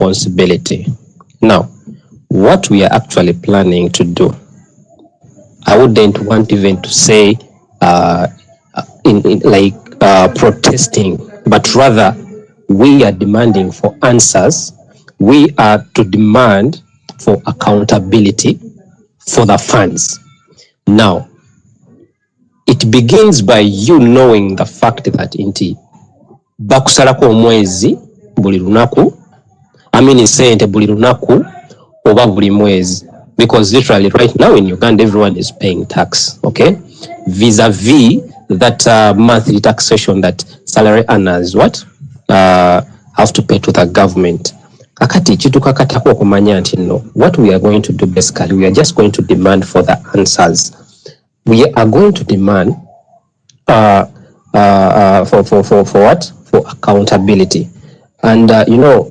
responsibility. Now, what we are actually planning to do, I wouldn't want even to say protesting, but rather we are demanding for answers. We are to demand for accountability for the funds. Now, it begins by you knowing the fact that inti bakusalako omwezi buli lunaku, sente buli lunaku oba buli mwezi, because literally right now in Uganda everyone is paying tax, okay, vis-a-vis that monthly taxation that salary earners have to pay to the government. Kakati chitukakatako okumanya nti no, what we are going to do basically, we are just going to demand for the answers. We are going to demand for what? For accountability. And a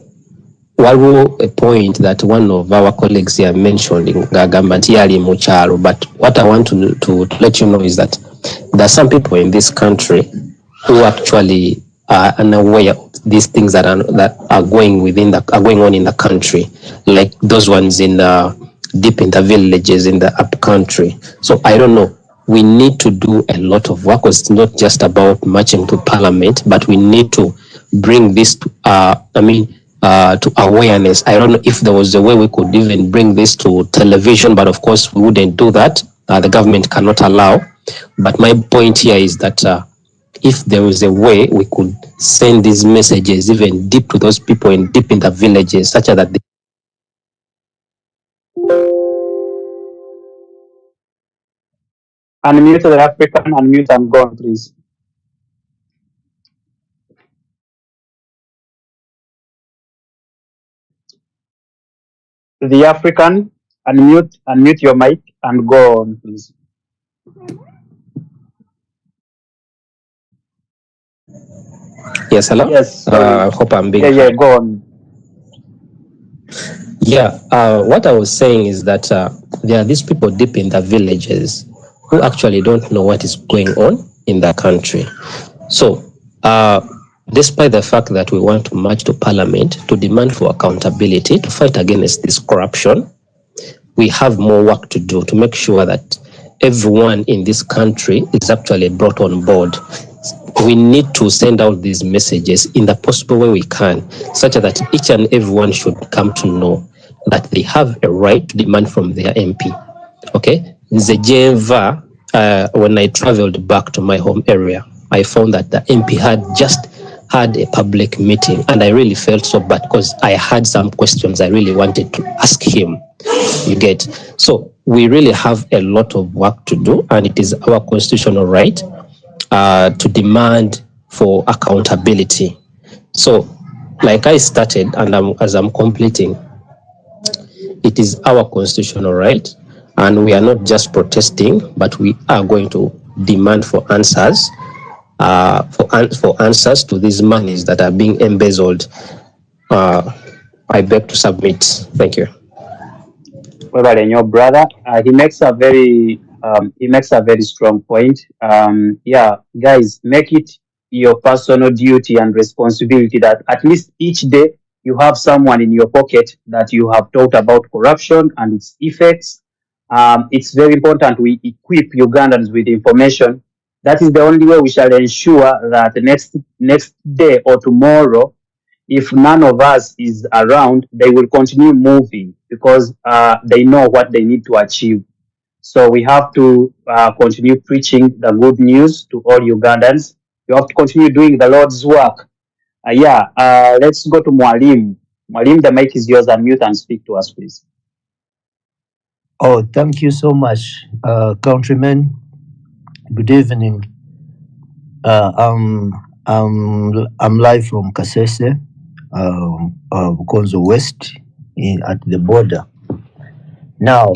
point that one of our colleagues here mentioned in Gagamatiali Mucharo, but what I want to let you know is that there are some people in this country who actually are unaware of these things that are going on in the country, like those ones in deep in the villages in the up country. So I don't know. We need to do a lot of work. It's not just about marching to parliament, but we need to bring this to awareness. I don't know if there was a way we could even bring this to television, but of course we wouldn't do that. The government cannot allow. But my point here is that if there was a way we could send these messages even deep to those people and deep in the villages, such that they unmute the African, unmute and go on, please. The African, unmute your mic and go on, please. Yes, hello? Yes. I hope I'm being Yeah, go on. Yeah, what I was saying is that there are these people deep in the villages who actually don't know what is going on in the country. So, despite the fact that we want to march to parliament to demand for accountability, to fight against this corruption, we have more work to do to make sure that everyone in this country is actually brought on board. We need to send out these messages in the possible way we can, such that each and everyone should come to know that they have a right to demand from their MP. Okay? When I traveled back to my home area, I found that the MP had just had a public meeting, and I really felt so bad because I had some questions I really wanted to ask him. You get? So we really have a lot of work to do, and it is our constitutional right to demand for accountability. So, like I started, and as I'm completing, it is our constitutional right, and we are not just protesting, but we are going to demand for answers, for answers to these monies that are being embezzled. I beg to submit. Thank you. Well, and your brother, he makes a very strong point. Yeah, guys, make it your personal duty and responsibility that at least each day you have someone in your pocket that you have talked about corruption and its effects. It's very important we equip Ugandans with information. That is the only way we shall ensure that the next day or tomorrow, if none of us is around, they will continue moving because they know what they need to achieve. So we have to continue preaching the good news to all Ugandans. We have to continue doing the Lord's work. Let's go to Mwalim. Mwalim, the mic is yours. Unmute and speak to us, please. Oh, thank you so much, countrymen. Good evening. I'm live from Kasese, Bukonzo West, at the border. Now,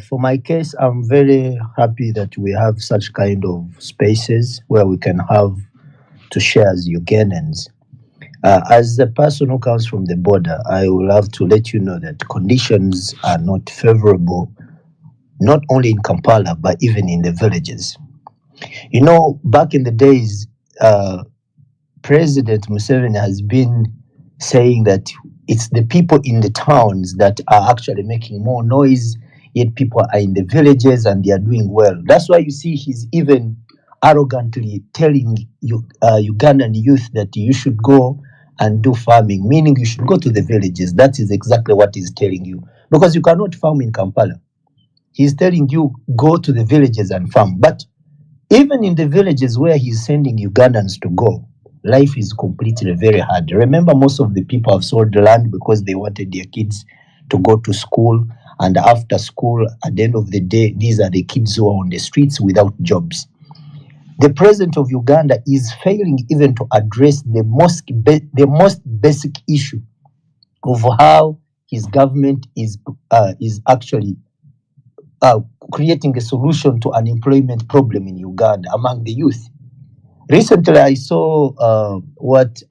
for my case, I'm very happy that we have such kind of spaces where we can have to share as Ugandans. As the person who comes from the border, I will have to let you know that conditions are not favorable, not only in Kampala, but even in the villages. You know, back in the days, President Museveni has been saying that it's the people in the towns that are actually making more noise, yet people are in the villages and they are doing well. That's why you see he's even arrogantly telling you, Ugandan youth that you should go and do farming, meaning you should go to the villages. That is exactly what he's telling you. Because you cannot farm in Kampala. He's telling you, go to the villages and farm. But even in the villages where he's sending Ugandans to go, life is completely very hard. Remember, most of the people have sold land because they wanted their kids to go to school. And after school, at the end of the day, these are the kids who are on the streets without jobs. The president of Uganda is failing even to address the most basic issue of how his government is actually creating a solution to unemployment problem in Uganda among the youth. Recently, I saw what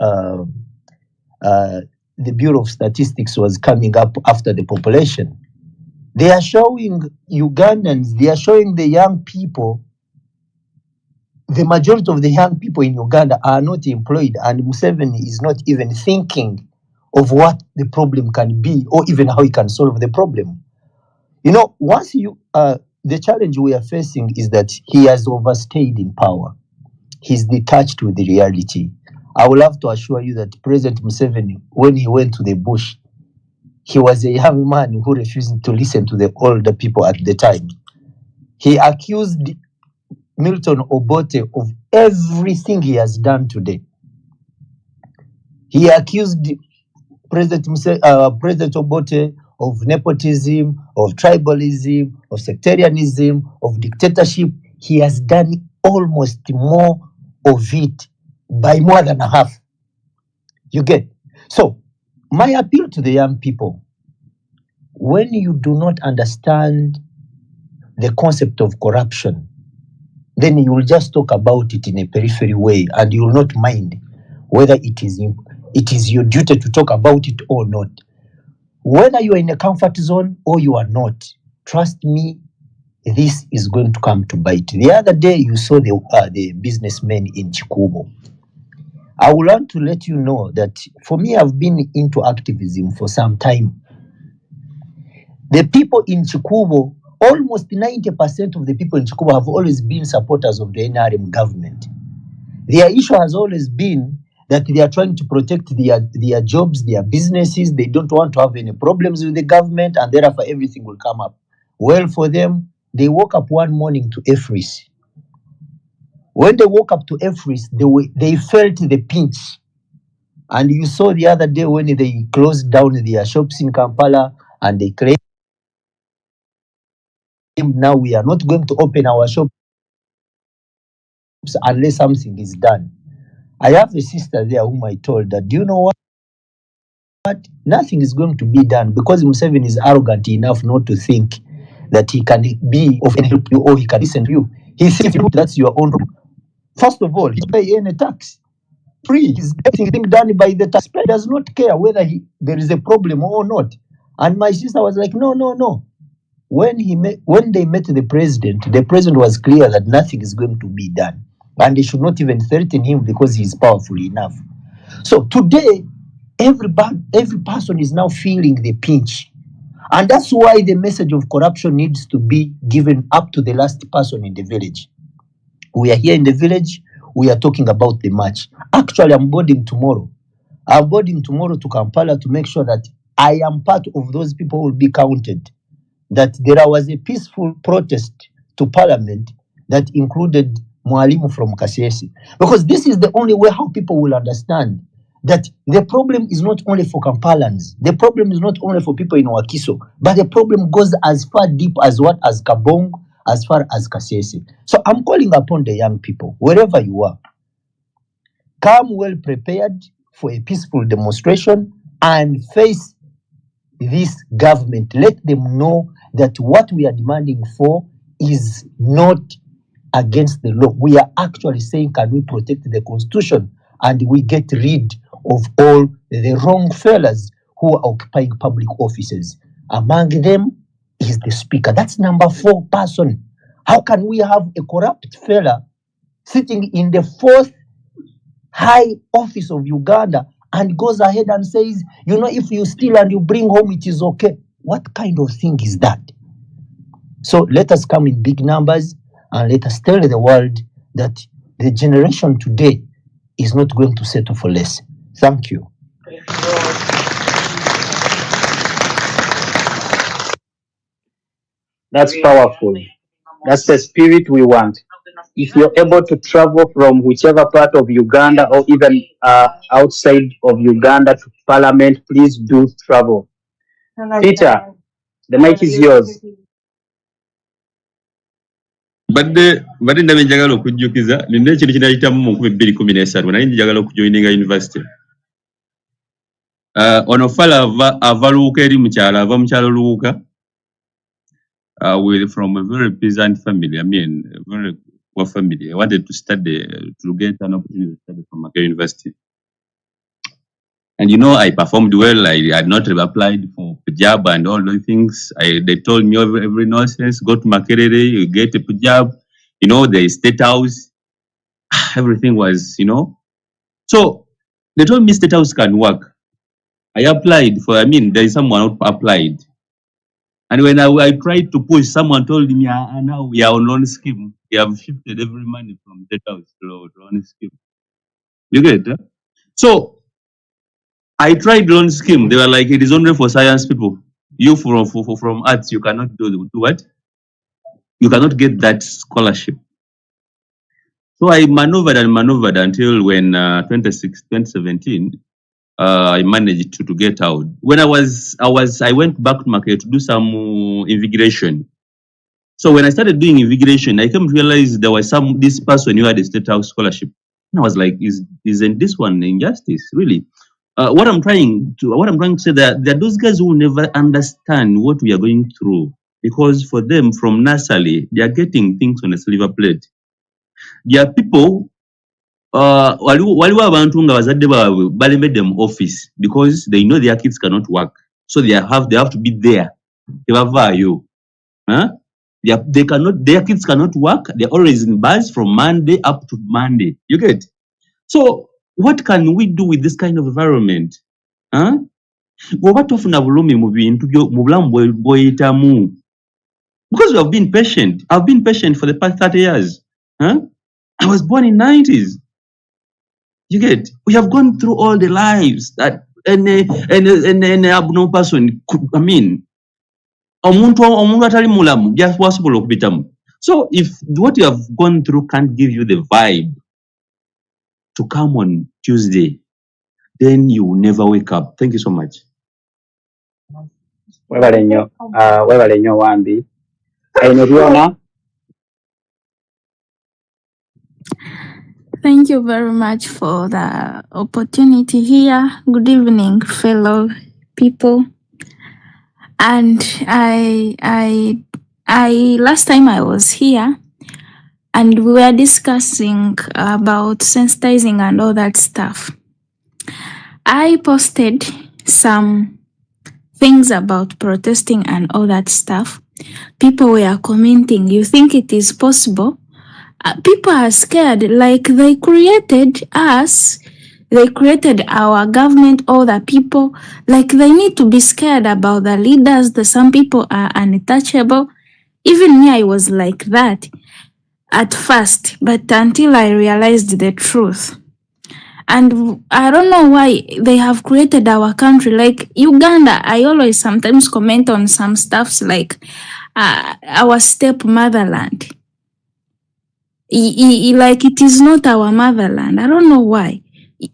the Bureau of Statistics was coming up after the population. They are showing Ugandans, they are showing the young people, the majority of the young people in Uganda are not employed, and Museveni is not even thinking of what the problem can be or even how he can solve the problem. You know, once you, the challenge we are facing is that he has overstayed in power. He's detached with the reality. I will have to assure you that President Museveni, when he went to the bush, he was a young man who refused to listen to the older people at the time. He accused Milton Obote of everything he has done today. He accused President Obote of nepotism, of tribalism, of sectarianism, of dictatorship. He has done almost more of it by more than a half. You get? So, my appeal to the young people, when you do not understand the concept of corruption, then you will just talk about it in a periphery way and you will not mind whether it is your duty to talk about it or not. Whether you are in a comfort zone or you are not, trust me, this is going to come to bite. The other day, you saw the businessmen in Chikubo. I would want to let you know that for me, I've been into activism for some time. The people in Chikubo, almost 90% of the people in Chikubo have always been supporters of the NRM government. Their issue has always been that they are trying to protect their jobs, their businesses. They don't want to have any problems with the government, and therefore everything will come up well for them. They woke up one morning to Efris. When they woke up to Efris, they felt the pinch. And you saw the other day when they closed down their shops in Kampala and they claimed now we are not going to open our shops unless something is done. I have a sister there whom I told that, do you know what? Nothing is going to be done because Museveni is arrogant enough not to think that he can be of any help to you or he can listen to you. He thinks that's your own room. First of all, he pay any tax. Free. Is everything done by the taxpayer. Does not care whether there is a problem or not. And my sister was like, no. When they met the president was clear that nothing is going to be done. And they should not even threaten him because he is powerful enough. So today, every person is now feeling the pinch. And that's why the message of corruption needs to be given up to the last person in the village. We are here in the village. We are talking about the march. Actually, I'm boarding tomorrow. I'm boarding tomorrow to Kampala to make sure that I am part of those people who will be counted. That there was a peaceful protest to parliament that included Mwalimu from Kasese. Because this is the only way how people will understand that the problem is not only for Kampalans, the problem is not only for people in Wakiso, but the problem goes as far deep as Kabong, as far as Kasese. So I'm calling upon the young people, wherever you are, come well prepared for a peaceful demonstration and face this government. Let them know that what we are demanding for is not against the law. We are actually saying, can we protect the constitution and we get rid of all the wrong fellas who are occupying public offices. Among them is the speaker. That's number 4 person. How can we have a corrupt fella sitting in the 4th high office of Uganda and goes ahead and says, if you steal and you bring home, it is okay. What kind of thing is that? So let us come in big numbers and let us tell the world that the generation today is not going to settle for less. Thank you. That's powerful. That's the spirit we want. If you're able to travel from whichever part of Uganda or even outside of Uganda to Parliament, please do travel. Peter, the mic is yours. badde ndabe njagala okujjukiza nina ekintu kinayitamu mu 2013 naye njagala okujoininga university. Ono fala ava Luuka eri mukyalo, ava mukyalo Luuka. We're from a very peasant family. I mean, a very poor family. I wanted to study, to get an opportunity to study from Makerere University. And I performed well. I had not applied for job and all those things. They told me every nonsense. Go to Makerere, you get a job. The state house. Everything was, So they told me state house can work. I applied there is someone who applied. And when I tried to push, someone told me, now we are on loan scheme. We have shifted every money from state house to loan scheme. You get it? So I tried loan scheme. They were like, it is only for science people. You from arts, you cannot do what? You cannot get that scholarship. So I maneuvered until when 2017, I managed to get out. When I went back to market to do some immigration. So when I started doing immigration, I came to realize there was this person who had a state house scholarship. And I was like, isn't this one injustice? Really? What I'm trying to say that there are those guys who never understand what we are going through, because for them from nursery they are getting things on a silver plate. There are people waliwo abantu nga bazadde baabwe balemedde them office because they know their kids cannot work, so they have to be there. Tebavaayo. Their kids cannot work. They're always in bars from Monday up to Monday. You get? So what can we do with this kind of environment? Because we have been patient. I've been patient for the past 30 years. I was born in 90s. You get? We have gone through all the lives that any abnormal person could, omuntu atali mulamu wasobola okubitamu. So if what you have gone through can't give you the vibe to come on Tuesday, then you will never wake up. Thank you so much. Webale nnyo Wambi. Riona. Thank you very much for the opportunity here. Good evening, fellow people. And I last time I was here and we were discussing about sensitizing and all that stuff. I posted some things about protesting and all that stuff. People were commenting, you think it is possible? People are scared, like they created us. They created our government, all the people, like they need to be scared about the leaders. Some people are untouchable. Even me, I was like that at first, but until I realized the truth. And I don't know why they have created our country. Like Uganda, I always sometimes comment on some stuffs like our step motherland. Like it is not our motherland. I don't know why.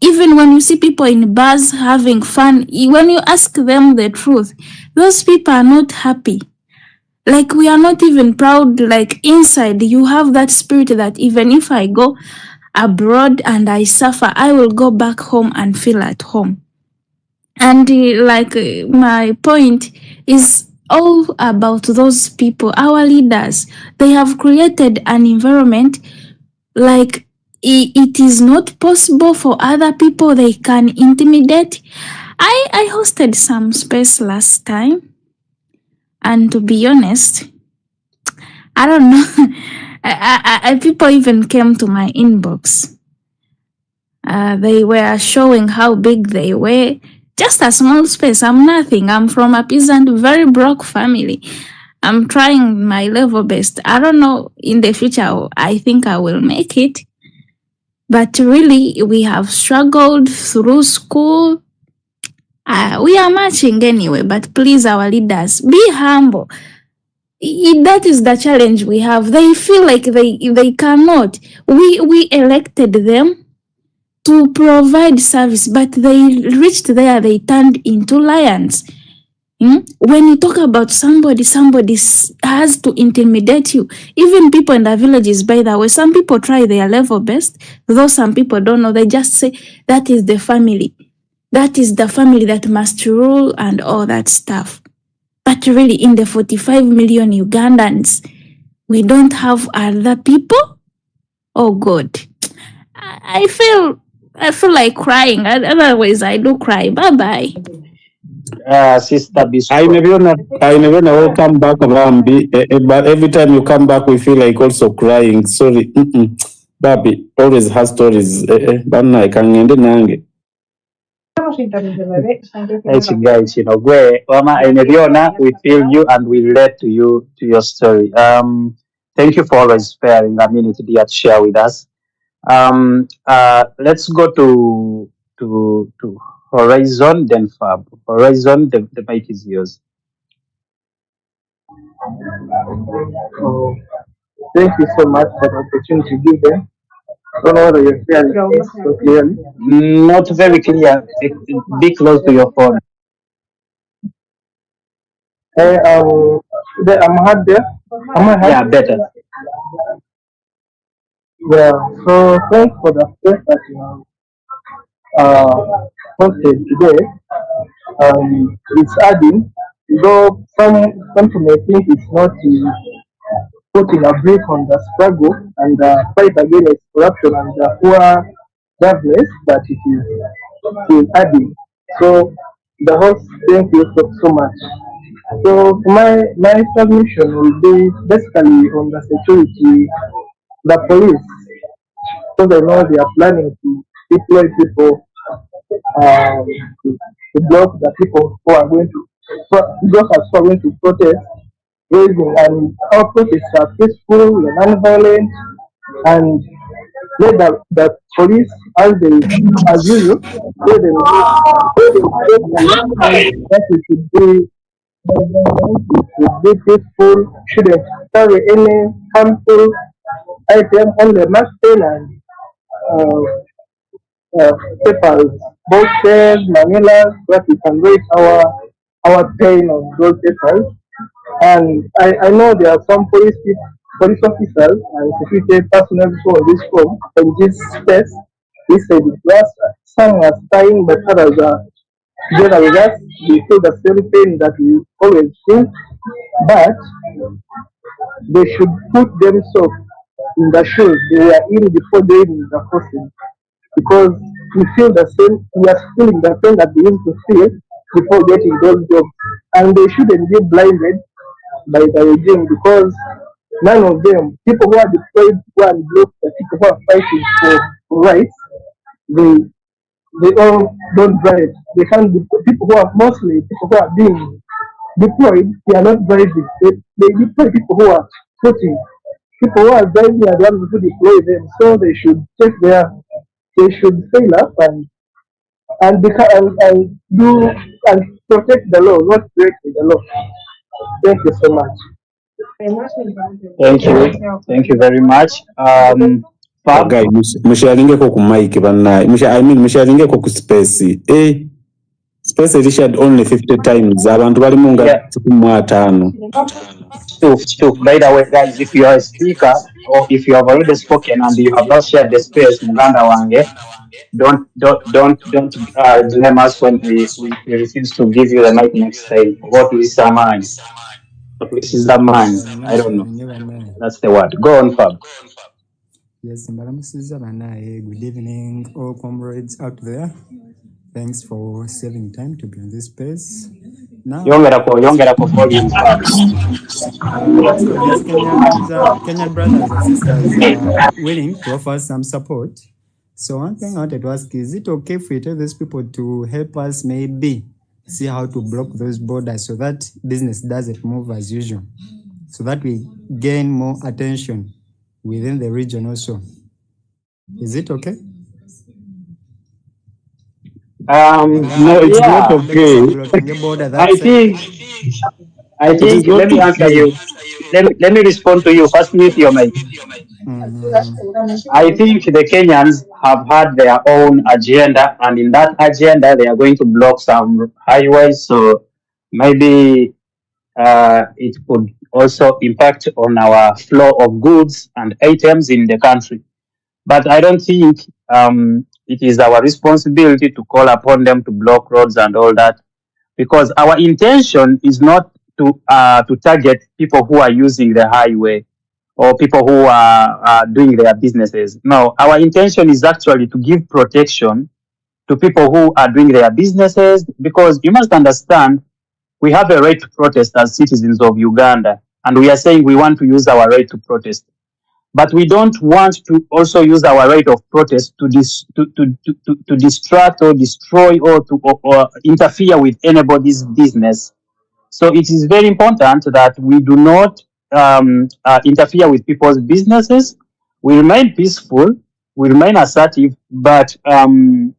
Even when you see people in bars having fun, when you ask them the truth, those people are not happy. Like we are not even proud. Like inside, you have that spirit that even if I go abroad and I suffer, I will go back home and feel at home. And my point is all about those people, our leaders. They have created an environment like it is not possible for other people. They can intimidate. I hosted some space last time, and to be honest, I don't know. People even came to my inbox They were showing how big they were. Just a small space. I'm nothing. I'm from a peasant, very broke family. I'm trying my level best. I don't know in the future, I think I will make it. But really, we have struggled through school. We are marching anyway, but please, our leaders, be humble. That is the challenge we have. They feel like they cannot. We elected them to provide service, but they reached there, they turned into lions. When you talk about somebody has to intimidate you. Even people in the villages, by the way, some people try their level best, though some people don't know. They just say that is the family. That is the family that must rule and all that stuff. But really, in the 45 million Ugandans, we don't have other people? Oh God. I feel like crying. Otherwise, I do cry. Bye-bye. Sister Bishop. I never will come back, Bambi. But every time you come back, we feel like also crying. Sorry, Babi always has stories. Bana ikangende nange. Guys, we feel you and we relate to you to your story. Thank you for always sparing a minute here to share with us. Let's go to Horizon, then Fab. Horizon, the mic is yours. Oh, thank you so much for the opportunity given. I don't know whether you're hearing me so clearly. Not very clear. Be close to your phone. Hey, I'm hard there. Am I hard? Yeah, better. Yeah. So thanks for the space that you have hosted today. It's adding, though some may think it's not putting a brief on the struggle and the fight against corruption and the poor governance, but it is adding. So the host, thank you so much. So my submission will be basically on the security, the police, because I know they are planning to deploy people um, to, to block the people who are going to block us who are going to protest, raising, and our protests are peaceful and non-violent, and let the police as usual, let them that it should be peaceful, shouldn't carry any harmful item on the machine and papers, boxes, manulas, that we can rate our pain on those papers. And I know there are some police officers and security personnel who on this form in this space. We said it was some are staying, but others are together with us. We feel the same pain that we always feel, but they should put themselves in the shoes they were in before they even the person, because we feel the same, we are feeling the pain that they used to feel before getting those jobs, and they shouldn't be blinded by the regime, because none of them, people who are deployed, who are group, the people who are fighting for rights, they they all don't drive. They can't be people who are mostly people who are being deployed, they are not driving. They deploy people who are footing. People who are driving are the ones who deploy them. So they should take they should sail up and do and protect the law, not break the law. Thank you so much. Thank you very much. Fab. Guy, mushalingeko ku mic bana. Mushalingeko ku space. Space is only 50 times. Abantu bali munga 15. By the way, guys, if you are a speaker or if you have already spoken and you have not shared the space, Muganda Wange, don't blame us when we refuse to give you the mic next time. What is the man? This is the man. I don't know. That's the word. Go on, Fab. Yes, good evening, all comrades out there. Thanks for saving time to be on this space. Now, Yongera for volume, Fab. so these Kenyan brothers and sisters are willing to offer some support. So one thing I wanted to ask, is it okay if we tell these people to help us maybe see how to block those borders so that business doesn't move as usual, so that we gain more attention within the region also? Is it okay? No, it's not okay. Border that I side. think, I It is think, not let me answer okay. you. Let me respond to you. First, mute your mic. I think the Kenyans have had their own agenda, and in that agenda, they are going to block some highways. So maybe it could also impact on our flow of goods and items in the country. But I don't think it is our responsibility to call upon them to block roads and all that, because our intention is not to target people who are using the highway or people who are doing their businesses. No, our intention is actually to give protection to people who are doing their businesses, because you must understand we have a right to protest as citizens of Uganda, and we are saying we want to use our right to protest. But we don't want to also use our right of protest to distract or destroy or interfere with anybody's business. So it is very important that we do not interfere with people's businesses. We remain peaceful, we remain assertive, but blocking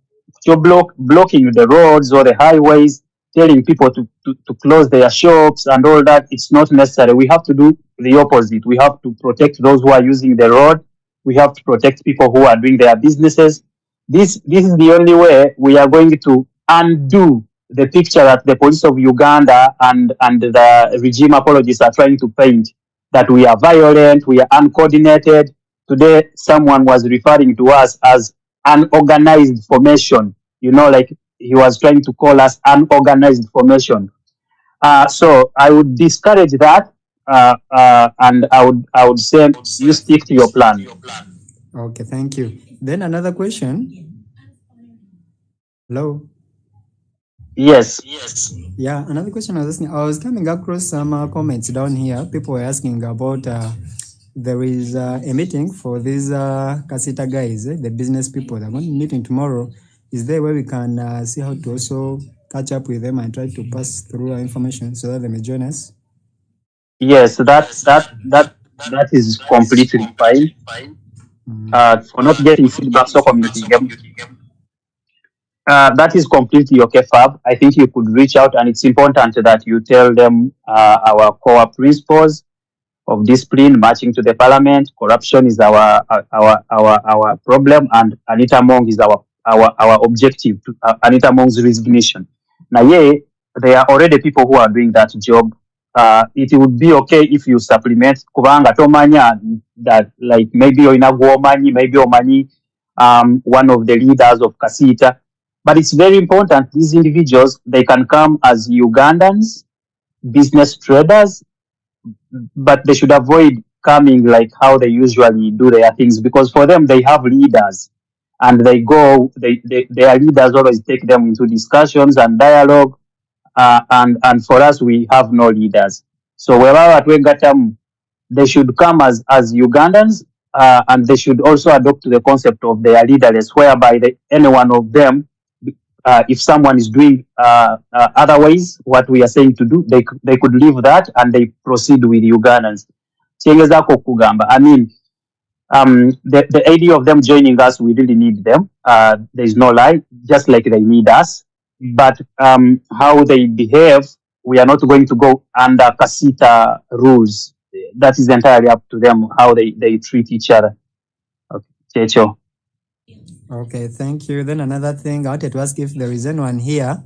the roads or the highways, telling people to close their shops and all that, it's not necessary. We have to do the opposite. We have to protect those who are using the road. We have to protect people who are doing their businesses. This is the only way we are going to undo the picture that the police of Uganda and the regime apologists are trying to paint, that we are violent, we are uncoordinated. Today, someone was referring to us as unorganized formation. You know, like he was trying to call us unorganized formation. So I would discourage that, and I would say you stick to your plan. Okay, thank you. Then another question. Hello. Yes. Yeah, another question I was asking. I was coming across some comments down here. People were asking about there is a meeting for these Kasita guys, the business people. They're going to be meeting tomorrow. Is there a way we can see how to also catch up with them and try to pass through our information so that they may join us? Yes, that is completely fine. For not getting feedback, so community. That is completely okay, Fab. I think you could reach out, and it's important that you tell them our core principles of discipline, marching to the parliament. Corruption is our problem, and Anita Mong is our objective. Anita Mong's resignation. Now, yeah, there are already people who are doing that job. It would be okay if you supplement kubanga tomanya that, like, maybe omanyi, maybe omanyi one of the leaders of Kasita. But it's very important these individuals, they can come as Ugandans, business traders, but they should avoid coming like how they usually do their things, because for them they have leaders, and their leaders always take them into discussions and dialogue, and for us we have no leaders. So wherever they should come as Ugandans, and they should also adopt the concept of their leaderless, whereby any one of them, if someone is doing otherwise what we are saying to do, they could leave that and they proceed with Ugandans. Kyengezako kugamba, I mean, the idea of them joining us, we really need them. There is no lie, just like they need us. But how they behave, we are not going to go under Kasita rules. That is entirely up to them, how they treat each other. Okay, Checho. Okay, thank you. Then another thing, I wanted to ask if there is anyone here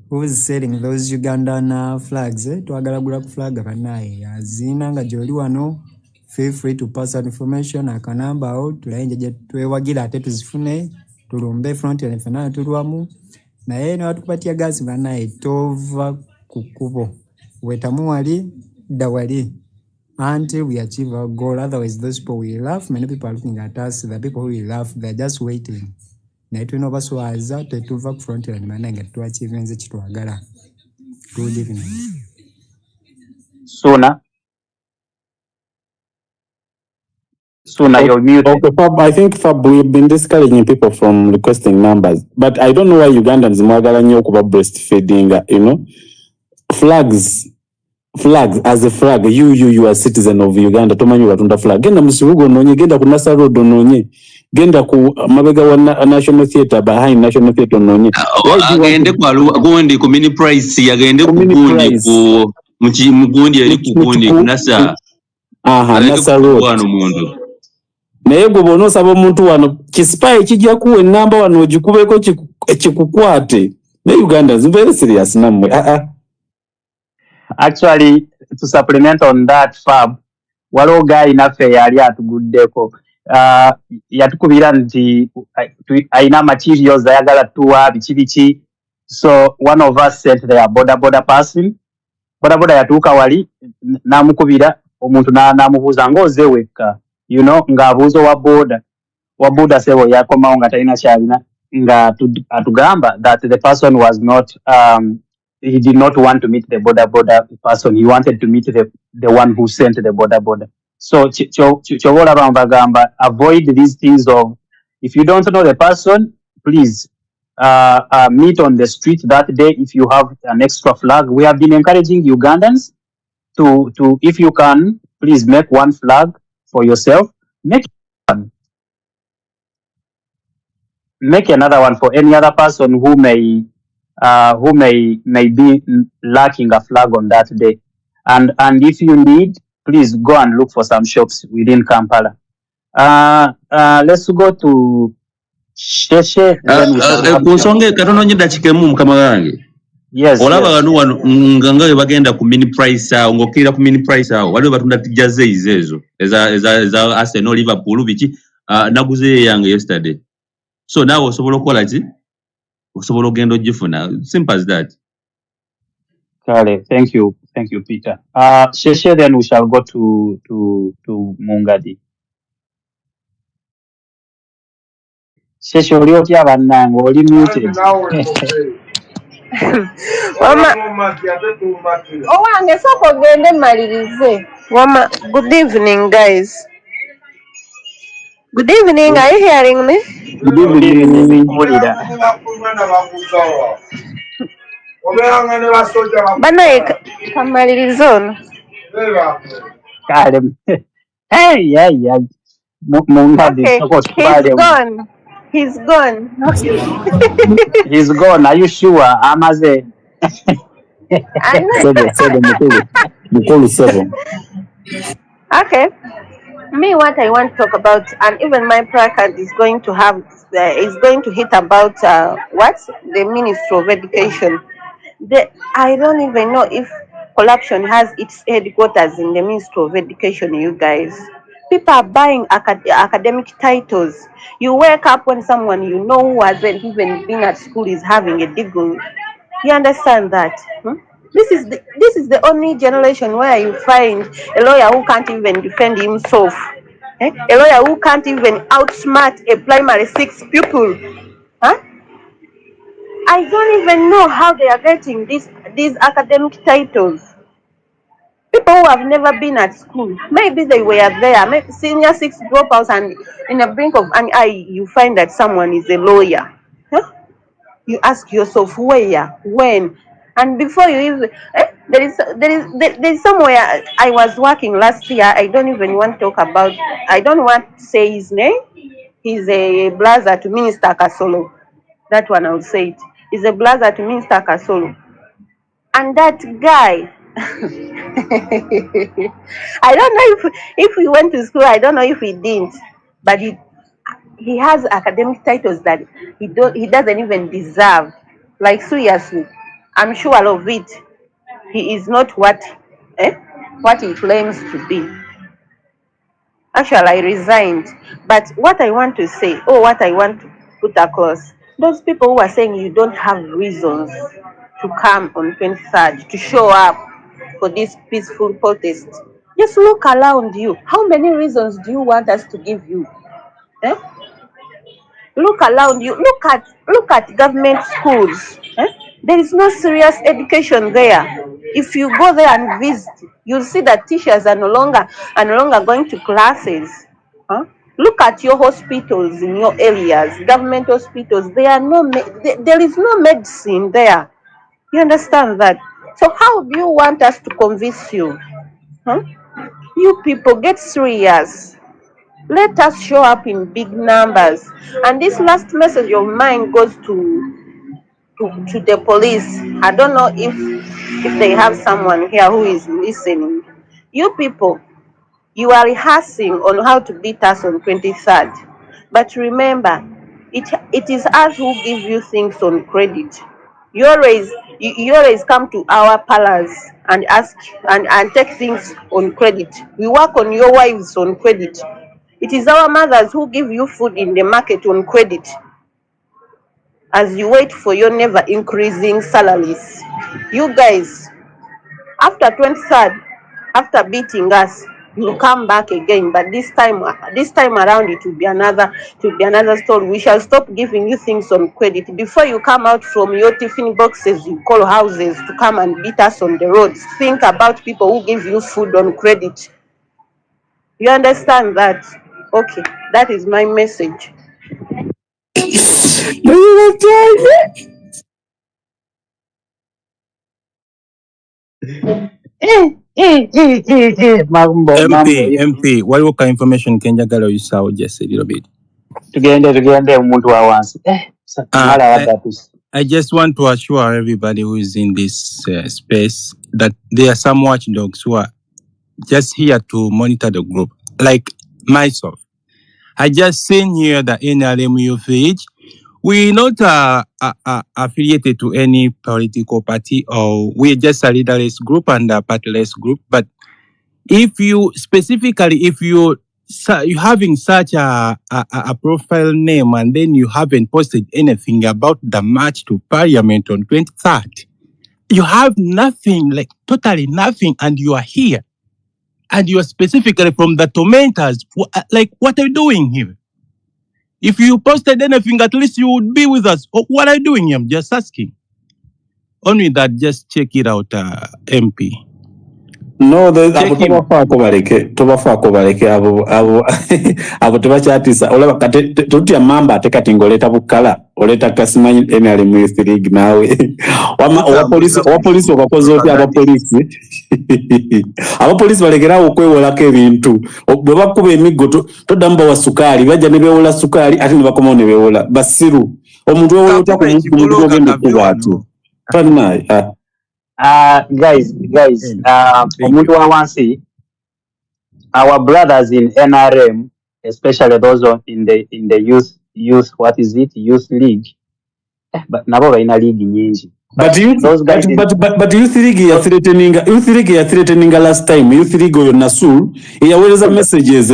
who is selling those Ugandan flags. Twagalagula flag abanaye azina nga gyoli wano. Feel free to pass that information. Akanamba out tulainje gye twewagira ate tuzifune tulumbe front ene fena tulwamu. Naye ne watukupatia gazi banaye tova ku kkubo. Wetamu wali dda wali until we achieve our goal. Otherwise, those people will laugh. Many people are looking at us. The people who will laugh, they're just waiting. Naye tulina obaswaza tetuva ku frontier ne banaye nga tetwakivenze kitwagala. Good evening. Sooner. Sooner you're muted. Okay, Fab, I think Fab, we've been discouraging people from requesting numbers, but I don't know why Ugandans mwagala nnyo okuba breastfeeding, you know. Flags as a flag, you are a citizen of Uganda, tomanyi batunda flag. Genda musibugo nonye, genda ku Nasa Road nonye, genda ku mabega wa National Theatre, behind National Theatre nonye. Agende kwa gundi ku mini price, agende ku gundi ku mugundi eri ku gundi ku Nasa. Nasa Road. Naye gwe bw'onoosaba omuntu wano kisipa ekijja kuwa ennamba wano ogikubeko kikukwate. Ne Ugandans very serious nammwe. Actually, to supplement on that, Fab, waliwo guy naffe yali atuguddeko yatukubira nti ayina materials ayagala tuwa biki. So one of us sent their boda person. Boda yatuuka wali n'amukubira omuntu n'amubuuza ng'oze wekka, you know, ng'abuuza wa boda sebo yakomawo nga talina kyalina nga atugamba that the person was not he did not want to meet the boda person. He wanted to meet the one who sent the boda. So chobola bagamba, avoid these things of, if you don't know the person, please meet on the street that day. If you have an extra flag, we have been encouraging Ugandans to if you can, please make one flag for yourself. Make another one for any other person who may be lacking a flag on that day. And if you need, please go and look for some shops within Kampala. Let's go to Sheshe. Kusonge katono nyo dachikemu mkama gange. Yes. Olaba wanu nganga bagenda ku mini price ngokira ku mini price waliwo batunda tijaze izezo eza Arsenal Liverpool biki naguze yange yesterday. So now osobola okola ki? Osobola ogenda ogifuna. Simple as that. Kale, thank you Peter. Sheshe, then we shall go to Mungadi. Sheshe oli otya bannange oli muted. Owange soko gende malirize. Wama, good evening guys. Good evening, are you hearing me? Good evening. Bana kamalirize ono. Kale. Hey. Mungadi. Okay, he's gone. He's gone. Are you sure? Amaze. Seven. Okay. Me, what I want to talk about, and even my placard is going to hit about what the Ministry of Education. I don't even know if corruption has its headquarters in the Ministry of Education. You guys, people are buying academic titles. You wake up when someone you know who hasn't even been at school is having a degree. You understand that? This is the only generation where you find a lawyer who can't even defend himself. A lawyer who can't even outsmart a primary 6 pupil. I don't even know how they are getting these academic titles. People who have never been at school, maybe they were there, maybe senior 6 dropouts, and in a blink of an eye, you find that someone is a lawyer. You ask yourself where, when, and before you even there is somewhere I was working last year. I don't even want to talk about. I don't want to say his name. He's a brother to Minister Kasolo. That one I'll say it. He's a brother to Minister Kasolo, and that guy. I don't know if he went to school. I don't know if he didn't, but he has academic titles that he doesn't even deserve. Like seriously, I'm sure of it. He is not what he claims to be. Actually, I resigned. But what I want to say, or what I want to put across, those people who are saying you don't have reasons to come on 23rd to show up for this peaceful protest, just look around you. How many reasons do you want us to give you? Look around you. Look at government schools. There is no serious education there. If you go there and visit, you'll see that teachers are no longer going to classes. Huh? Look at your hospitals in your areas, government hospitals. There is no medicine there. You understand that? So how do you want us to convince you? Huh? You people get serious. Let us show up in big numbers. And this last message of mine goes to the police. I don't know if they have someone here who is listening. You people, you are rehearsing on how to beat us on 23rd. But remember, it is us who give you things on credit. You always come to our palace and ask and take things on credit. We work on your wives on credit. It is our mothers who give you food in the market on credit as you wait for your never increasing salaries. You guys, after 23rd, after beating us, you come back again, but this time around it will be another story. We shall stop giving you things on credit. Before you come out from your tiffin boxes you call houses to come and beat us on the roads, think about people who give you food on credit. You understand that? Okay, that is my message. Mambo, MP, waliwo ka information kenjagala oyisaawo just a little bit. tugende omuntu wa wansi. Mala wadatus. I just want to assure everybody who is in this space that there are some watchdogs who are just here to monitor the group. Like myself, I just seen here the NRM youth page. We're not affiliated to any political party, or we're just a leaderless group and a partyless group. But if you having such a profile name and then you haven't posted anything about the march to Parliament on 23rd, you have nothing, like totally nothing, and you are here. And you are specifically from the tormentors. Like, what are you doing here? If you posted anything, at least you would be with us. What are you doing here? I'm just asking. Only that, just check it out, MP. No, tobafaako baleke abo tebakyatisa olaba tutya mamba ate kati ng'oleeta bukala oleeta kasimanyi NRM Youth League naawe owapoliisi obakoze otya abapoliisi balekerawo okwewolako ebintu bwe bakuba emiggo toddamu bawa sukaali bajja ne beewola sukaali ate ne bakomawo ne beewola basiru omuntu weewola otya ku muntu ogenda okuba atyo tannaye guys, omuntu wa wansi, our brothers in NRM, especially those in the youth, what is it, youth league? But nabo baina league nyingi. But Youth League ya threatening last time. Youth League oyo Nasul yaweza messages.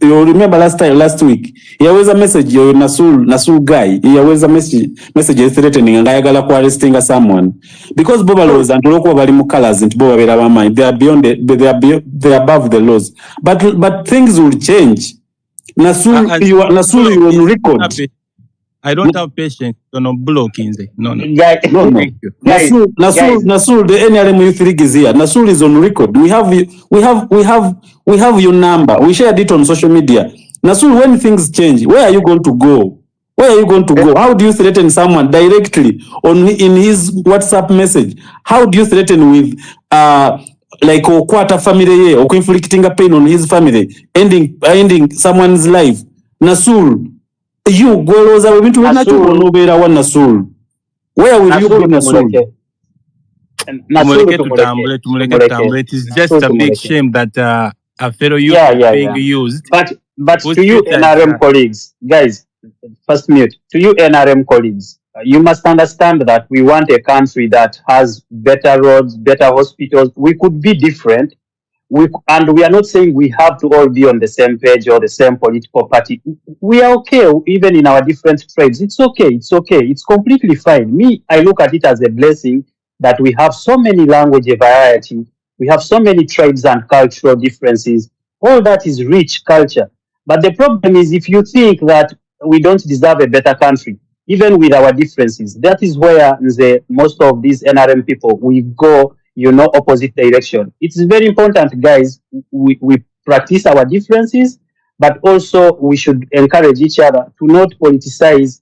You remember last week yaweza message oyo Nasul guy yaweza message threatening and ayagala ku arresting someone because boba laws and loko bali mu colors and boba bera bama they are beyond they are above the laws. But things will change. Nasul you on record. I don't have patience to block in there. No. Thank you. Nasul, the NRM Youth League is here. Nasul is on record. We have your number. We shared it on social media. Nasul, when things change, where are you going to go? How do you threaten someone directly in his WhatsApp message? How do you threaten with like Okwata family or inflicting a pain on his family, ending someone's life? Nasul, you go into Nasul. Where will you go, Nasul? It is just a big shame that a fellow youth being used. But to you NRM colleagues, guys, first mute. To you NRM colleagues, you must understand that we want a country that has better roads, better hospitals. We could be different. And we are not saying we have to all be on the same page or the same political party. We are okay, even in our different trades. It's okay. It's completely fine. Me, I look at it as a blessing that we have so many language variety. We have so many tribes and cultural differences. All that is rich culture. But the problem is if you think that we don't deserve a better country, even with our differences, that is where most of these NRM people, we go opposite direction. It's very important, guys. We practice our differences, but also we should encourage each other to not politicize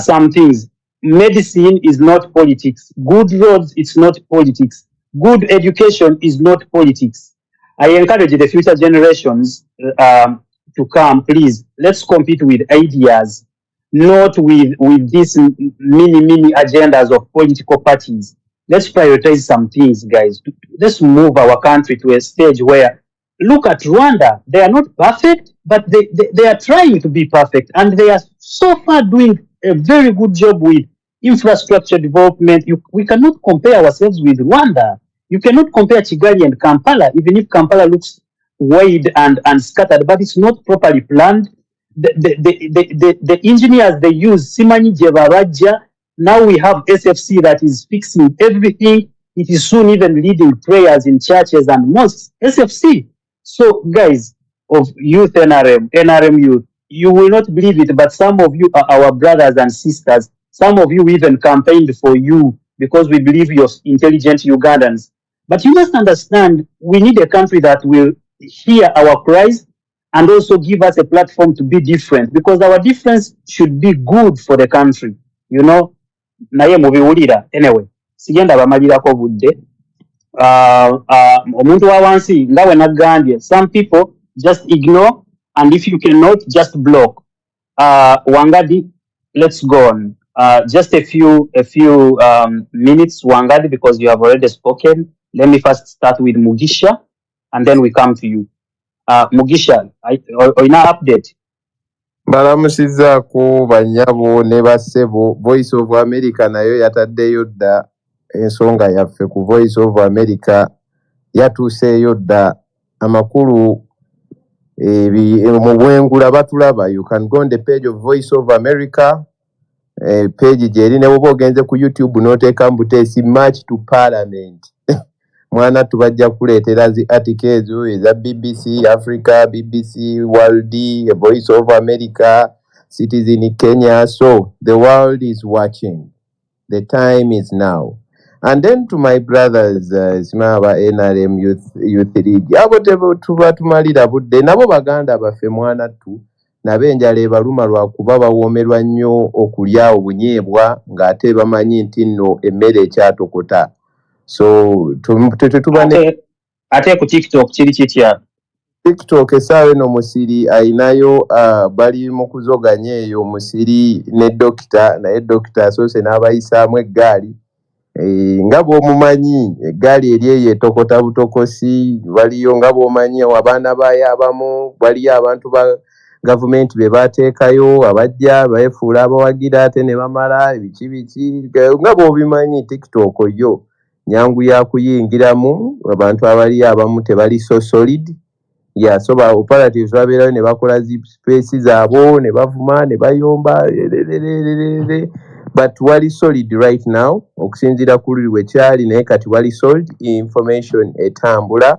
some things. Medicine is not politics. Good roads, it's not politics. Good education is not politics. I encourage the future generations to come, please. Let's compete with ideas, not with these mini agendas of political parties. Let's prioritize some things, guys. Let's move our country to a stage where, look at Rwanda. They are not perfect, but they are trying to be perfect. And they are so far doing a very good job with infrastructure development. We cannot compare ourselves with Rwanda. You cannot compare Kigali and Kampala, even if Kampala looks wide and scattered, but it's not properly planned. The engineers they use, Simanyi Jebaraja, now we have SFC that is fixing everything. It is soon even leading prayers in churches and mosques. SFC. So, guys of youth NRM youth, you will not believe it, but some of you are our brothers and sisters. Some of you even campaigned for you because we believe you're intelligent Ugandans. But you must understand, we need a country that will hear our cries and also give us a platform to be different, because our difference should be good for the country. You know, naye mubiwulira. Anyway, sigenda bamalirako budde. Omuntu wa wansi nga we nagambye, some people just ignore, and if you cannot, just block. Wangadi, let's go on. Just a few minutes, Wangadi, because you have already spoken. Let me first start with Mugisha, and then we come to you. Mugisha, oyina update. Balamusizaako banyabo ne bassebo. Voice of America nayo yataddeyo dda ensonga yaffe ku Voice of America, yatuuseeyo dda amakulu mu bwengula batulaba. You can go on the page of Voice of America, page gyeri ne bwoba ogenze ku YouTube n'oteeka Mbuteesi March to Parliament. Mwana tubajja kuleetera zi articles eza BBC Africa, BBC World, Voice of America, Citizen Kenya. So the world is watching. The time is now. And then to my brothers, Simaba NRM Youth League, abo tuba tumalira budde nabo baganda baffe mwana tu nabenjala ebaluma lwakuba bawoomerwa nnyo okulya obunyeebwa ng'ate bamanyi nti nno emmere ekyatokota. So ate ku TikTok kiri kitya? TikTok essaawa eno Musiri ayinayo bali mu kuzoganya eyo Musiri ne dokita, naye dokita asoose n'abayisaamu eggaali. Nga bw'omumanyi eggaali eri eyo etokota butokosi, waliyo nga bw'omanyi abaana bayo abamu, waliyo abantu ba gavumenti be baateekayo abajja beefuula abawagira ate ne bamala biki nga bw'obimanyi. TikTok yo nyangu ya kuyingiramu, abantu abali abamu tebali so solid. Yeah, so ba operatives babeerayo ne bakola zi space zaabo ne bavuma ne bayomba, but wali solid right now okusinziira ku luli wekyali, naye kati wali solid information etambula.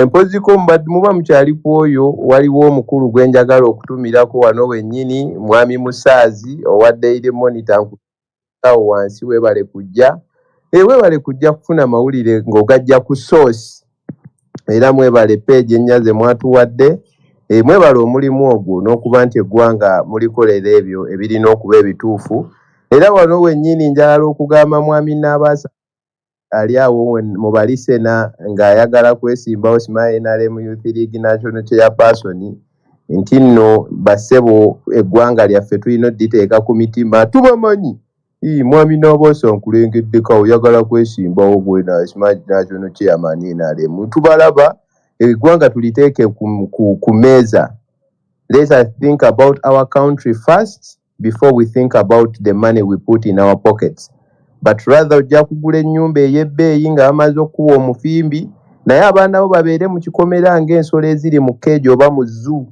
Mpoziko muba mukyali ku oyo, waliwo omukulu gwe njagala okutumirako wano wennyini, Mwami Musaazi owa Daily Monitor, nkuawo wansi weebale kujja. Weebale kujja kufuna mawulire ng'ogajja ku source, era mwebale page ennyaze mwatuwadde. Mwebale omulimu ogwo n'okuba nti eggwanga mulikolera ebyo ebirina okuba ebituufu. Era wano wennyini njagala okugamba Mwami Naabaasa ali awo mu balisena ng'ayagala kwesimbawo Simaya NRM Youth League National Chairperson nti nno bassebo eggwanga lyaffe tulina odditeeka ku mitima. Tubamanyi Mwami Naabaasa nkulengeddeko oyagala kwesimbawo gwe National Chairman NRM. Tubalaba eggwanga tuliteeke ku meeza. Let us think about our country first before we think about the money we put in our pockets. But rather ojja kugula ennyumba ey'ebbeeyi nga bamaze okuwa omufimbi, naye abaana bo babeere mu kikomera ng'ensolo eziri mu keeji oba mu zoo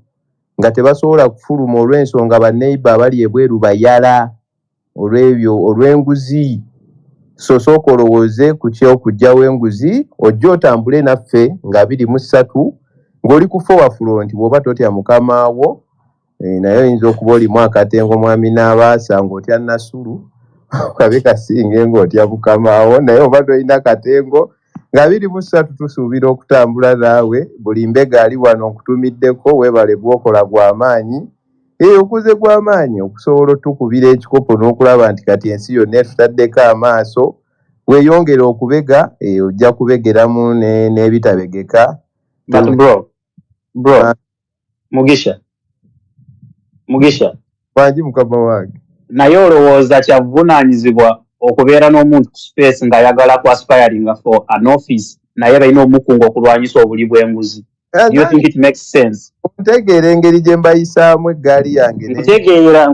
nga tebasobola kufuluma olw'ensonga banneiba abali ebweru bayala olw'ebyo olw'enguzi. So sooka olowooze ku ky'okuggyawo enguzi, ojja otambule naffe nga 23 ng'oli ku forward front bw'oba totya mukamaawo. Naye oyinza okuba olimu akatengo Mwami Naabaasa ng'otya Nasulu kabe kasinge ng'otya Mukamaawo, naye oba tolina katengo nga 23 tusuubira okutambula naawe buli mbega ali wano okutumiddeko weebale gwokola gw'amaanyi okuze gw'amaanyi okusobola otukubira ekikopo n'okulaba nti kati ensi yonna etutaddeko amaaso weeyongera okubega ojja kubegeramu n'ebitabegeka. But bro Mugisha wangi mukama wange naye olowooza kyavunaanyizibwa okubeera n'omuntu ku space ng'ayagala ku aspiring for an office naye balina omukungu okulwanyisa obuli bw'enguzi. Do you think it makes sense? Ntegeera engeri gye mbayisaamu eggaali yange. Nkutegeera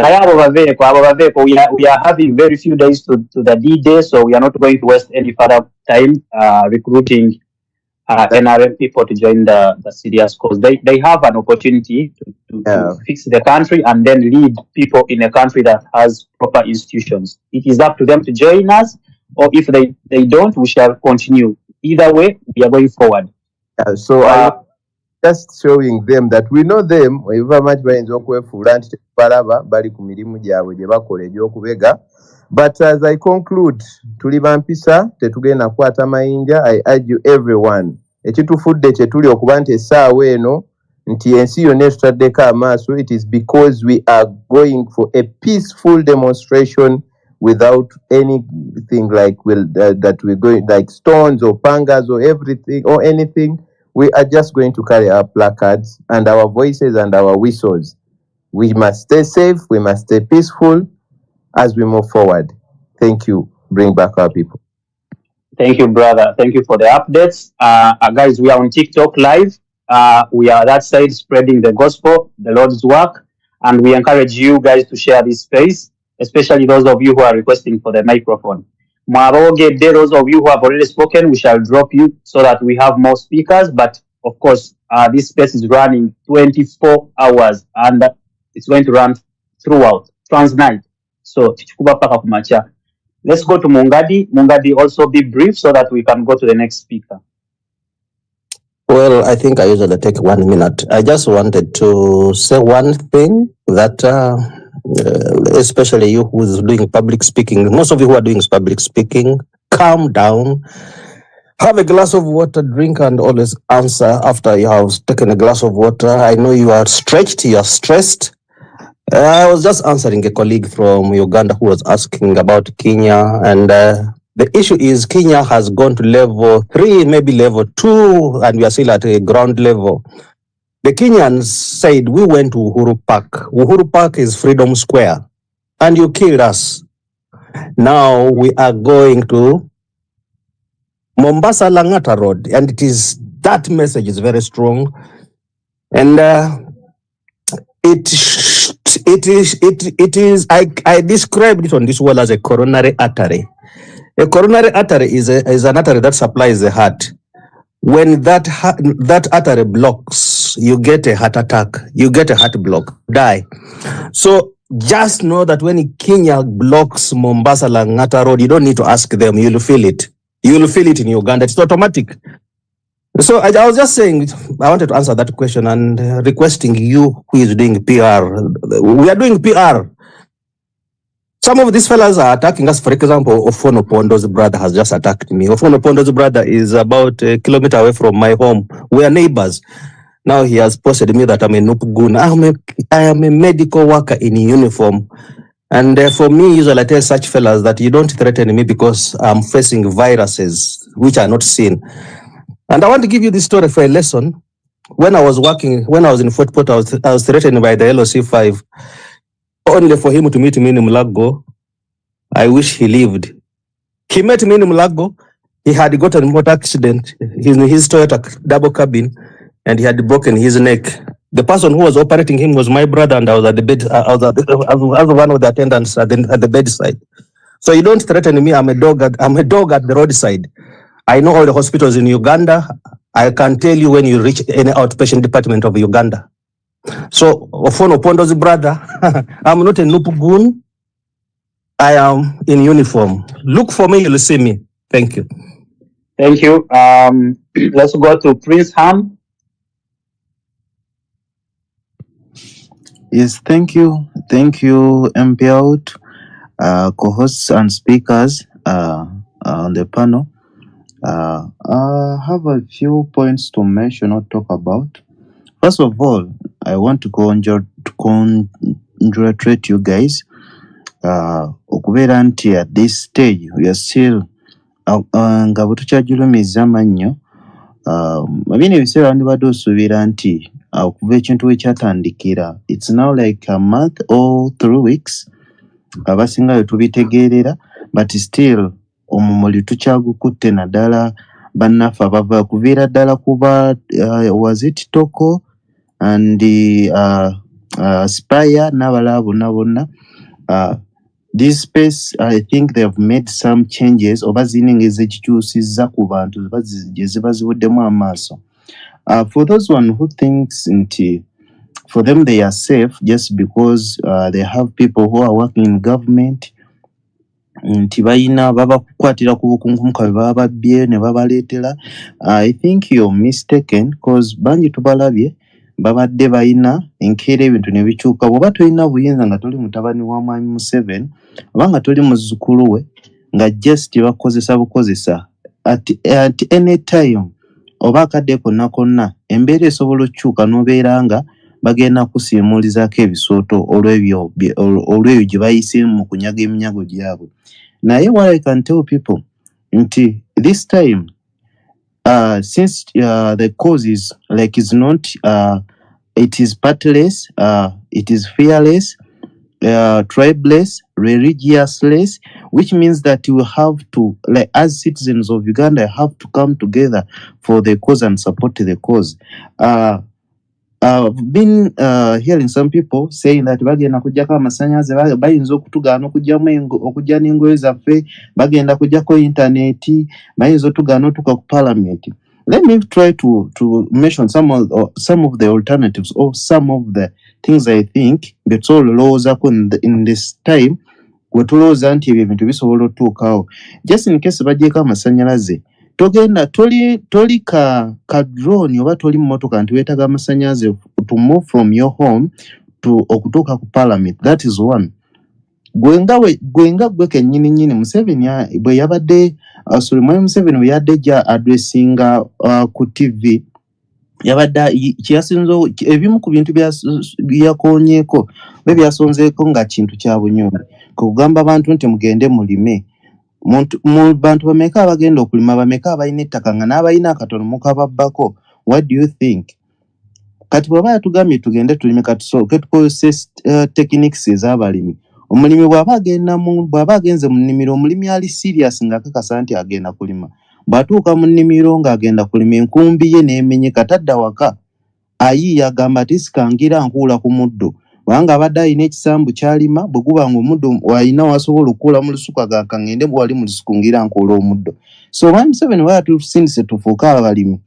naye abo baveeko we are having very few days to the D-Day, so we are not going to waste any further time recruiting NRM people to join the serious cause. They have an opportunity to fix the country and then lead people in a country that has proper institutions. It is up to them to join us, or if they don't, we shall continue. Either way, we are going forward. So I just showing them that we know them. However much bayinza okwefuula nti tebalaba bali ku mirimu gyabwe gye bakola egy'okubega. But as I conclude, tuli bampisa tetugenda kukwata mayinja. I urge you everyone, ekitufudde kye tuli okuba nti essaawa eno nti ensi yonna etutaddeko amaaso, it is because we are going for a peaceful demonstration without anything like that we're going like stones or pangas or everything or anything. We are just going to carry our placards and our voices and our whistles. We must stay safe, we must stay peaceful as we move forward. Thank you. Bring back our people. Thank you, brother. Thank you for the updates. Guys, we are on TikTok live. We are that side spreading the gospel, the Lord's work, and we encourage you guys to share this space, especially those of you who are requesting for the microphone. Those of you who have already spoken, we shall drop you so that we have more speakers. But of course, this space is running 24 hours and it's going to run throughout, transnight. So, let's go to Mungadi. Mungadi, also be brief so that we can go to the next speaker. Well, I think I usually take 1 minute. I just wanted to say one thing that, especially you who's doing public speaking, most of you who are doing public speaking, calm down, have a glass of water, drink, and always answer after you have taken a glass of water. I know you are stretched, you are stressed. I was just answering a colleague from Uganda who was asking about Kenya, and the issue is Kenya has gone to level 3, maybe level 2, and we are still at a ground level. The Kenyans said we went to Uhuru Park. Uhuru Park is Freedom Square, and you killed us. Now we are going to Mombasa Langata Road, and that message is very strong, and it is. I described it on this wall as a coronary artery. A coronary artery is an artery that supplies the heart. When that artery blocks, you get a heart attack, you get a heart block, die. So just know that when Kenya blocks Mombasa Langata Road, you don't need to ask them, you'll feel it. You'll feel it in Uganda, it's automatic. So I was just saying, I wanted to answer that question and requesting you who is doing PR. We are doing PR. Some of these fellas are attacking us. For example, Ofono Pondo's brother has just attacked me. Ofono Pondo's brother is about a kilometer away from my home. We are neighbors. Now he has posted me that I'm a Nupugun. I am a medical worker in uniform. And for me, usually I tell such fellas that you don't threaten me because I'm facing viruses which are not seen. And I want to give you this story for a lesson. When I was in Fort Portal, I was threatened by the LOC5, only for him to meet me in Mulago. I wish he lived. He met me in Mulago. He had gotten a motor accident in his Toyota double cabin, and he had broken his neck. The person who was operating him was my brother, and I was at the bed. I was one of the attendants at the bedside. So you don't threaten me. I'm a dog at the roadside. I know all the hospitals in Uganda. I can tell you when you reach any outpatient department of Uganda. So, Ofono Pondo's brother, I'm not a Nupugun. I am in uniform. Look for me, you'll see me. Thank you. Thank you. Let's go to Prince Ham. Yes, thank you. Thank you, MP Out, co-hosts and speakers. on the panel. I have a few points to mention or talk about. First of all, I want to congratulate you guys. Okubeera nti at this stage we are still nga bwe tukyajulumiza amannyo bino ebiseera wandibadde osuubira nti okuva ekintu we kyatandikira it's now like a month or 3 weeks abasinga bwe tubitegeerera but still omumuli tukyagukutte naddala bannaffe abava kuviira ddala kuba was it Toko and Spire n'abalala bonna this space I think they have made some changes oba zininga ezekikyusizza ku bantu gye ziba zibuddemu amaaso. For those one who thinks nti for them they are safe just because they have people who are working in government nti bayina babakukwatira ku bukunkumuka bwe baba babbye ne babaleetera, I think you're mistaken cause bangi tubalabye babadde bayina enkeera ebintu ne bikyuka. Bw'oba tolina buyinza nga toli mutabani wa mwami Museveni oba nga toli muzzukulu we nga just bakozesa bukozesa at any time oba akadde konna embeera esobola okukyuka n'obeera nga bagenda kusiimulizaako ebisooto olw'ebyo gye bayiseemu mu kunyaga eminyago gyabwe. Naye what I can tell people nti this time since the cause is like is not it is partless, it is fearless, tribeless, religionless, which means that you have to, like as citizens of Uganda, have to come together for the cause and support the cause. I've been hearing some people saying that bagenda kujjako amasannyalaze bayinza okutugaana okujja n'engoye zaffe, bagenda kujjako intaneti, bayinza otugaana otuka ku parliament. Let me try to mention some of the alternatives or some of the things I think betolowoozaako in this time wetulowooza nti ebyo ebintu bisobola otuukawo. Just in case bagyeko amasannyalaze, togenda toli ka drone oba toli mmotoka nti weetaga amasannyalaze to move from your home to okutuuka ku parliament. That is one. Gwe kennyini Museveni bwe yabadde Mwami Museveni bwe yadde gya addressinga ku TV yabadde kyasinzo ebimu ku bintu byakonyeeko be byasonzeeko nga kintu kya bunyonyi kugamba abantu nti mugende mulime. Mu bantu bameka abagenda okulima bameka abalina ettaka nga n'abalina akatono mukababbako. What do you think? Kati bw'aba yatugambye tugende tulime katusoke tukozese techniques ez'abalimi. Omulimi bw'aba agenze mu nnimiro, omulimi ali serious ng'akakasa nti agenda kulima. Bw'atuuka mu nnimiro ng'agenda kulima enkumbi ye n'emenyeka tadda waka ayiiya agamba ati sikangira nkuula ku muddo. Wanga abadde alina ekisambu kyalima bwe guba ng'omuddo alina wasobola okuula mu lusuku agaka ngende bwali mu lusuku ngira nkuula omuddo. So Mwami Museveni bwe yatusindise tufuuka abalimi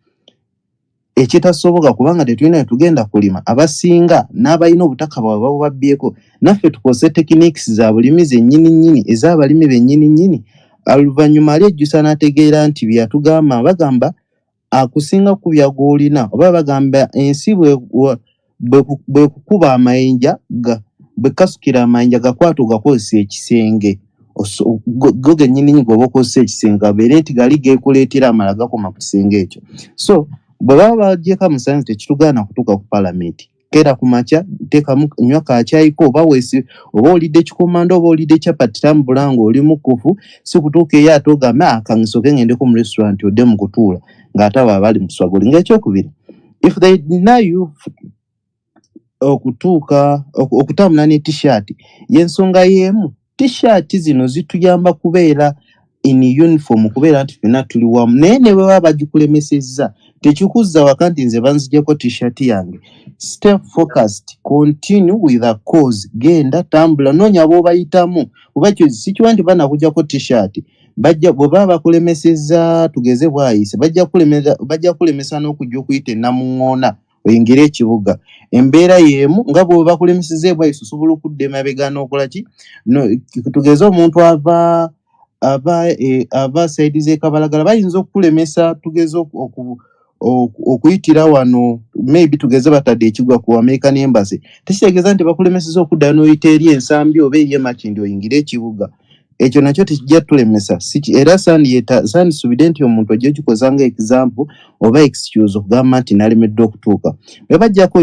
ekitasoboka kubanga tetulina tugenda kulima abasinga n'abalina obutaka bwabwe bababbyeko naffe tukozese techniques za bulimi zennyini ez'abalimi bennyini. Oluvannyuma alyejjusa n'ategeera nti byatugamba bagamba akusinga ku byagolina oba bagamba ensi bwe kukuba amayinja bwe kasukira amayinja gakwata ogakozesa ekisenge go gennyini gwoba okozesa ekisenge gabeere nti gali geekuleetera amala gakoma ku kisenge ekyo. So bwe baba bagyeko amasannyalaze tekitugaana kutuuka ku parliament. Keera ku makya teekamu nywa kakyayiko oba oba olidde ekikomando oba olidde kyapati tambula ng'oli mukufu si kutuuka eyo ate ogambe kangisoke ngendeko mu restaurant odde mu kutuula ng'ate abo abali mu swaguli. Ng'ekyokubiri, if they deny you okutambula ne t-shirt y'ensonga y'emu, t-shirt zino zituyamba kubeera in uniform kubeera nti ffenna tuli wamu. Naye ne bwe baba bagikulemesezza tekikuzza waka nti nze banzigyeko t-shirt yange. Stay focused, continue with the cause. Genda tambula noonya b'obayitamu oba ekyo sikiwa nti banakugyako t-shirt bwe baba bakulemesezza tugeze bwayise bajja kulemesa n'okujja okuyita ennamuŋŋoona oyingire ekibuga. Embeera y'emu nga bwe bakulemesezza ebwayise osobola okudda emabega n'okola ki tugeze omuntu ava saidi z'ekabalagala bayinza okukulemesa tugeze okuyitira wano maybe tugeze batadde ekigwa ku American Embassy tekitegeeza nti bakulemeseza okuddayo n'oyita eri ensambi oba eri emakindi oyingire ekibuga. ekyo nakyo tekijja tulemesa era sandisubire nti omuntu ojja kikozanga example oba excuse okugamba nti nalemedde okutuuka bwe bajjako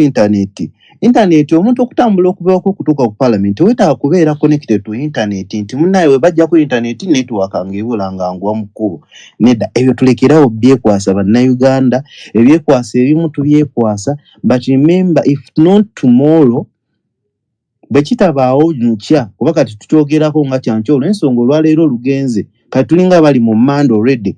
internet omuntu okutambula okubeeko okutuuka ku parliament wetaaga kubeera connected to internet nti munnaye we bajjako internet network ng'ebula nga ngwa mu kkubo nedda ebyo tulekerawo byekwasa bannayuganda ebyekwasa ebimu tubyekwasa but remember if not tomorrow bwe kitabaawo nkya kuba kati tutwogerako nga kyanki olw'ensonga olwaleero lugenze kati tulinga bali mu manda already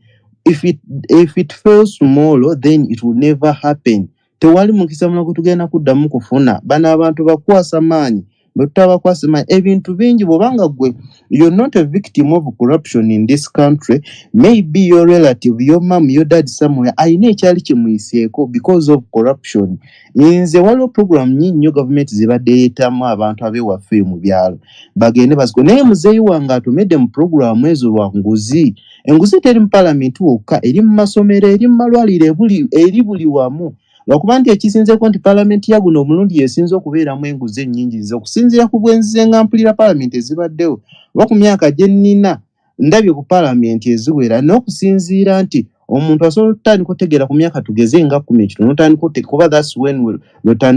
if it fails tomorrow then it will never happen tewali mukisa mulako tugenda kuddamu kufuna bano abantu bakwasa maanyi bwe tutabakwasa maanyi ebintu bingi bw'obanga gwe you're not a victim of corruption in this country maybe your relative your mom your dad somewhere ayina ekyali kimuyiseeko because of corruption nze waliwo program nyingi nnyo gavumenti zibadde yeetamu abantu ab'ewaffe mu byalo bagende baziko naye muzeeyi wange atumedde mu program ezo lwa nguzi enguzi teri mu palamenti wokka eri mu masomero eri mu malwaliro eri buli wamu lwakuba nti ekisinzeeko nti palamenti ya guno omulundi yesinza okubeeramu enguzi ennyingi nze okusinziira ku bwenzize nga mpulira palamenti ezibaddewo oba ku myaka gye nnina ndabye ku palamenti eziwera n'okusinziira nti omuntu asobola okutandika otegeera ku myaka tugeze nga 10 ekitono otandika kuba that's when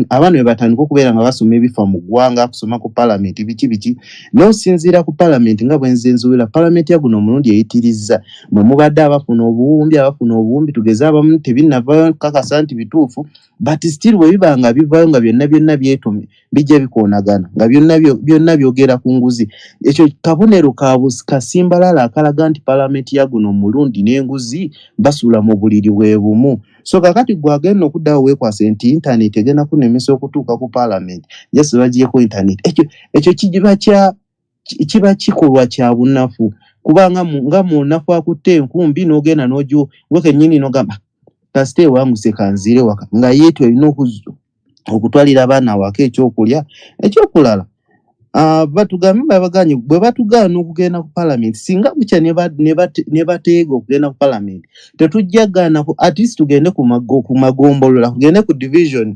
abaana bwe batandika okubeera nga basoma ebifa mu ggwanga kusoma ku palamenti biki n'osinziira ku palamenti nga bwenze nziwera palamenti ya guno omulundi eyitirizza mwe mubadde abafuna obuwumbi tugeze abamu tebinnavayo kakasa nti bituufu but still bwe biba nga bivaayo nga byonna byetume bijja bikoonagana nga byonna byogera ku nguzi ekyo kabonero kasimbalala akalaga nti palamenti ya guno omulundi n'enguzi basula mu buliri bwe bumu so kakati gwagenda okuddawo weekwase nti internet egenda kunemesa okutuuka ku parliament yes bagieko internet ekyo kiba kikolwa kya bunafu kubanga nga munafu akutte enkumbi n'ogenda n'ojo wekennyini n'ogamba kasite wanguse kanzire waka nga yeetu erina okutwalira abaana waka ekyokulala batugambe babaganye bwe batugaana okugenda ku parliament singa bukya ne bateega okugenda ku parliament tetujja gaana at least tugende ku magombolola tugende ku division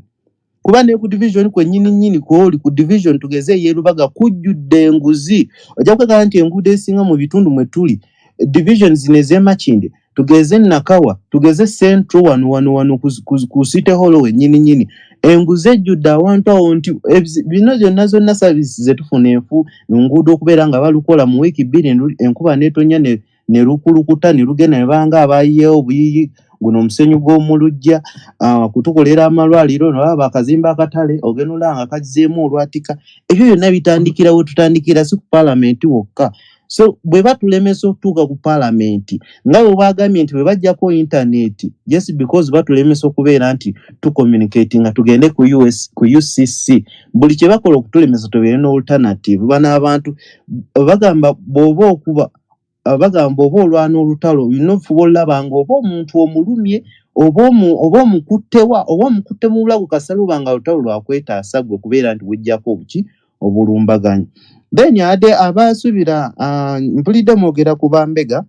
kuba ne ku division kwennyini kwoli ku division tugeze yerubaga kujjudde enguzi ojja kwegala nti enguudo esinga mu bitundu mwe tuli division zino ez'emakinde tugeze Nakawa tugeze Central wano ku City Hall wennyini enguzi ejjudde awantu awo nti bino zonna services zetufuna enfu enguudo okubeera nga balukola mu wiiki 2 enkuba netonya ne lukulukuta ne lugenda ne banga abayiyeewo obuyiyi guno omusenyu gw'omulujja kutukolera amalwaliro nolaba akazimba akatale ogenolanga kazizeemu olwatika ebyo byonna bitandikirawo tutandikira si ku palamenti wokka so bwe batulemesa okutuuka ku palamenti nga bwe bagambye nti bwe bajjako internet just because batulemesa okubeera nti tucommunicate nga tugende ku UCC buli kye bakola okutulemesa tubeere n'alternative bana abantu bagamba oba olwana olutalo olina ofuba olabanga oba omuntu omulumye oba omukutte mu bulago kasaluba nga olutalo lwakwetaasa gwe okubeera nti bujjako obulumbaganyi then ade abasubira mpulidde mwogera ku bambega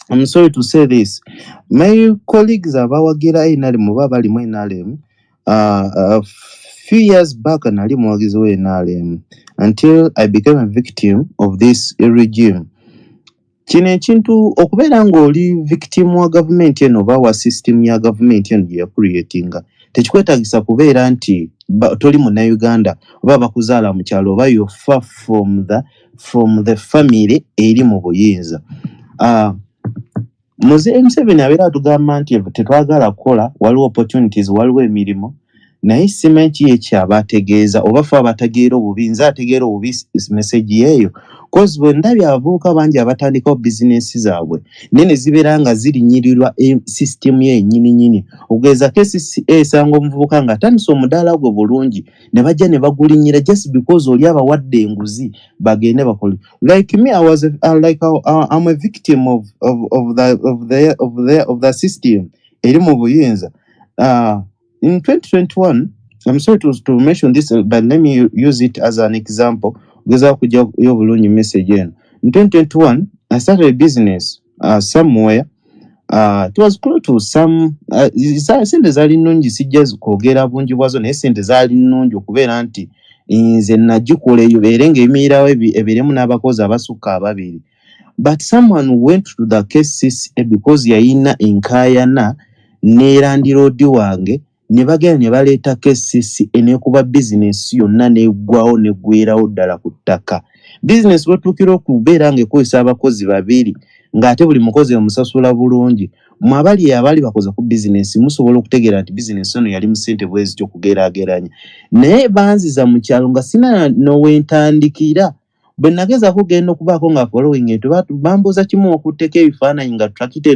I'm sorry to say this my colleagues abawagira NRM oba bali mu NRM few years back nali muwagizi wa NRM until I became a victim of this regime kino ekintu okubeera ng'oli victim wa gavumenti eno oba wa system ya gavumenti eno gye yakureatinga tekikwetagisa kubeera nti toli munnayuganda oba bakuzaala mu kyalo oba you're far from the family eri mu buyinza muze Museveni abeera atugamba nti tetwagala kukola waliwo opportunities waliwo emirimu naye simanyi ekyaba ategeeza oba fe abategeera obubi nze ategeera obubi message yeeyo cause bwe ndabye abavubuka bangi abatandikawo bizinesi zaabwe nene zibeera nga zirinyirirwa system ye ennyini okugeza kesi esanga omuvubuka nga atandisa omudaala gwe bulungi ne bajja ne bagulinyira just because oli abawadde enguzi bagende bakole like me I'm a victim of the system eri mu buyinza in 2021 I'm sorry to mention this but let me use it as an example geza kujja yobulungi message eno in 2021 I started a business somewhere it was close to some sente zaali nnungi sijja kwogera bungi bwazo naye sente zaali nnungi okubeera nti nze nagikola eyo beere ng'emiirawo ebiremu n'abakozi abasukka ababiri but someone went to the KCCA because yayina enkayana ne landlord wange ne bagenda ne baleeta KCCA ne kuba business yonna neggwawo neggwerawo ddala ku ttaka. Business wetuukira okubeera ng'ekozesa abakozi babiri ng'ate buli mukozi omusasula bulungi. Mu abali bakoze ku business musobola okutegeera nti business eno yali mu ssente bwezi ky'okugeraageranya. Naye banziza mu kyalo nga sina n'owentandikira. Bwe nagezaako genda okubaako nga following eto bambuuza kimu okutteko ebifaananyi nga tractor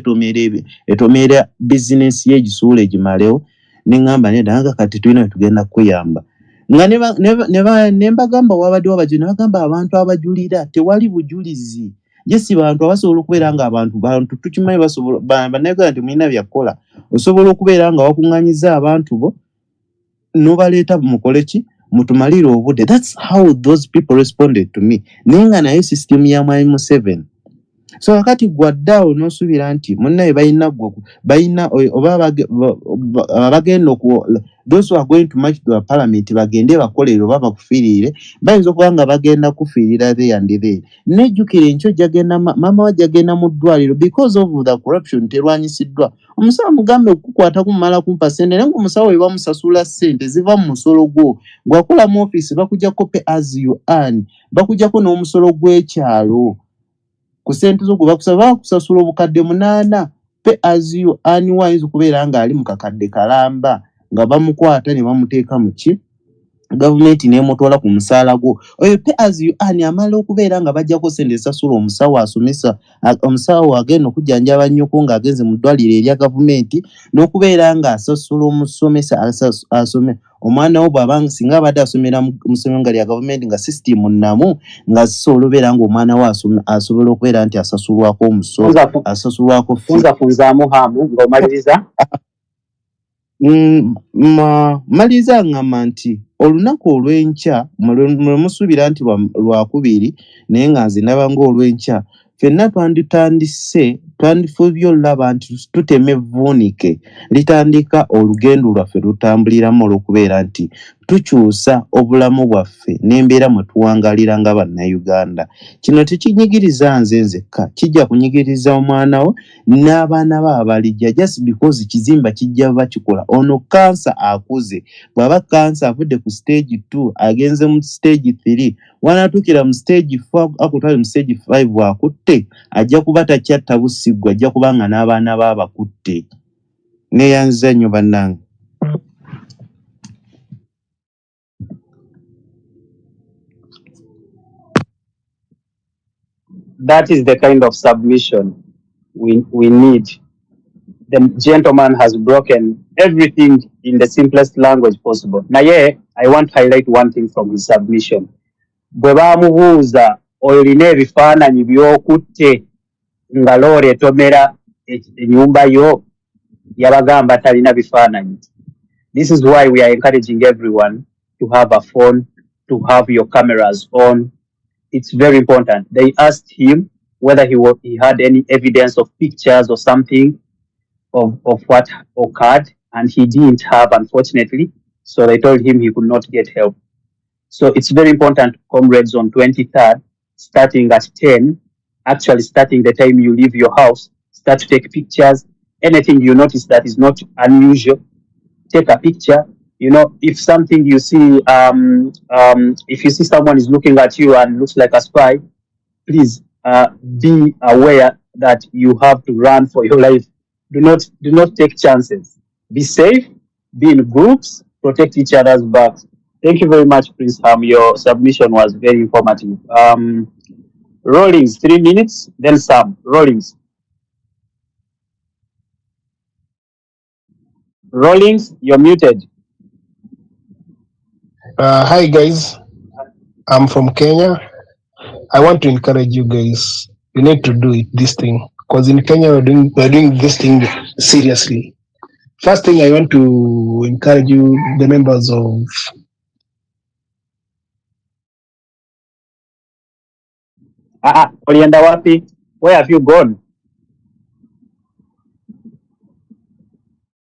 etomeera business y'egisuula egimalewo ne ŋŋamba nedda kati tulina tugenda kuyamba. Nga ne mbagamba wabaddewo abajuli ne bagamba abantu abajulira tewali bujulizi. Yesi bantu abasobola okubeera nga abantu tukimanyi basobola bannayuganda nti mulina byakukola osobola okubeera nga wakuŋŋanyiza abantu bo n'obaleeta mukole ki mutumalire obudde. That's how those people responded to me. Naye nga naye system ya mwami Museveni. So wakati gwaddaawo n'osuubira nti munnaye balina oba bagenda those who are going to march to the parliament bagende bakolere oba bakufiirire bayinza okuba nga bagenda kufiirira there and there. Nejjukira enkyo jagenda maama wa jagenda mu ddwaliro because of the corruption terwanyisiddwa. Omusawo mugambe okukwata kumala kumpa ssente naye ng'omusawo we bamusasula ssente ziva mu musolo gwo gwakola mu office bakujjako pay as you earn bakujjako n'omusolo gw'ekyalo ku ssente zo gwe bakusaba kusasula obukadde 8 pay as you earn wayinza okubeera ng'ali mu kakadde kalamba nga bamukwata ne bamuteeka mu ki gavumenti n'emutwala ku musaala gwo oyo pay as you earn amala okubeera nga bajjako ssente sasula omusawo asomesa omusawo agenda okujjanjaba nnyoko ng'agenze mu ddwaliro erya gavumenti n'okubeera ng'asasula omusomesa asome omwana wo bw'abanga singa abadde asomera mu ssomero nga lya gavumenti nga sisitimu nnamu nga zisobola okubeera ng'omwana we asobola okubeera nti asasulwako omusolo asasulwako funzaamu haamu ng'omaliriza. Maliriza ngamba nti olunaku olw'enkya mwe musuubira nti lwakubiri naye nga nze ndaba ng'olw'enkya ffenna twandifubye olulaba nti tuteme evvuunike litandika olugendo lwaffe lutambuliramu olw'okubeera nti tukyusa obulamu bwaffe n'embeera mwe tuwangalira nga bannayuganda. Kino tekinyigiriza nze nzekka kijja kunyigiriza omwana wo n'abaana be abalijja just because kizimba kijja bakikola. Ono kansa akuze bw'aba kansa avudde ku stage 2 agenze mu stage 3 wanaatuukira mu stage 4 akutwale mu stage 5 bw'akutte ajja kuba takyatta busigwa ajja kubanga n'abaana be abakutte. Neeyanziza nnyo bannange. That is the kind of submission we need. The gentleman has broken everything in the simplest language possible. Naye, I want to highlight one thing from his submission. Bwe baamubuuza olina ebifaananyi by'okutte nga loore etomera ennyumba yo yabagamba talina bifaananyi. This is why we are encouraging everyone to have a phone, to have your cameras on. It's very important. They asked him whether he had any evidence of pictures or something of what occurred, and he didn't have, unfortunately. So they told him he could not get help. So it's very important, comrades, on 23rd, starting at 10, actually starting the time you leave your house, start to take pictures. Anything you notice that is not unusual, take a picture. You know, if something you see, if you see someone is looking at you and looks like a spy, please be aware that you have to run for your life. Do not take chances. Be safe, be in groups, protect each other's backs. Thank you very much, Prince Ham. Your submission was very informative. Rollings, 3 minutes, then Sam. Rollings. Rollings, you're muted. Hi guys, I'm from Kenya. I want to encourage you guys. You need to do this thing because in Kenya we're doing this thing seriously. First thing, I want to encourage you, the members of Olienda wapi? Where have you gone?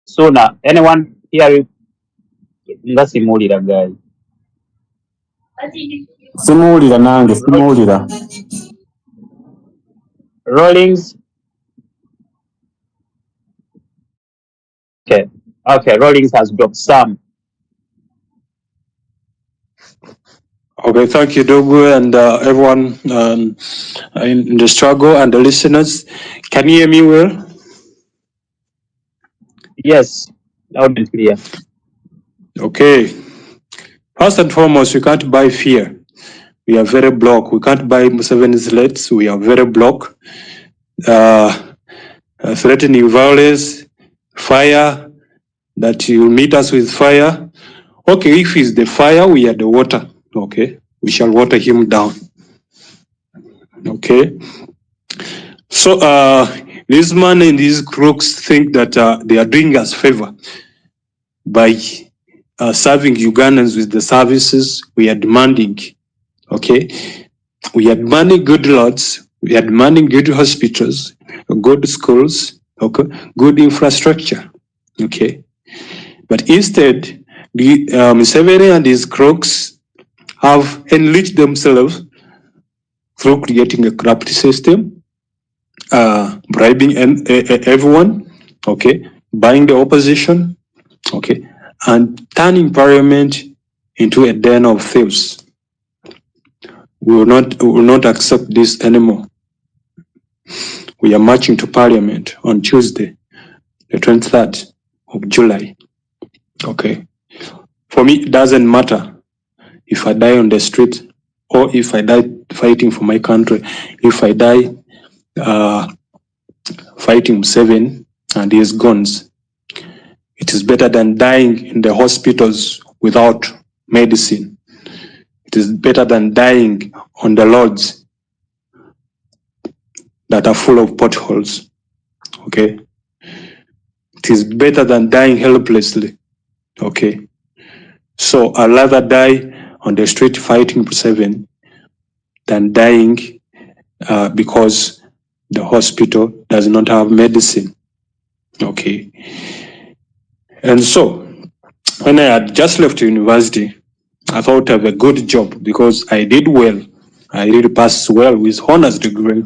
Sooner. Anyone here? Ngasimulira guy. Simuwulira nange simuwulira. Rollings. Okay. Okay. Rollings has dropped some. Okay, thank you, Dogu, and everyone in the struggle and the listeners. Can you hear me well? Yes, loud and clear. Okay. First and foremost, we can't buy fear. We are very blocked. We can't buy Museveni's legs. We are very blocked. Threatening violence, fire, that you meet us with fire. Okay, if it's the fire, we are the water. Okay, we shall water him down. Okay. So this man and these crooks think that they are doing us favor by serving Ugandans with the services we are demanding. Okay, we are demanding good roads, we are demanding good hospitals, good schools, okay, good infrastructure. Okay, but instead, the Museveni and his crooks have enriched themselves through creating a corrupt system, bribing everyone, okay, buying the opposition, okay, and turning parliament into a den of thieves. We will not accept this anymore. We are marching to parliament on Tuesday, the 23rd of July. Okay. For me, it doesn't matter if I die on the street or if I die fighting for my country. If I die fighting Museveni and his guns, it is better than dying in the hospitals without medicine. It is better than dying on the roads that are full of potholes. Okay. It is better than dying helplessly. Okay. So I'd rather die on the street fighting Museveni than dying because the hospital does not have medicine. Okay. And so when I had just left university, I thought I have a good job because I did well. I really passed well with honors degree.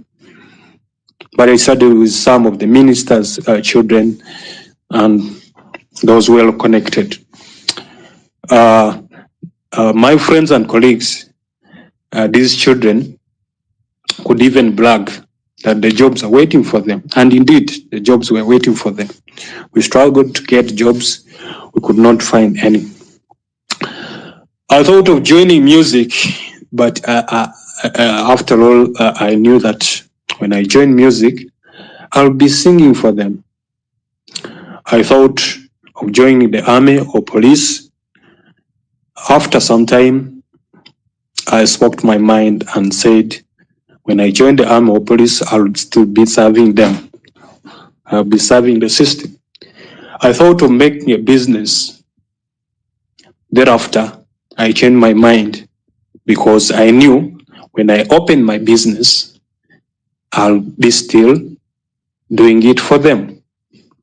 But I studied with some of the ministers' children and those well connected. My friends and colleagues, these children could even brag that the jobs are waiting for them. And indeed, the jobs were waiting for them. We struggled to get jobs. We could not find any. I thought of joining music, but after all, I knew that when I join music, I'll be singing for them. I thought of joining the army or police. After some time, I spoke my mind and said, when I join the army or police, I'll still be serving them. I'll be serving the system. I thought of making a business. Thereafter, I changed my mind because I knew when I open my business, I'll be still doing it for them.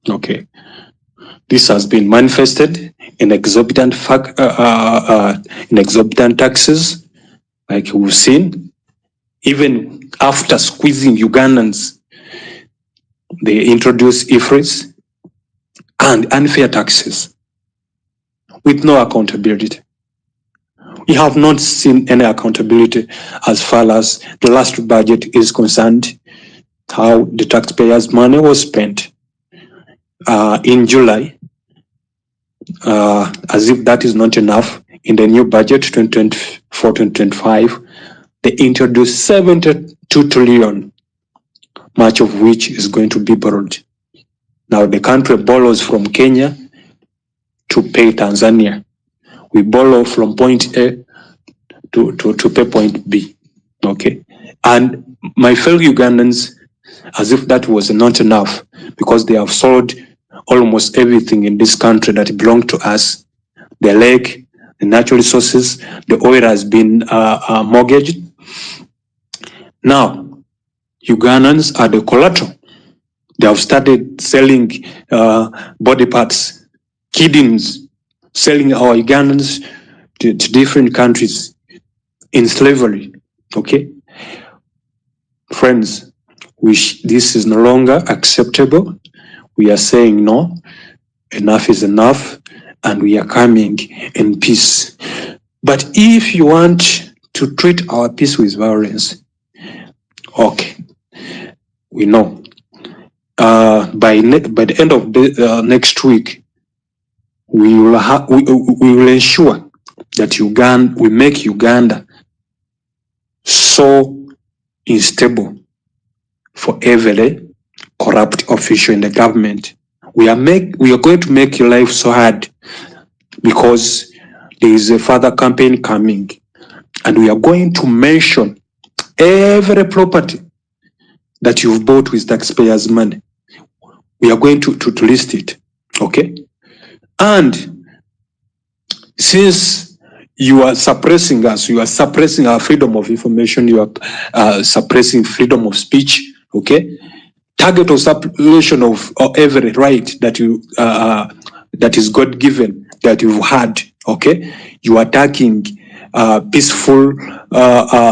Okay. This has been manifested in exorbitant taxes, like we've seen. Even after squeezing Ugandans, they introduce IFRIs and unfair taxes with no accountability. We have not seen any accountability as far as the last budget is concerned, how the taxpayers' money was spent. In July, as if that is not enough, in the new budget 2024-2025, they introduced 72 trillion, much of which is going to be borrowed. Now the country borrows from Kenya to pay Tanzania. We borrow from point A to pay point B. Okay. And my fellow Ugandans, as if that was not enough, because they have sold almost everything in this country that belonged to us. The lake, the natural resources, the oil has been mortgaged. Now, Ugandans are the collateral. They have started selling body parts, kidneys, selling our Ugandans to different countries in slavery. Okay? Friends, which this is no longer acceptable. We are saying no, enough is enough, and we are coming in peace. But if you want to treat our peace with violence, okay, we know. By the end of the next week, we will ensure that we make Uganda so unstable for every corrupt official in the government. We are going to make your life so hard because there is a further campaign coming, and we are going to mention every property that you've bought with taxpayers' money. We are going to list it, okay? And since you are suppressing us, you are suppressing our freedom of information, you are suppressing freedom of speech, okay? Target of suppression of every right that you that is God-given, that you've had, okay? You are attacking peaceful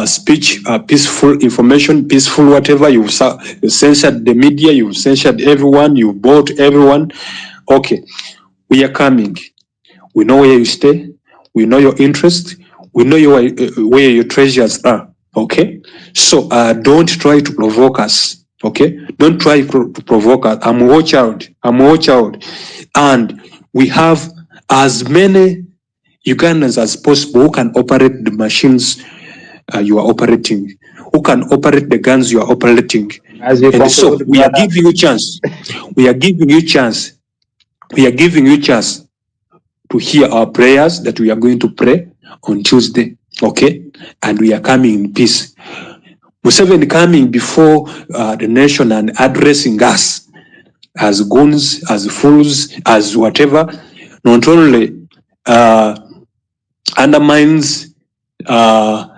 speech, peaceful information, peaceful whatever. You've censored the media, you've censored everyone, you've bought everyone. Okay, we are coming. We know where you stay. We know your interest. We know where your treasures are. Okay, so don't try to provoke us. Okay, don't try to provoke us. I'm watch out. And we have as many Ugandans as possible who can operate the machines you are operating, who can operate the guns you are operating. And so we are giving you chance. We are giving you chance. We are giving you chance to hear our prayers that we are going to pray on Tuesday. Okay? And we are coming in peace. Museveni coming before the nation and addressing us as goons, as fools, as whatever, not only undermines our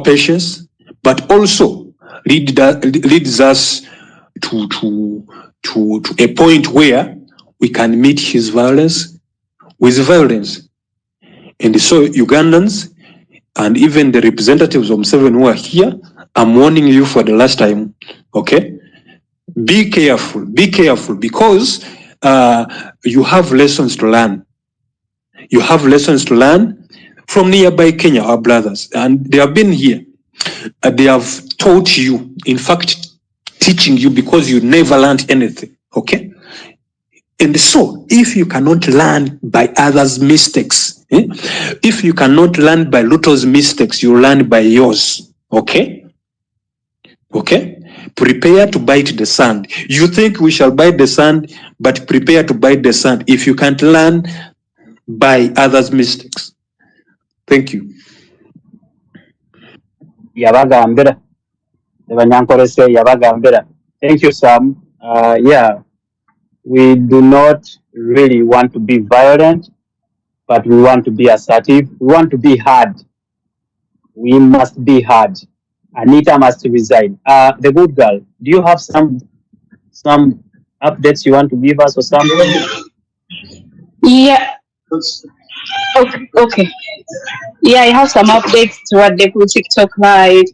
patience, but also leads us to a point where we can meet his violence with violence. And so Ugandans and even the representatives of Museveni who are here, I'm warning you for the last time, okay? Be careful, because you have lessons to learn. You have lessons to learn from nearby Kenya, our brothers, and they have been here. They have taught you, in fact, teaching you because you never learned anything, okay? And so, if you cannot learn by others' mistakes, if you cannot learn by Luto's mistakes, you learn by yours, okay? Okay? Prepare to bite the sand. You think we shall bite the sand, but prepare to bite the sand if you can't learn by others' mistakes. Thank you. Yabagambira. Thank you, Sam. Yeah, we do not really want to be violent, but we want to be assertive. We want to be hard. We must be hard. Anita must resign. The good girl, do you have some updates you want to give us or something? Yeah. Okay. Yeah, I have some updates to what they put TikTok live.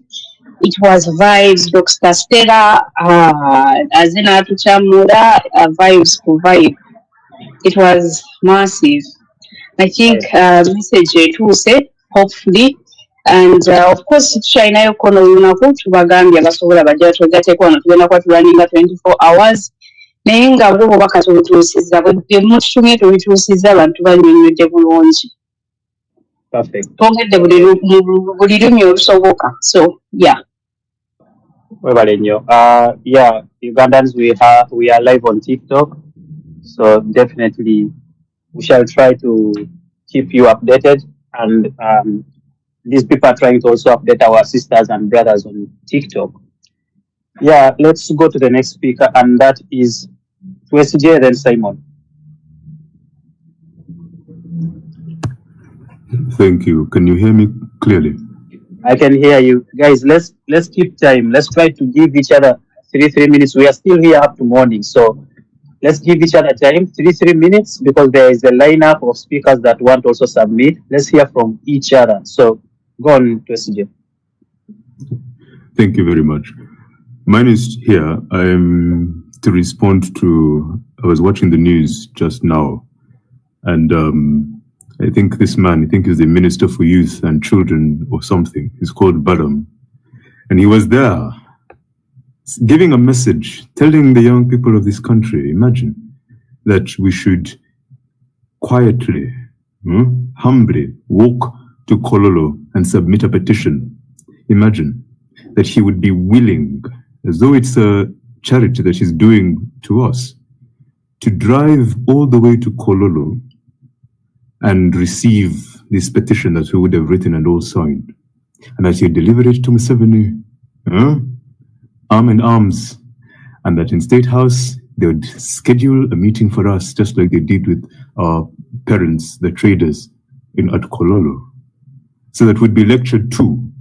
It was vibes, Dr. Stella, Azina Tuchamura, vibes to vibe. It was massive. I think message to say, hopefully. And of course, China kono lunaku tubagambye abasobola bajja tugateeko wano tugenda kuba tulaninga 24 hours. Naye nga bo bobaka tubituusizza bwe mututumye tubituusizza abantu bannyonnyodde bulungi. Twongedde buli lumi olusoboka. So yeah. Yeah, Ugandans, we are live on TikTok, so definitely we shall try to keep you updated. And these people are trying to also update our sisters and brothers on TikTok. Yeah, let's go to the next speaker, and that is SJ, then Simon. Thank you. Can you hear me clearly? I can hear you. Guys, let's keep time. Let's try to give each other 3 minutes. We are still here up to morning, so let's give each other time, 3 minutes, because there is a lineup of speakers that want to also submit. Let's hear from each other. So go on, SJ. Thank you very much. Mine is here. I'm to respond to. I was watching the news just now, and I think this man, I think he's the Minister for Youth and Children or something. He's called Badam, and he was there giving a message, telling the young people of this country, imagine, that we should quietly, humbly walk to Kololo and submit a petition. Imagine that he would be willing, as though it's a charity that he's doing to us, to drive all the way to Kololo and receive this petition that we would have written and all signed, and that he deliver it to Museveni, arm in arms, and that in State House they would schedule a meeting for us, just like they did with our parents, the traders at Kololo, so that we'd be lectured to,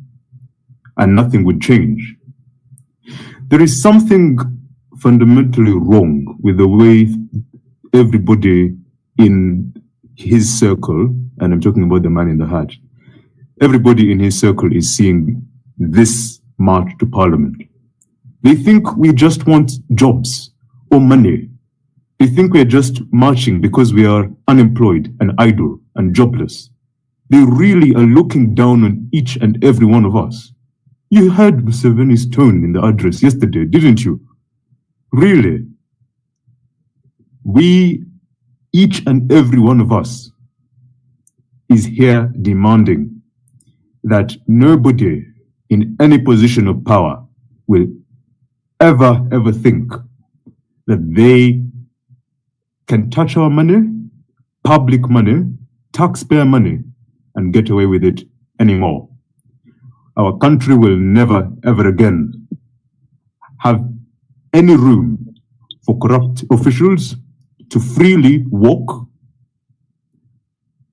and nothing would change. There is something fundamentally wrong with the way everybody in his circle, and I'm talking about the man in the hat, everybody in his circle is seeing this march to Parliament. They think we just want jobs or money. They think we're just marching because we are unemployed and idle and jobless. They really are looking down on each and every one of us. You heard Museveni's tone in the address yesterday, didn't you? Really? We, each and every one of us, is here demanding that nobody in any position of power will ever think that they can touch our money, public money, taxpayer money, and get away with it anymore. Our country will never, ever again have any room for corrupt officials to freely walk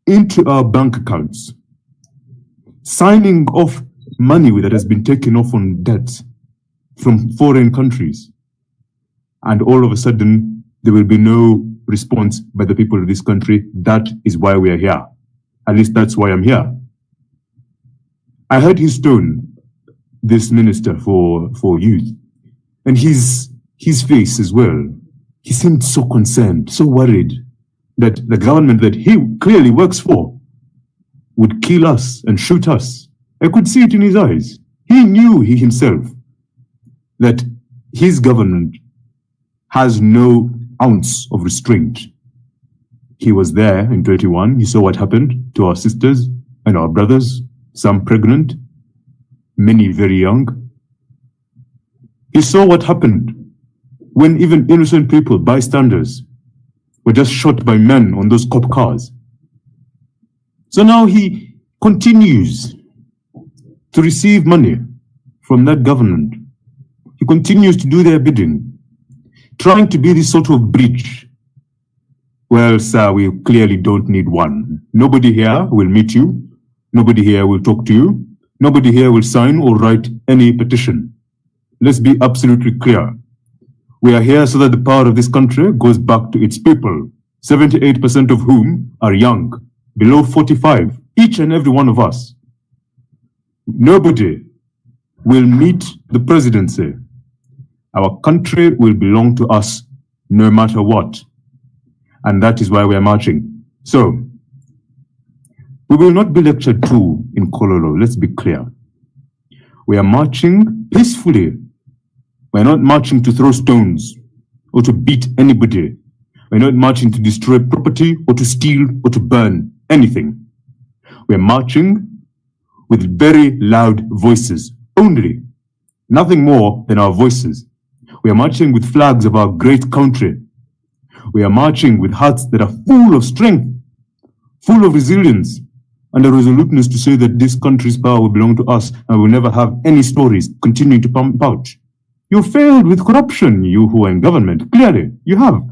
into our bank accounts, signing off money that has been taken off on debt from foreign countries. And all of a sudden, there will be no response by the people of this country. That is why we are here. At least that's why I'm here. I heard his tone, this minister for youth, and his face as well. He seemed so concerned, so worried that the government that he clearly works for would kill us and shoot us. I could see it in his eyes. He knew, he himself, that his government has no ounce of restraint. He was there in 21. He saw what happened to our sisters and our brothers, some pregnant, many very young. He saw what happened when even innocent people, bystanders, were just shot by men on those cop cars. So now he continues to receive money from that government. He continues to do their bidding, trying to be this sort of bridge. Well, sir, we clearly don't need one. Nobody here will meet you. Nobody here will talk to you. Nobody here will sign or write any petition. Let's be absolutely clear. We are here so that the power of this country goes back to its people, 78% of whom are young, below 45, each and every one of us. Nobody will meet the presidency. Our country will belong to us no matter what. And that is why we are marching. So, we will not be lectured to in Kololo, let's be clear. We are marching peacefully. We're not marching to throw stones or to beat anybody. We're not marching to destroy property or to steal or to burn anything. We're marching with very loud voices only, nothing more than our voices. We are marching with flags of our great country. We are marching with hearts that are full of strength, full of resilience, and a resoluteness to say that this country's power will belong to us and we will never have any stories continuing to pump out. You failed with corruption, you who are in government. Clearly, you have.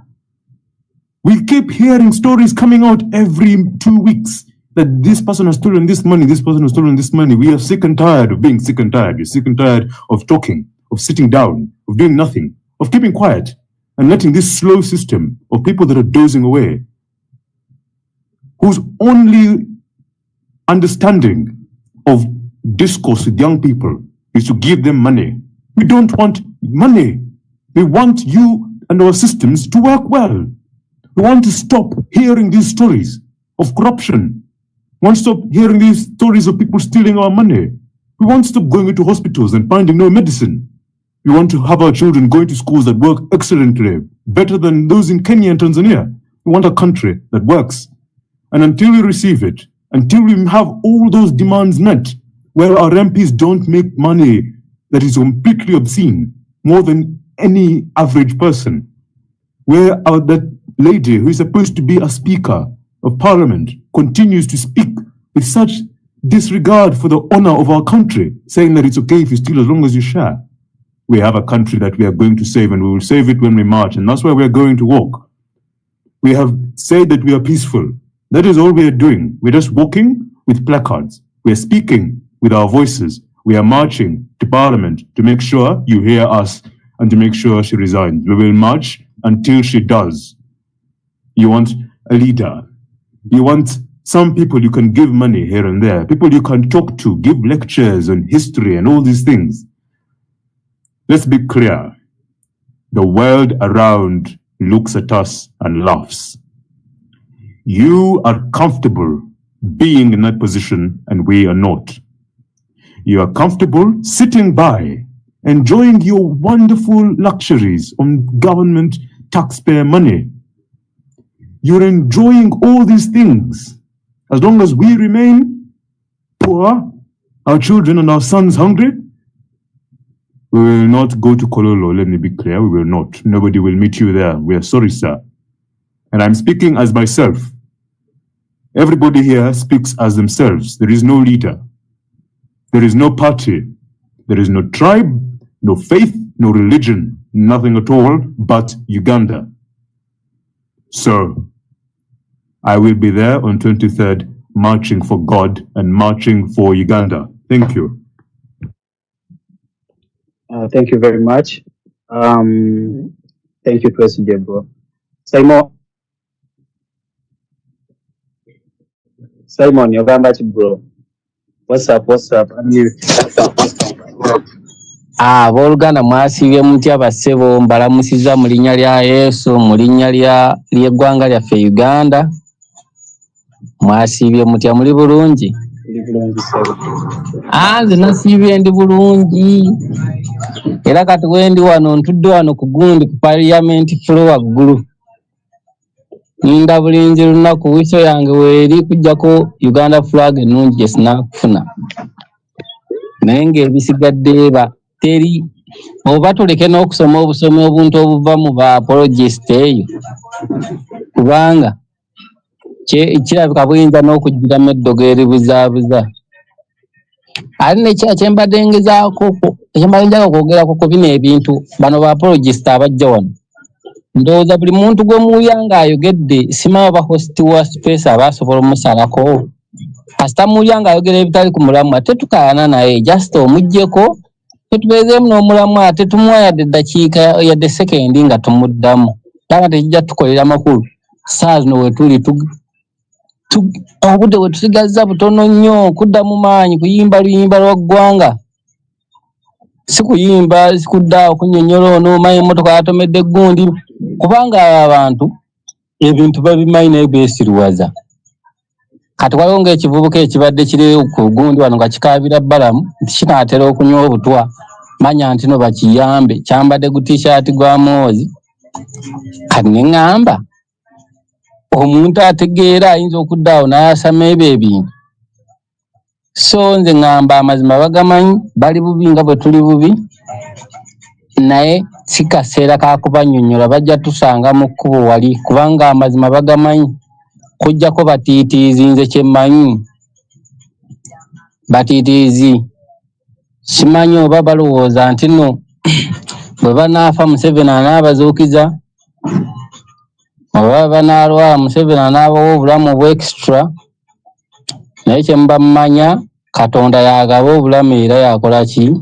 We keep hearing stories coming out every 2 weeks that this person has stolen this money, this person has stolen this money. We are sick and tired of being sick and tired. We're sick and tired of talking, of sitting down, of doing nothing, of keeping quiet and letting this slow system of people that are dozing away, whose only understanding of discourse with young people is to give them money. We don't want money. We want you and our systems to work well. We want to stop hearing these stories of corruption. We want to stop hearing these stories of people stealing our money. We want to stop going into hospitals and finding no medicine. We want to have our children going to schools that work excellently, better than those in Kenya and Tanzania. We want a country that works. And until we receive it, until we have all those demands met, where our MPs don't make money that is completely obscene, more than any average person, where that lady who is supposed to be a speaker of parliament continues to speak with such disregard for the honor of our country, saying that it's okay if you steal as long as you share. We have a country that we are going to save, and we will save it when we march, and that's why we are going to walk. We have said that we are peaceful. That is all we are doing. We're just walking with placards. We are speaking with our voices. We are marching to parliament to make sure you hear us and to make sure she resigns. We will march until she does. You want a leader. You want some people you can give money here and there, people you can talk to, give lectures on history and all these things. Let's be clear. The world around looks at us and laughs. You are comfortable being in that position and we are not. You are comfortable sitting by, enjoying your wonderful luxuries on government taxpayer money. You're enjoying all these things. As long as we remain poor, our children and our sons hungry, we will not go to Kololo, let me be clear, we will not. Nobody will meet you there. We are sorry, sir. And I'm speaking as myself. Everybody here speaks as themselves. There is no leader. There is no party. There is no tribe, no faith, no religion, nothing at all but Uganda. So, I will be there on 23rd, marching for God and marching for Uganda. Thank you. Thank you very much. Thank you, President, bro. Simon, you're very much, bro. What's up? I'm here. Abooluganda mwasibye mutya bassebo, mbalamusiza mu linnya lya Yesu, mu linnya ly'eggwanga lyaffe Uganda. Mwasibye mutya, muli bulungi? Nze nasiibye ndi bulungi. Era kati wendi wano ntudde wano ku gundi ku parliament floor waggulu. Ninda bulinzi lunaku wiso yange weeri kujjako Uganda flag ennungi gye sinaakufuna. Naye ng'ebisigadde teri oba tuleke n'okusoma obusomi obuntu obuva mu ba apologist eyo, kubanga kirabika buyinza n'okugiramu eddogo eribuzaabuza. Ate nekyembadde ngezaako okwogerako ku bino ebintu bano ba apologist abajja wano. Ndowooza buli muntu gwe muwulira ng'ayogedde simanyi oba host wa space abaasobola omusalako. Kasita muwulira ng'ayogera ebitali ku mulamwa ate tukaayana naye, just omuggyeko tetubeezeemu n'omulamwa ate tumuwa yadde eddakiika yadde sekendi nga tumuddamu. Laba tekijja tukolera makulu. Saa zino wetuli obudde bwe tusigazza butono nnyo kudda mu maanyi kuyimba luyimba lwa ggwanga. Si kuyimba, si kuddaawo kunnyonnyola ono manyi emmotoka yatomedde gundi, kubanga abantu ebintu babimanyi naye beesiriwaza. Kati waliwo ng'ekivubuka ekibadde kiri ku gundi wano nga kikaabira bbalamu nti kinaatera okunywa obutwa, manya nti no bakiyambe, kyambadde gu t-shirt gwa Mwozi. Kati ne ŋŋamba omuntu ategeera ayinza okuddaawo n'ayasama ebyo ebintu. So nze ŋŋamba amazima bagamanyi, bali bubi nga bwe tuli bubi, naye si kaseera ka kubannyonnyola, bajja tusanga mu kkubo wali, kubanga amazima bagamanyi. Kujjako batiitiizi, nze kye mmanyi. Batiitiizi simanyi oba balowooza nti nno bwe banaafa Museveni anaabazuukiza, oba banaalwala Museveni anaabawa obulamu obw extra. Naye kye muba mmanya, Katonda yagaba obulamu era yakola ki?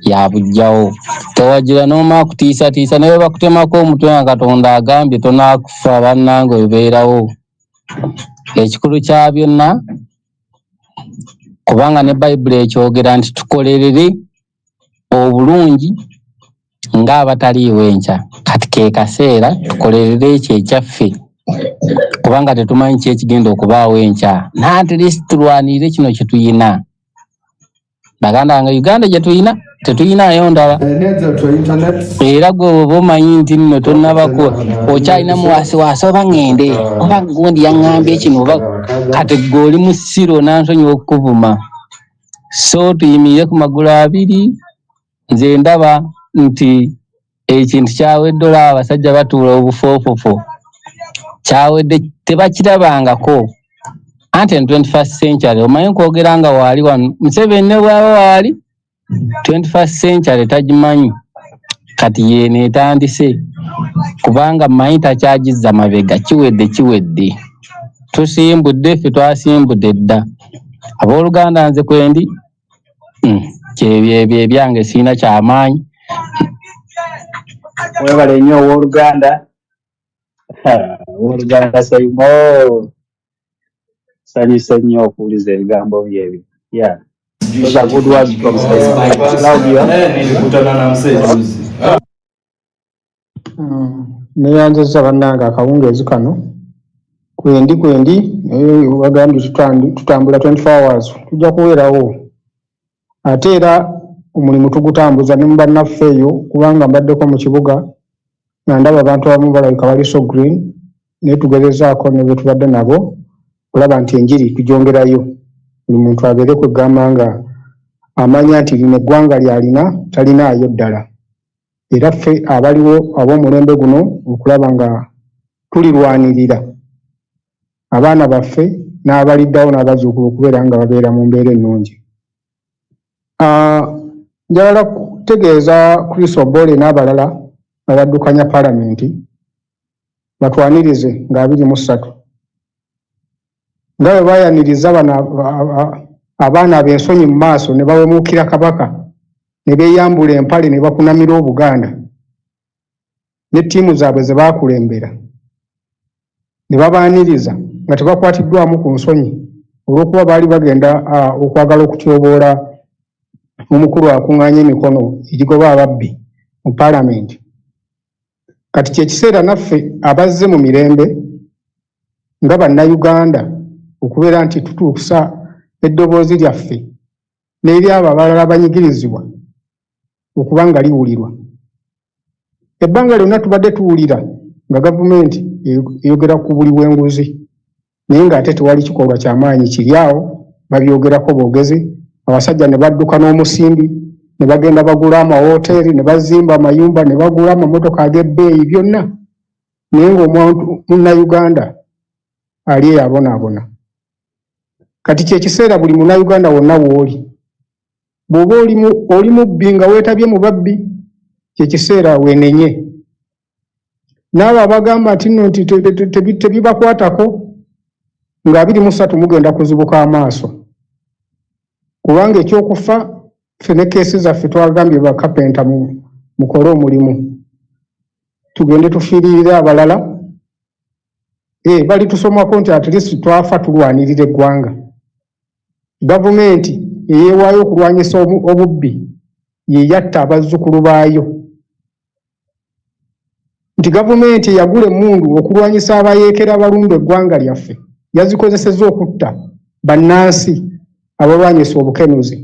Yabuggyawo. Tewagira n'oma kutiisatiisa naye bakutemako omutwe nga Katonda agambye tonaakufa bannange obeerawo. Ekikulu kya byonna, kubanga ne Bayibuli ekyogera nti tukolerere obulungi ng'abataliiwo enkya kati ke kaseera tukolerere ekyo ekyaffe kubanga tetumanyi ki ekigenda okubaawo enkya at least tulwanirire kino kye tuyina baganda nga Uganda gye tuyina tetuyinayo ndala era gwe oba omanyi nti nno tonnabako okyalina muwasiwasi oba ngende oba gundi yaŋŋambye kino oba kati gwe oli mu ssiro nansonyiwa okukuvuma so tuyimirire ku magulu abiri nze ndaba nti ekintu kyawedde olaba abasajja batuula obufoofofo kyawedde tebakirabangako anti in 21st century omanyi kwogera nga waali wano Museveni ne bw'aba waali 21st century tagimanyi kati yeeno etandise kubanga mmanyi takyagizza mabega kiwedde tusimbudde ffe twasimbudde dda abooluganda nze kwendi kyebyo ebyange siina kyamaanyi webale nnyo owooluganda owooluganda sayimo sanyuse nnyo okuwuliza ebigambo byebyo those are good words from Claudio. Neyanjeza bannange akawungeezi kano kwendi bagambye tutambula 24 hours tujja kuweerawo ate era omulimu tugutambuza ne mu bannaffe eyo kubanga mbaddeko mu kibuga nga ndaba abantu abamu balabika bali so green naye tugezezaako ne be tubadde nabo olaba nti enjiri tugyongerayo buli muntu abeere kwegamba nga amanya nti lino eggwanga lyalina talinaayo ddala era ffe abaliwo ab'omulembe guno okulaba nga tulirwanirira abaana baffe n'abaliddawo n'abazuukulu okubeera nga babeera mu mbeera ennungi. Njagala kutegeeza Chris Obole n'abalala abaddukanya paalamenti batwanirize nga 23 nga bwe baayaniriza abaana ab'ensonyi mu maaso ne bawemuukira kabaka ne beeyambula empale ne bakunamira Obuganda ne ttiimu zaabwe ze baakulembera ne babaaniriza nga tebakwatiddwamu ku nsonyi olw'okuba baali bagenda okwagala okutyoboola omukulu akuŋŋaanya emikono egigoba ababbi mu paalamenti. Kati kyekiseera naffe abazze mu mirembe nga bannayuganda okubeera nti tutuusa eddoboozi lyaffe n'eri abo abalala abanyigirizibwa okuba nga liwulirwa. Ebbanga lyonna tubadde tuwulira nga gavumenti eyogera ku buli bw'enguzi naye ng'ate tewali kikolwa ky'amaanyi kiri awo babyogerako boogezi abasajja ne badduka n'omusimbi ne bagenda bagula amawoteeri ne bazimba amayumba ne bagula amamotoka ag'ebbeeyi byonna naye ng'omuntu munnayuganda ali eyabonaabona. Kati kyekiseera buli munnayuganda wonna w'oli bw'oba oli mubbi nga weetabye mu babbi kyekiseera weenenye n'abo abagamba nti nno nti tebibakwatako nga 23 mugenda kuzibuka amaaso kubanga ekyokufa ffe ne keesi zaffe twagambye bakapenta mukole omulimu tugende tufiiririre abalala bali tusomako nti at least twafa tulwanirira eggwanga. Gavumenti eyeewaayo okulwanyisa obubbi ye yatta abazzukulu baayo nti gavumenti eyagula emmundu okulwanyisa abayeekera abalumba eggwanga lyaffe yazikozesezza okutta bannansi abalwanyisa obukenuzi.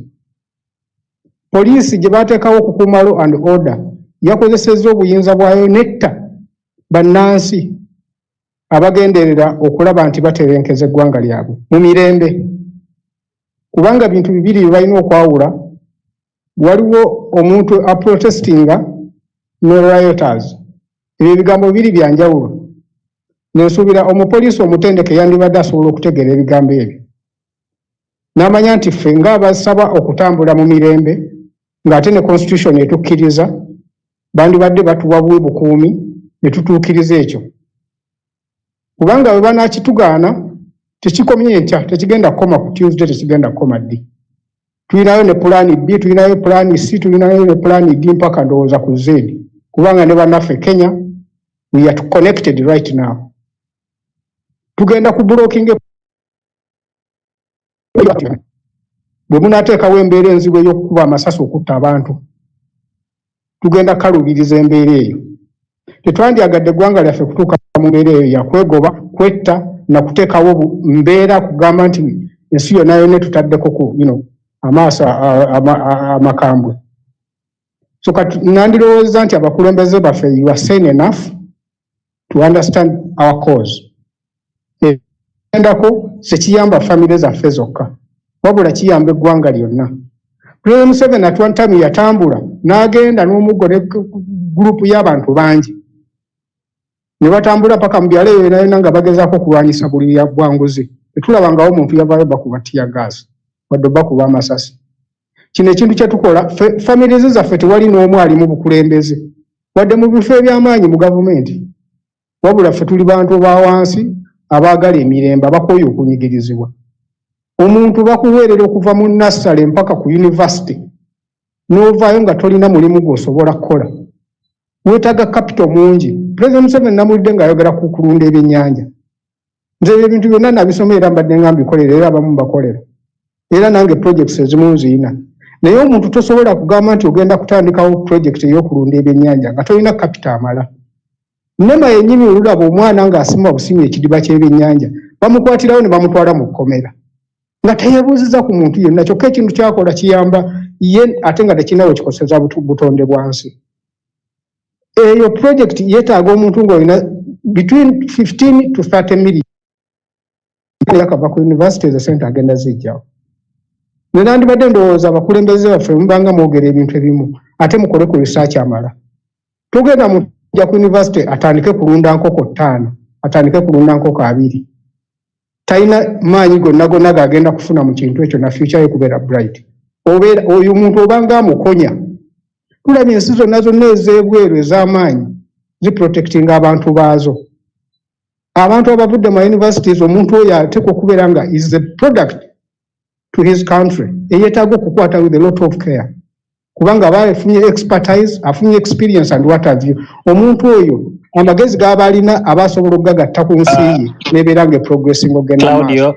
Poliisi gye baateekawo okukuuma law and order yakozesezza obuyinza bwayo netta bannansi abagenderera okulaba nti batebenkeza eggwanga lyabwe mu mirembe kubanga bintu bibiri bye balina okwawula. Waliwo omuntu aprotestinga ne rioters, ebyo ebigambo bibiri bya njawulo. Nensuubira omupoliisi omutendeke yandibadde asobola okutegeera ebigambo ebyo n'amanya nti ffe ng'abasaba okutambula mu mirembe ng'ate ne constitution etukkiriza bandibadde batuwa bukuumi ne tutuukiriza ekyo kubanga bwe banaakitugaana tekikomye nkya tekigenda kukoma ku Tuesday tekigenda kukoma ddi. Tulinayo ne pulaani B, tulinayo pulaani C, tulinayo ne pulaani D mpaka ndowooza ku Z kubanga ne bannaffe Kenya we are connected right now. Tugenda ku blocking bwe munaateekawo embeera enzibu ey'okukuba amasasi okutta abantu tugenda kalubiriza embeera eyo. Tetwandyagadde eggwanga lyaffe kutuuka mu mbeera eyo yakwegoba, kwetta na kuteekawo mbeera kugamba nti ensi yonna yonna tutaddeko ku amaaso amakambwe. So kati nandirowooza nti abakulembeze baffe you are sane enough to understand our cause. Endako sekiyamba famire zaffe zokka wabula kiyamba eggwanga lyonna. President Museveni at one time yatambula n'agenda n'omuggo ne gurupu y'abantu bangi ne batambula paka mu byalo ebyo yonna nga bagezaako kulwanyisa buli ya bwanguzi. Tetulabangawo omuntu yavaayo bakuba tiyagaasi wadde bakuba amasasi. Kino ekintu kye tukola famire zaffe tewali n'omu ali mu bukulembeze wadde mu bifo eby'amaanyi mu gavumenti, wabula ffe tuli bantu ba wansi abaagala emirembe abakooye okunyigirizibwa. Omuntu bakuweerera okuva mu nassale mpaka ku yunivasite n'ovaayo nga tolina mulimu gw'osobola kukola. Weetaaga capital mungi. President Museveni namulidde ng'ayogera ku kulunda ebyennyanja. Nze ebintu byonna nabisoma era mbadde nga mbikolera era abamu bakolera. Era nange projects ezimu nziyina. Naye omuntu tosobola kugamba nti ogenda kutandikawo project ey'okulunda ebyennyanja nga tolina capital amala. Nema yennyini olulaba omwana ng'asima busimye ekidiba ky'ebyennyanja bamukwatirawo ne bamutwala mu kkomera nga teyeebuuziza ku muntu yenna. Kyokka ekintu kyakola kiyamba ye ate nga tekinawe kikoseza butonde bwansi. Eyo project yeetaaga omuntu ng'olina between 15 to 30 million yakava ku university ez'esente agenda zijjawo. Ne nandibadde ndowooza abakulembeze baffe mubanga mwogera ebintu ebimu ate mukole ku research amala. Tugenda mu ja ku university atandike kulunda nkoko 5, atandike kulunda nkoko 2. Talina maanyi gonna gagenda kufuna mu kintu ekyo na future ye kubeera bright. Oyo omuntu obanga amukonya. Tulabye ensi zonna ez'ebweru ez'amaanyi ziprotecting abantu baazo. Abantu abavudde mu universities omuntu oyo ateekwa okubeera nga is a product to his country. Eyeetaaga okukwata with a lot of care. Kubanga afunye expertise, afunye experience and what have you. Omuntu oyo amagezi g'aba alina abasobola okugagatta ku nsi ye n'ebeera nga progressing ogenda maaso. Claudio,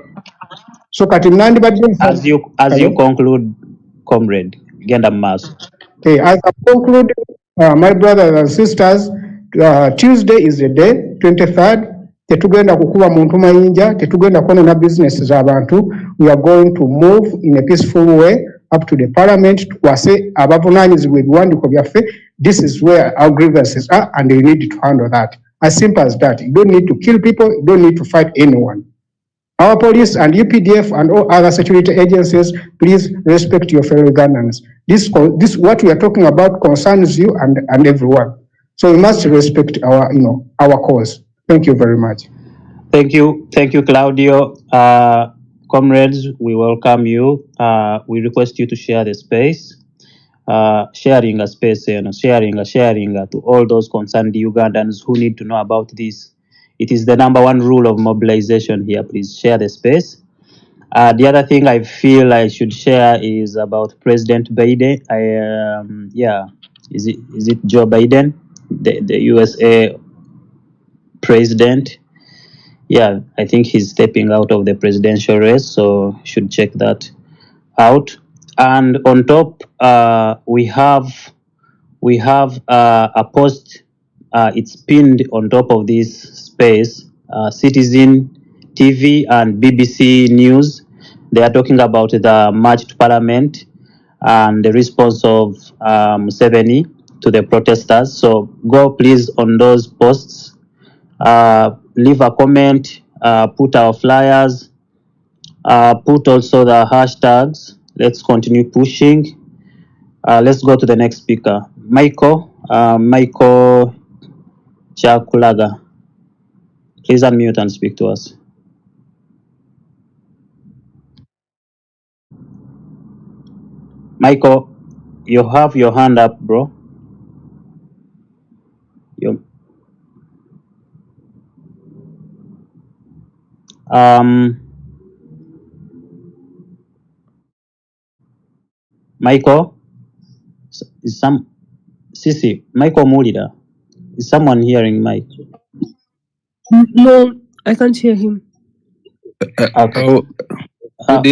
So kati nandibadde as you conclude, comrade, genda maaso. As I conclude, my brothers and sisters, Tuesday is the day, 23rd. Tetugenda kukuba muntu mayinja, tetugenda kuonana business z'abantu. We are going to move in a peaceful way up to the parliament tukwase abavunaanyizibwa ebiwandiiko byaffe. This is where our grievances are and we need to handle that. As simple as that. You don't need to kill people, you don't need to fight anyone. Our police and UPDF and all other security agencies, please respect your fellow Ugandans. This what we are talking about concerns you and everyone. So we must respect our cause. Thank you very much. Thank you, Claudio. Comrades, we welcome you. We request you to share the space. Sharing a space and sharing to all those concerned Ugandans who need to know about this. It is the number 1 rule of mobilization here. Please share the space. The other thing I feel I should share is about President Biden. Is it Joe Biden, the USA president? Yeah, I think he's stepping out of the presidential race, so should check that out. And on top, we have a post. It's pinned on top of this space. Citizen TV and BBC News. They are talking about the march to Parliament and the response of Museveni to the protesters. So go please on those posts. Leave a comment. Put our flyers. Put also the hashtags. Let's continue pushing. Let's go to the next speaker. Michael Chakulaga. Please unmute and speak to us. Michael, you have your hand up, bro. Michael, Michael Mulida. Is someone hearing Mike? No, I can't hear him. Okay.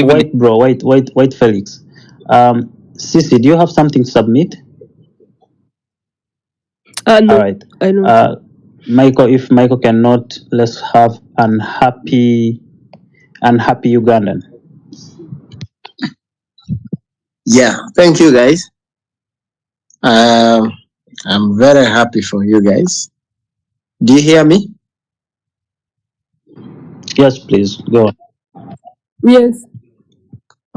Wait, bro. Wait, Felix. Sissy, do you have something to submit? No, all right. I know. Michael, if Michael cannot, let's have unhappy Ugandan. Yeah, thank you guys. I'm very happy for you guys. Do you hear me? Yes, please go on. Yes.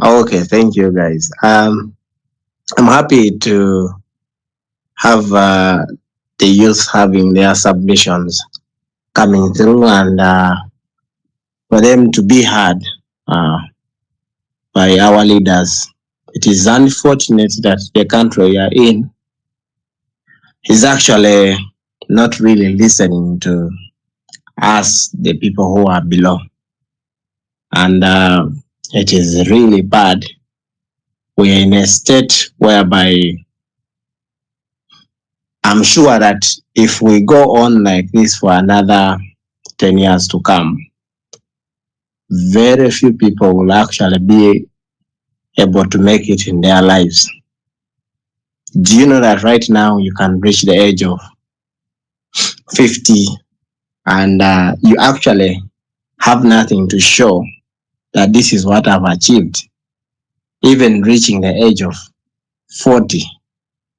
Okay, thank you guys. I'm happy to have the youth having their submissions coming through and for them to be heard by our leaders. It is unfortunate that the country we are in is actually not really listening to us, the people who are below. And it is really bad. We are in a state whereby I'm sure that if we go on like this for another 10 years to come, very few people will actually be able to make it in their lives. Do you know that right now you can reach the age of 50 and you actually have nothing to show that this is what I've achieved? Even reaching the age of 40,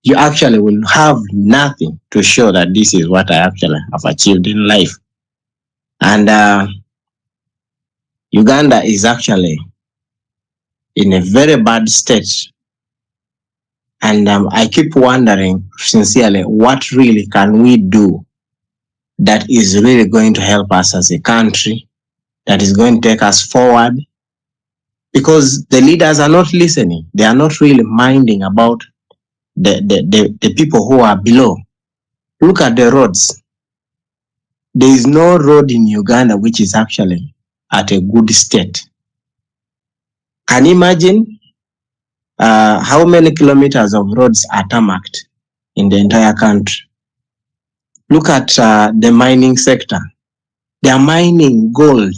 you actually will have nothing to show that this is what I actually have achieved in life. And Uganda is actually in a very bad state. And I keep wondering sincerely, what really can we do that is really going to help us as a country, that is going to take us forward? Because the leaders are not listening. They are not really minding about the people who are below. Look at the roads. There is no road in Uganda which is actually at a good state. Can you imagine how many kilometers of roads are tarmacked in the entire country? Look at the mining sector. They are mining gold.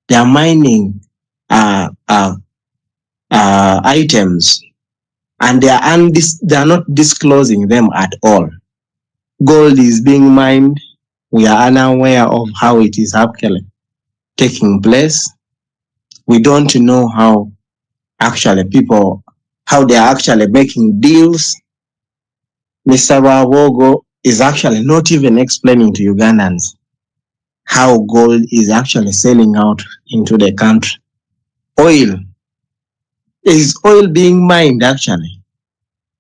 They are mining items, and they are not disclosing them at all. Gold is being mined. We are unaware of how it is actually taking place. We don't know how actually people, how they are actually making deals. Mr. Wawogo is actually not even explaining to Ugandans how gold is actually selling out into the country. Oil. Is oil being mined actually?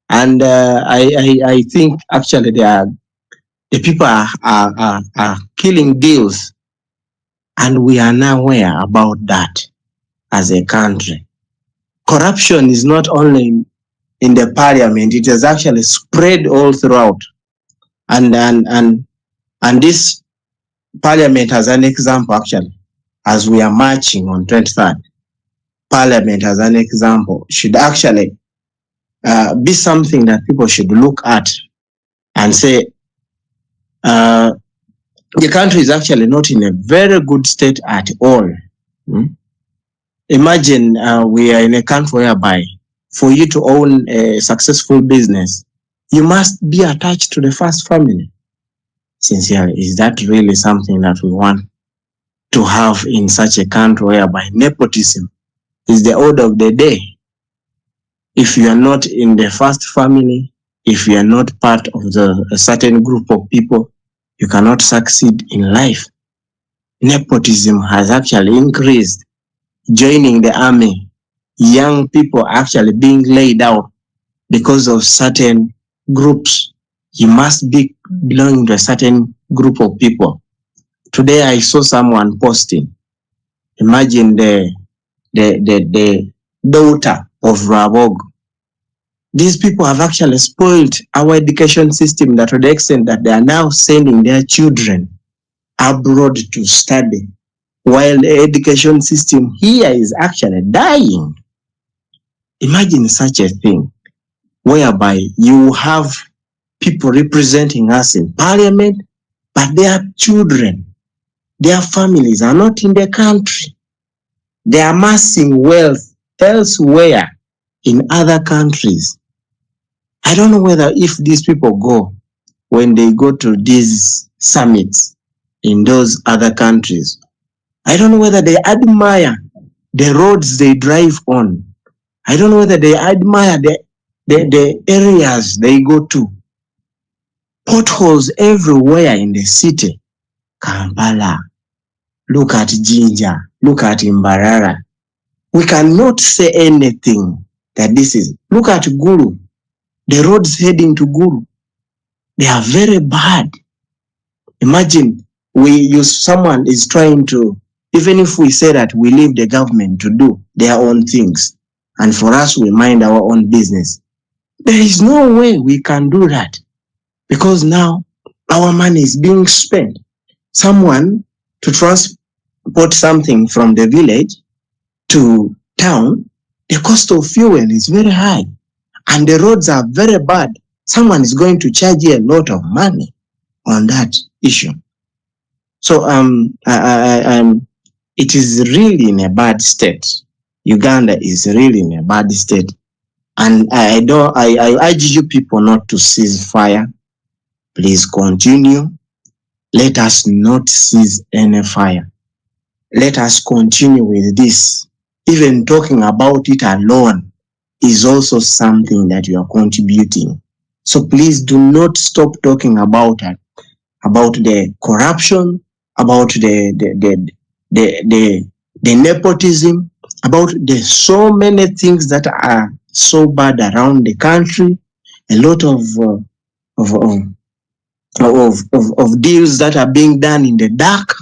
And I think actually the people are killing deals, and we are now aware about that as a country. Corruption is not only in the parliament, it has actually spread all throughout. And this parliament as an example actually, as we are marching on 23rd, parliament as an example should actually be something that people should look at and say, the country is actually not in a very good state at all. Imagine we are in a country whereby for you to own a successful business, you must be attached to the first family. Sincerely, is that really something that we want to have in such a country whereby nepotism is the order of the day? If you are not in the first family, if you are not part of a certain group of people, you cannot succeed in life. Nepotism has actually increased. Joining the army, young people actually being laid out because of certain groups. You must be belonging to a certain group of people. Today I saw someone posting. Imagine the daughter of Rabog. These people have actually spoiled our education system that to the extent that they are now sending their children abroad to study, while the education system here is actually dying. Imagine such a thing, whereby you have people representing us in parliament, but their children, their families are not in the country. They are amassing wealth elsewhere in other countries. I don't know whether if these people go when they go to these summits in those other countries, I don't know whether they admire the roads they drive on. I don't know whether they admire the areas they go to. Potholes everywhere in the city. Kampala, look at Jinja, look at Mbarara. We cannot say anything that this is. Look at Guru. The roads heading to Guru, they are very bad. Imagine someone is trying to, even if we say that we leave the government to do their own things, and for us we mind our own business, there is no way we can do that, because now our money is being spent. Someone to transport something from the village to town, the cost of fuel is very high, and the roads are very bad. Someone is going to charge you a lot of money on that issue. So it is really in a bad state. Uganda is really in a bad state, and I urge you people not to cease fire. Please continue. Let us not cease any fire. Let us continue with this. Even talking about it alone is also something that you are contributing. So please do not stop talking about it, about the corruption, about the nepotism, about the so many things that are so bad around the country. A lot of deals that are being done in the dark.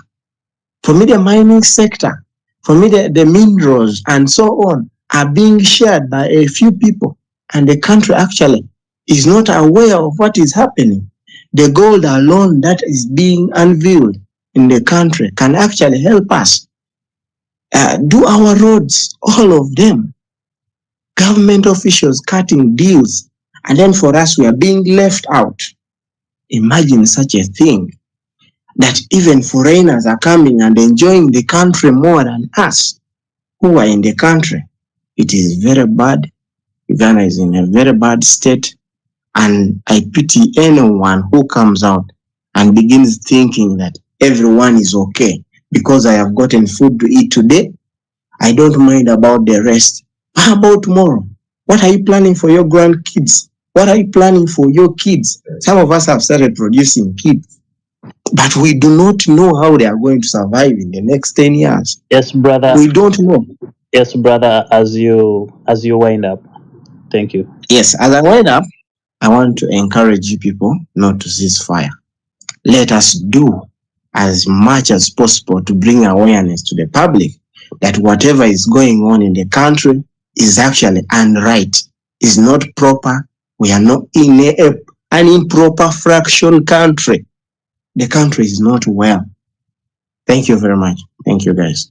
For me, the mining sector, for me, the minerals and so on are being shared by a few people, and the country actually is not aware of what is happening. The gold alone that is being unveiled in the country can actually help us do our roads, all of them. Government officials cutting deals, and then for us, we are being left out. Imagine such a thing, that even foreigners are coming and enjoying the country more than us who are in the country. It is very bad. Uganda is in a very bad state, and I pity anyone who comes out and begins thinking that everyone is okay because I have gotten food to eat today. I don't mind about the rest. How about tomorrow? What are you planning for your grandkids? What are you planning for your kids? Some of us have started producing kids, but we do not know how they are going to survive in the next 10 years. Yes, brother. We don't know. Yes, brother, as you wind up. Thank you. Yes, as I wind up, I want to encourage you people not to cease fire. Let us do as much as possible to bring awareness to the public that whatever is going on in the country is actually unright, is not proper. We are not in an improper fraction country. The country is not well. Thank you very much. Thank you, guys.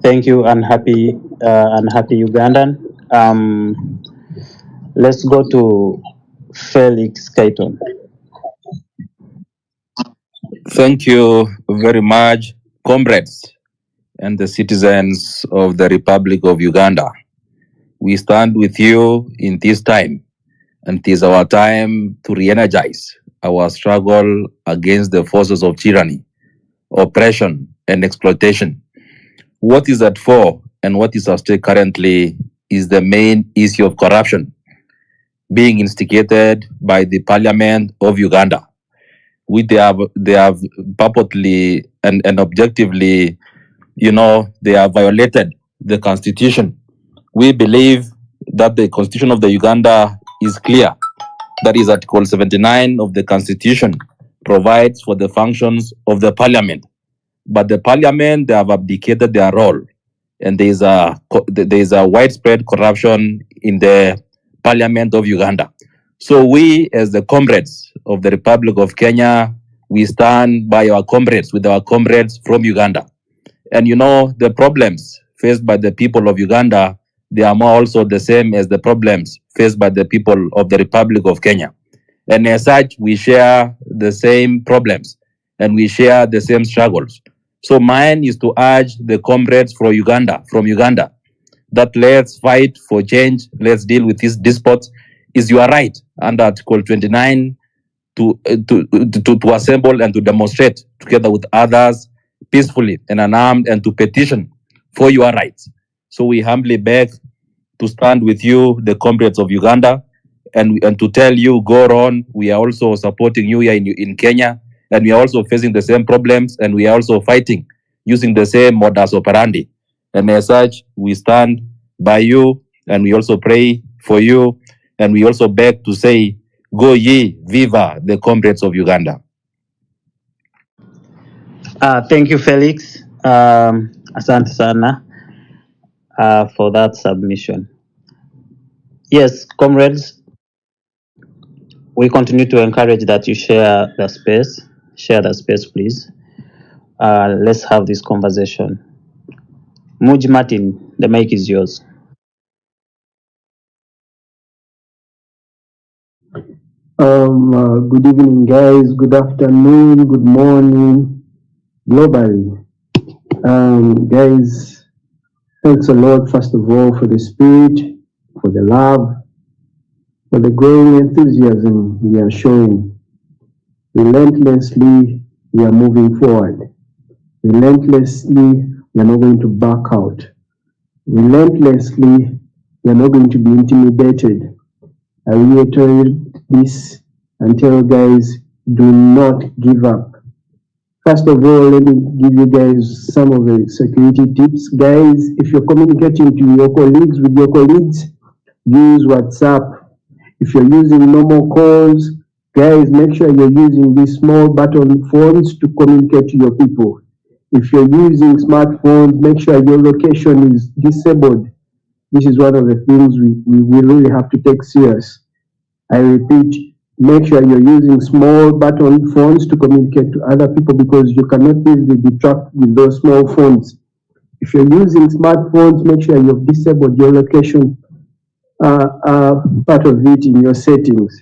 Thank you, and happy Ugandan. Let's go to Felix Kaiton. Thank you very much, comrades and the citizens of the Republic of Uganda. We stand with you in this time, and it is our time to re-energize our struggle against the forces of tyranny, oppression, and exploitation. What is at fore and what is at stake currently is the main issue of corruption being instigated by the Parliament of Uganda. They have purportedly and objectively, they have violated the constitution. We believe that the constitution of the Uganda is clear. That is Article 79 of the constitution provides for the functions of the parliament. But the parliament, they have abdicated their role, and there is a widespread corruption in the Parliament of Uganda. So we, as the comrades of the Republic of Kenya, we stand by our comrades, with our comrades from Uganda. And the problems faced by the people of Uganda, they are more also the same as the problems faced by the people of the Republic of Kenya. And as such, we share the same problems and we share the same struggles. So mine is to urge the comrades from Uganda, that let's fight for change, let's deal with these disputes is your right under Article 29 to assemble and to demonstrate together with others peacefully and unarmed and to petition for your rights. So we humbly beg to stand with you, the comrades of Uganda, and to tell you, go on. We are also supporting you here in Kenya, and we are also facing the same problems, and we are also fighting using the same modus operandi. And as such, we stand by you, and we also pray for you, and we also beg to say, go ye, viva the comrades of Uganda. Thank you, Felix. Asante sana for that submission. Yes, comrades, we continue to encourage that you share the space. Share the space, please. Let's have this conversation. Muj Martin, the mic is yours. Good evening, guys. Good afternoon. Good morning, globally. Guys, thanks a lot, first of all, for the spirit, for the love, for the growing enthusiasm we are showing. Relentlessly, we are moving forward. Relentlessly, we are not going to back out. Relentlessly, we are not going to be intimidated. I reiterate this and tell guys, do not give up. First of all, let me give you guys some of the security tips. Guys, if you're communicating to your colleagues, with your colleagues, use WhatsApp. If you're using normal calls, guys, make sure you're using these small button phones to communicate to your people. If you're using smartphones, make sure your location is disabled. This is one of the things we really have to take serious. I repeat, make sure you're using small button phones to communicate to other people because you cannot easily be tracked with those small phones. If you're using smartphones, make sure you've disabled your location part of it in your settings.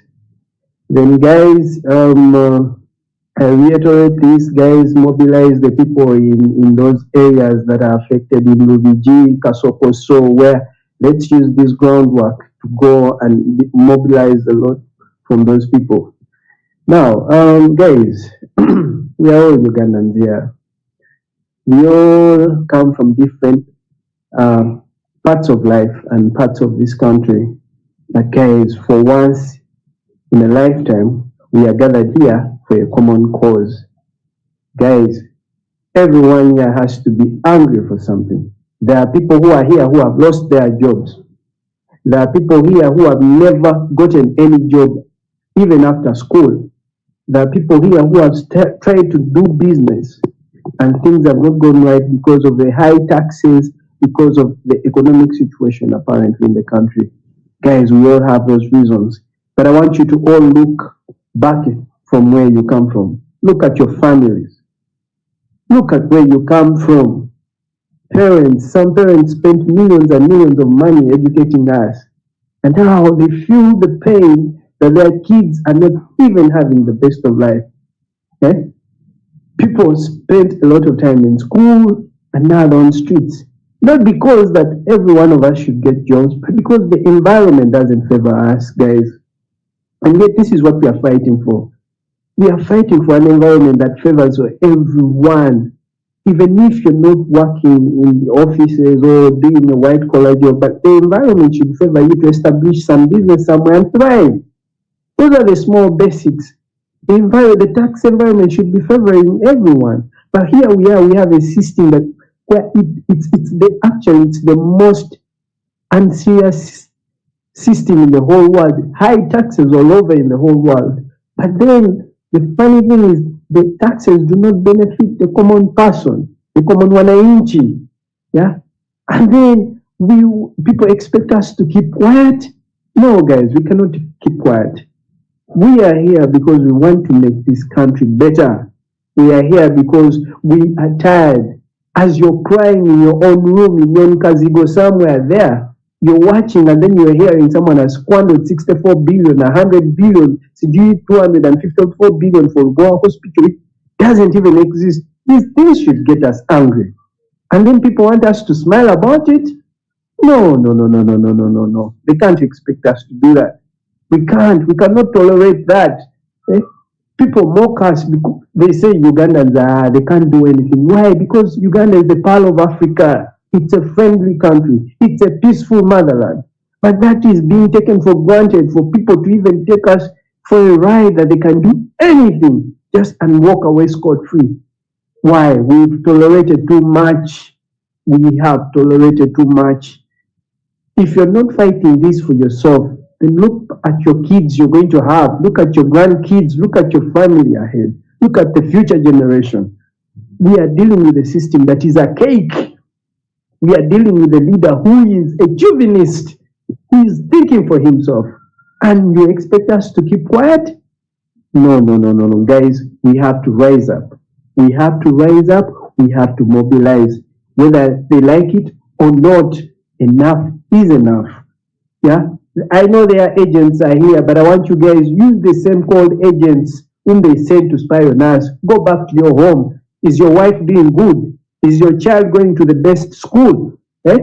Then guys, I reiterate this, guys, mobilize the people in those areas that are affected in Lubiji, Kasoko, so where let's use this groundwork to go and mobilize a lot from those people. Now, guys, we are all Ugandans here. We all come from different parts of life and parts of this country. But guys, for once in a lifetime, we are gathered here for a common cause. Guys, everyone here has to be angry for something. There are people who are here who have lost their jobs. There are people here who have never gotten any job, even after school. There are people here who have tried to do business and things have not gone right because of the high taxes, because of the economic situation apparently in the country. Guys, we all have those reasons. But I want you to all look back from where you come from. Look at your families. Look at where you come from. Parents, some parents spent millions and millions of money educating us. And now they feel the pain that their kids are not even having the best of life. Okay? People spent a lot of time in school and now they're on streets. Not because that every one of us should get jobs, but because the environment doesn't favor us, guys. And yet this is what we are fighting for. We are fighting for an environment that favors everyone. Even if you're not working in the offices or doing a white collar job, but the environment should favor you to establish some business somewhere and thrive. Those are the small basics. The tax environment should be favoring everyone. But here we have a system that where it's the most unserious system in the whole world. High taxes all over in the whole world. But then the funny thing is the taxes do not benefit the common person, the common wananchi. Yeah? And then people expect us to keep quiet. No, guys, we cannot keep quiet. We are here because we want to make this country better. We are here because we are tired. As you're crying in your own room in Nkazigo somewhere there, you're watching and then you're hearing someone has squandered 64 billion, 100 billion, 254 billion for Goa Hospital. It doesn't even exist. These things should get us angry. And then people want us to smile about it. No. They can't expect us to do that. We cannot tolerate that. Eh? People mock us because they say Ugandans they can't do anything. Why? Because Uganda is the pearl of Africa. It's a friendly country. It's a peaceful motherland. But that is being taken for granted for people to even take us for a ride that they can do anything just and walk away scot-free. Why? We've tolerated too much. We have tolerated too much. If you're not fighting this for yourself, then look at your kids you're going to have. Look at your grandkids. Look at your family ahead. Look at the future generation. We are dealing with a system that is archaic. We are dealing with a leader who is a chauvinist, who is thinking for himself. And you expect us to keep quiet? No. Guys, we have to rise up. We have to rise up. We have to mobilize. Whether they like it or not, enough is enough. Yeah? I know their agents are here, but I want you guys use the same called agents whom they send to spy on us. Go back to your home. Is your wife doing good? Is your child going to the best school? Eh?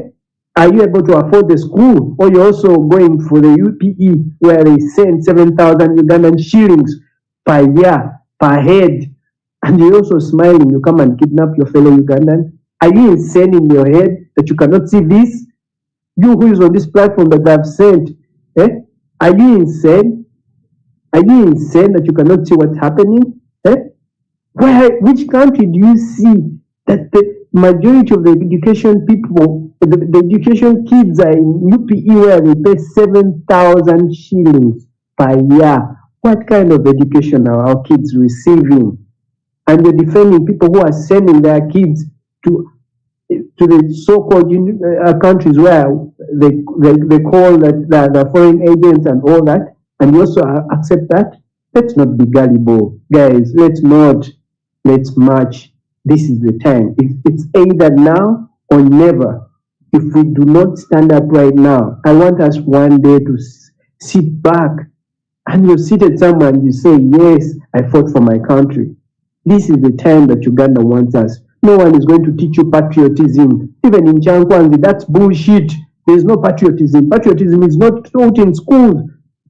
Are you able to afford the school? Or you're also going for the UPE where they send 7,000 Ugandan shillings per year, per head, and you're also smiling, you come and kidnap your fellow Ugandan? Are you insane in your head that you cannot see this? You who is on this platform that I've sent, are you insane? Are you insane that you cannot see what's happening? Which country do you see that the majority of the education people, the education kids are in UPE where they pay 7,000 shillings per year? What kind of education are our kids receiving? And you're defending people who are sending their kids to the so-called countries where they call that the foreign agents and all that, and you also accept that? Let's not be gullible, guys. Let's march. This is the time. It's either now or never. If we do not stand up right now, I want us one day to sit back and you're seated somewhere and you say, yes, I fought for my country. This is the time that Uganda wants us. No one is going to teach you patriotism. Even in Chankwanzi, that's bullshit. There's no patriotism. Patriotism is not taught in schools.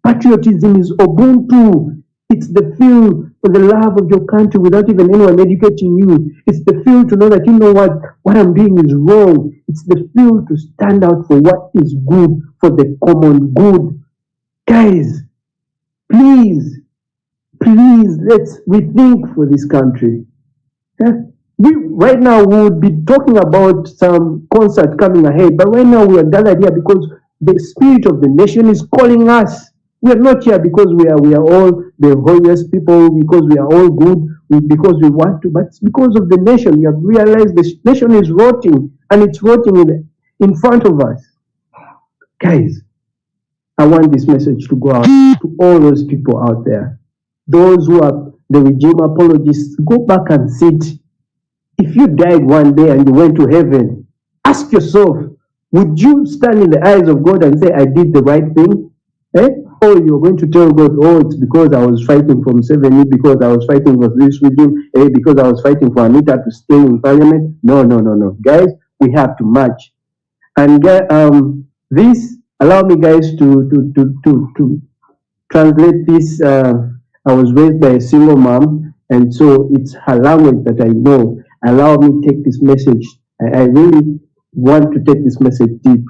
Patriotism is Ubuntu. It's the feel for the love of your country without even anyone educating you. It's the feel to know that you know what I'm doing is wrong. It's the feel to stand out for what is good, for the common good. Guys, please, let's rethink for this country. Right now we would be talking about some concert coming ahead, but right now we are gathered here because the spirit of the nation is calling us. We are not here because we are all the holiest people, because we are all good, because we want to, but it's because of the nation. We have realized the nation is rotting, and it's rotting in front of us. Guys, I want this message to go out to all those people out there. Those who are the regime apologists, go back and sit. If you died one day and you went to heaven, ask yourself, would you stand in the eyes of God and say, I did the right thing? Or you're going to tell God, oh, it's because I was fighting for Museveni, because I was fighting for this regime, because I was fighting for Anita to stay in parliament? No. Guys, we have to march. And this, allow me guys to translate this. I was raised by a single mom, and so it's her language that I know. Allow me to take this message. I really want to take this message deep.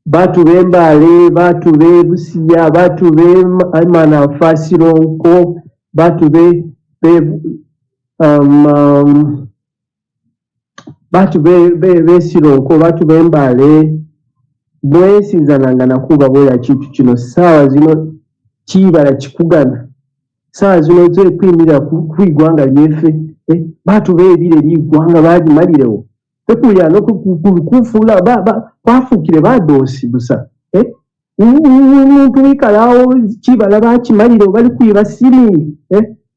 Batu bembale, batu be busiya, batu be mana fasironko, batu be sironko, batu bembale, mwesinzananga nakuba bwera kintu kino saawa zino kibala kikugana. Saawa zino ziri kwimira ku igwanga lyeffe, batu beebire ligwanga bagimalirewo. Tekuya no kufula bafukire badoosi busa. Umuntu wikalawo kibala bakimalire bali kuyiba siringi.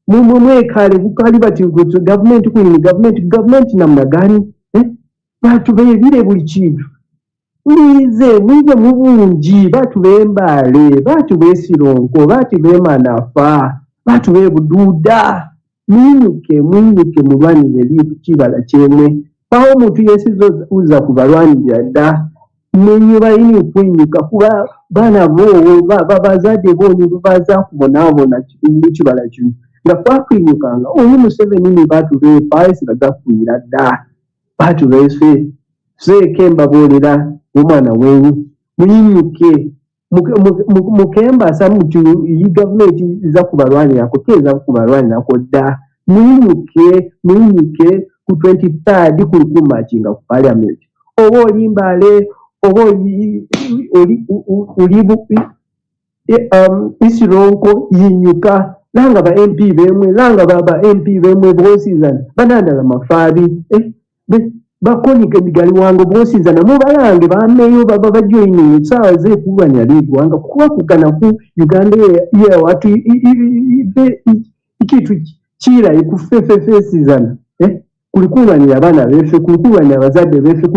Mwekale bukali bati government kwini government namna gani? Batu beebire buli kintu. Mwije mu bungi, batu bembale, batu besironko, batu bemanafa, batu bebududa. Mwinyuke mulwanire kibala kyemwe. Aho omuntu yesiza kuza kubalwanirira dda. mwenye balina okwennyuka kuba baana bo bazadde boonyi baza kubonaabona ekibala kino nga twakwinyukanga oyo Museveni ne batuleepa esibaza kufunira dda batuleese seeko embaboolera omwana wenyu muyinyuke mukembasa muti iyi gavumenti iza kubalwanirako teeza kubalwanirako dda muyinyuke ku 23rd kuli kumakinga ku parliament oba oli Mbale oba oli Isironko yinyuka langa ba MP bemwe langa baba MP bemwe bosizana banandala mafaabi bakonike migali wango bosizana mubalange bameyo baba bajoining sawa ze kulwanya ligwanga kuba kugana ku Uganda ye watu ikitu kira ikufefefesizana kulikulwanira abana befe kulikulwanira abazadde befe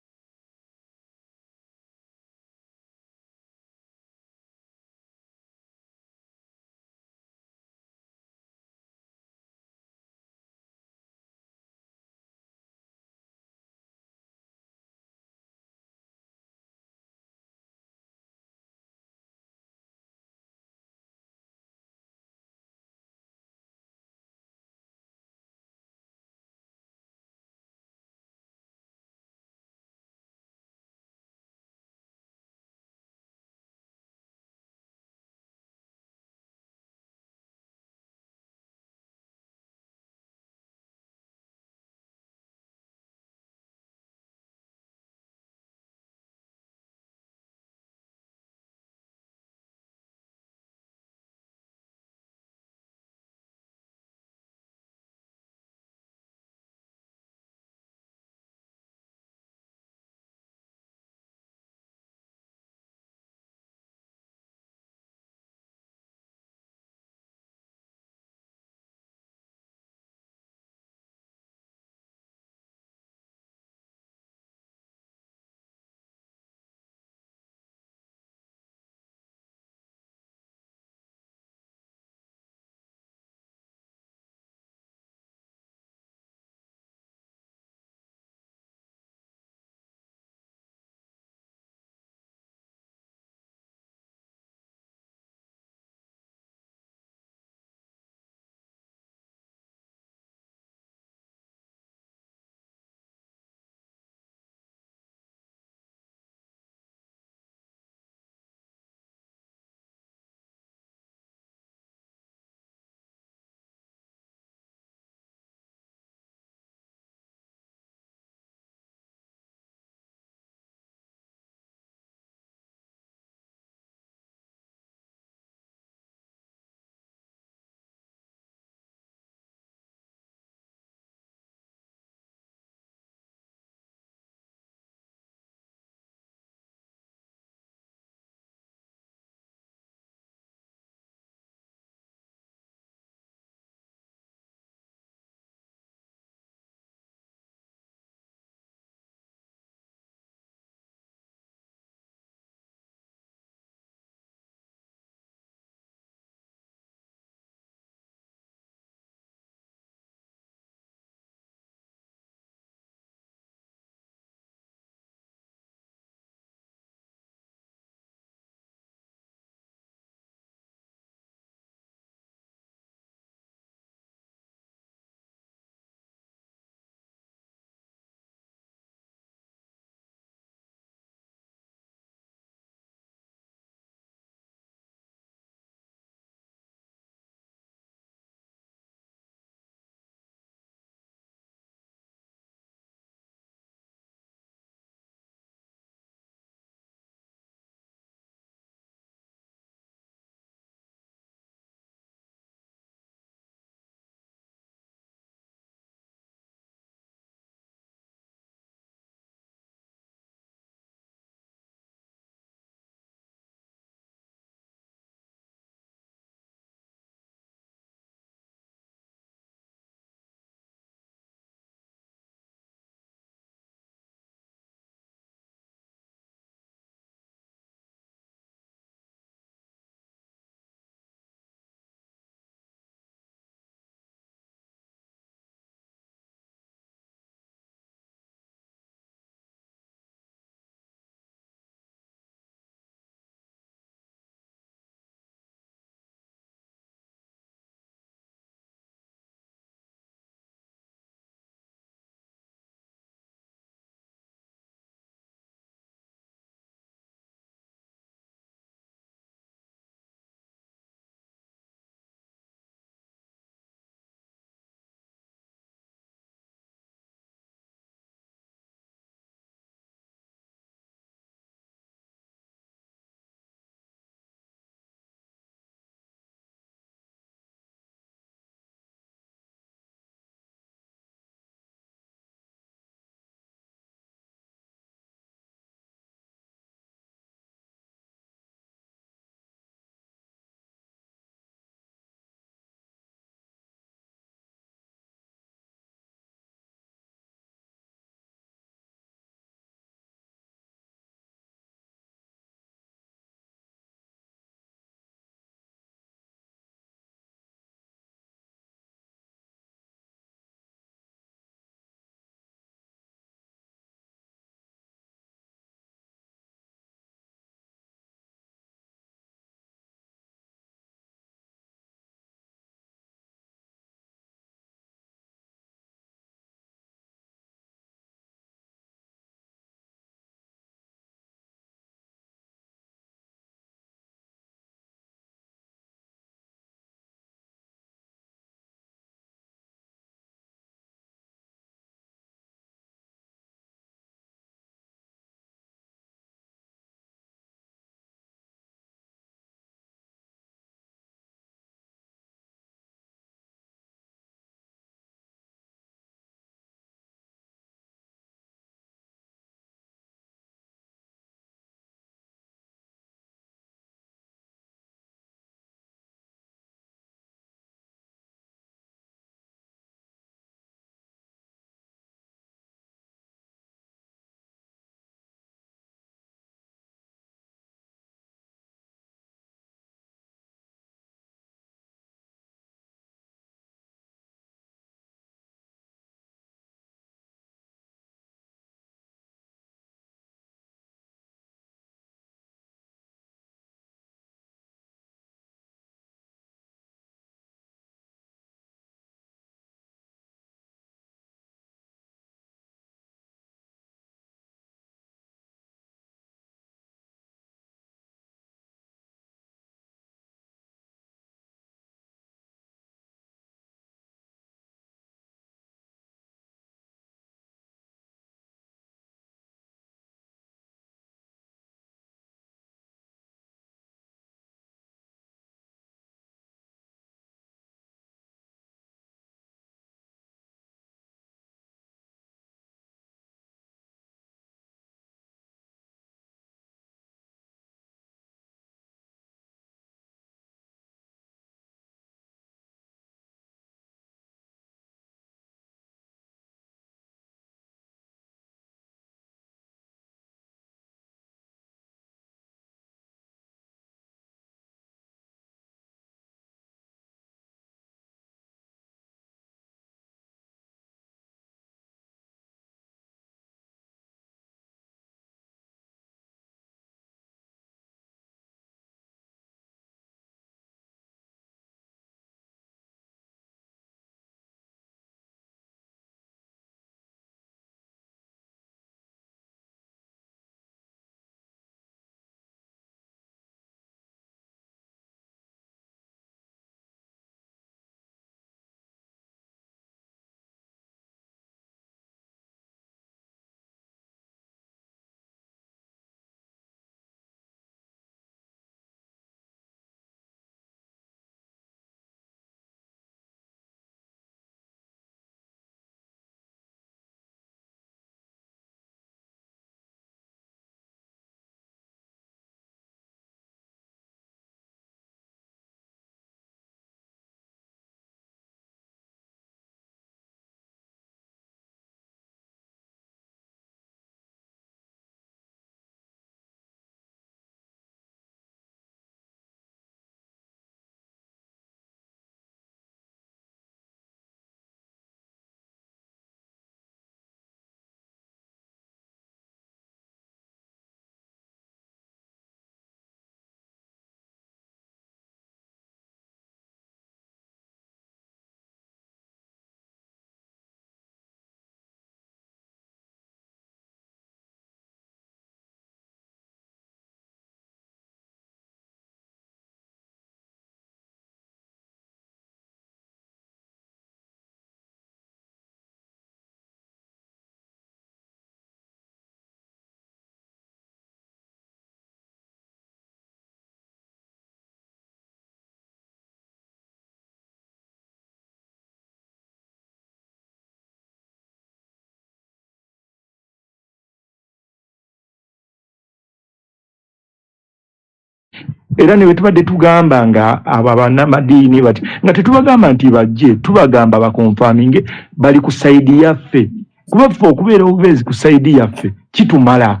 era ne tubadde tugamba nga abo bannamadiini bati nga tetubagamba nti bajje, tubagamba bakonfaminge bali ku sayidi yaffe, kuba ffe okubeera obubeezi ku sayidi yaffe kitumala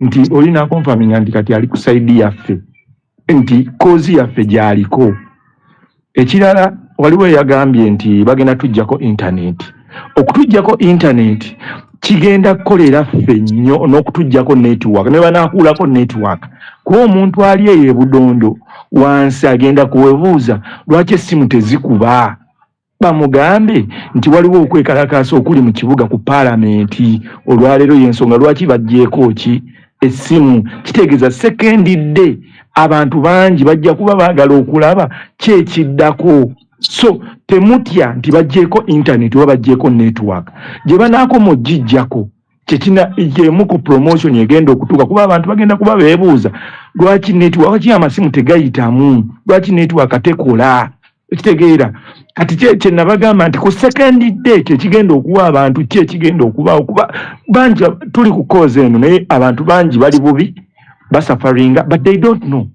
nti olina konfaminga nti kati ali ku sayidi yaffe nti kozi yaffe gy'aliko. Ekirala waliwo yagambye nti bagenda tujjako intaneti. Okutujjako intaneti kigenda kukolera ffe nnyo n'okutujjako network ne banaakuulako network, kuba omuntu ali eyo e Budondo wansi agenda kuwebuuza lwaki essimu tezikuba. Bamugambe nti waliwo okwekalakaasa okuli mu kibuga ku paalamenti olwaleero y'ensonga lwaki bajjeeko ki essimu. Kitegeeza sekendidde abantu bangi bajja kuba baagala okulaba kyekiddako. So temutya nti bajjeeko internet oba bajjeeko network, gye banaako mugijjako kyemu ku promotion egenda okutuuka, kuba abantu bagenda kuba beebuuza lwaki network, lwaki amasimu tegayitamu, lwaki network tekola. Ekitegeera kati kye nabagamba nti ku second day kyekigenda okuwa abantu kyekigenda okubaawo, kuba bangi tuli ku cause eno naye abantu bangi bali bubi basafaringa but they don't know,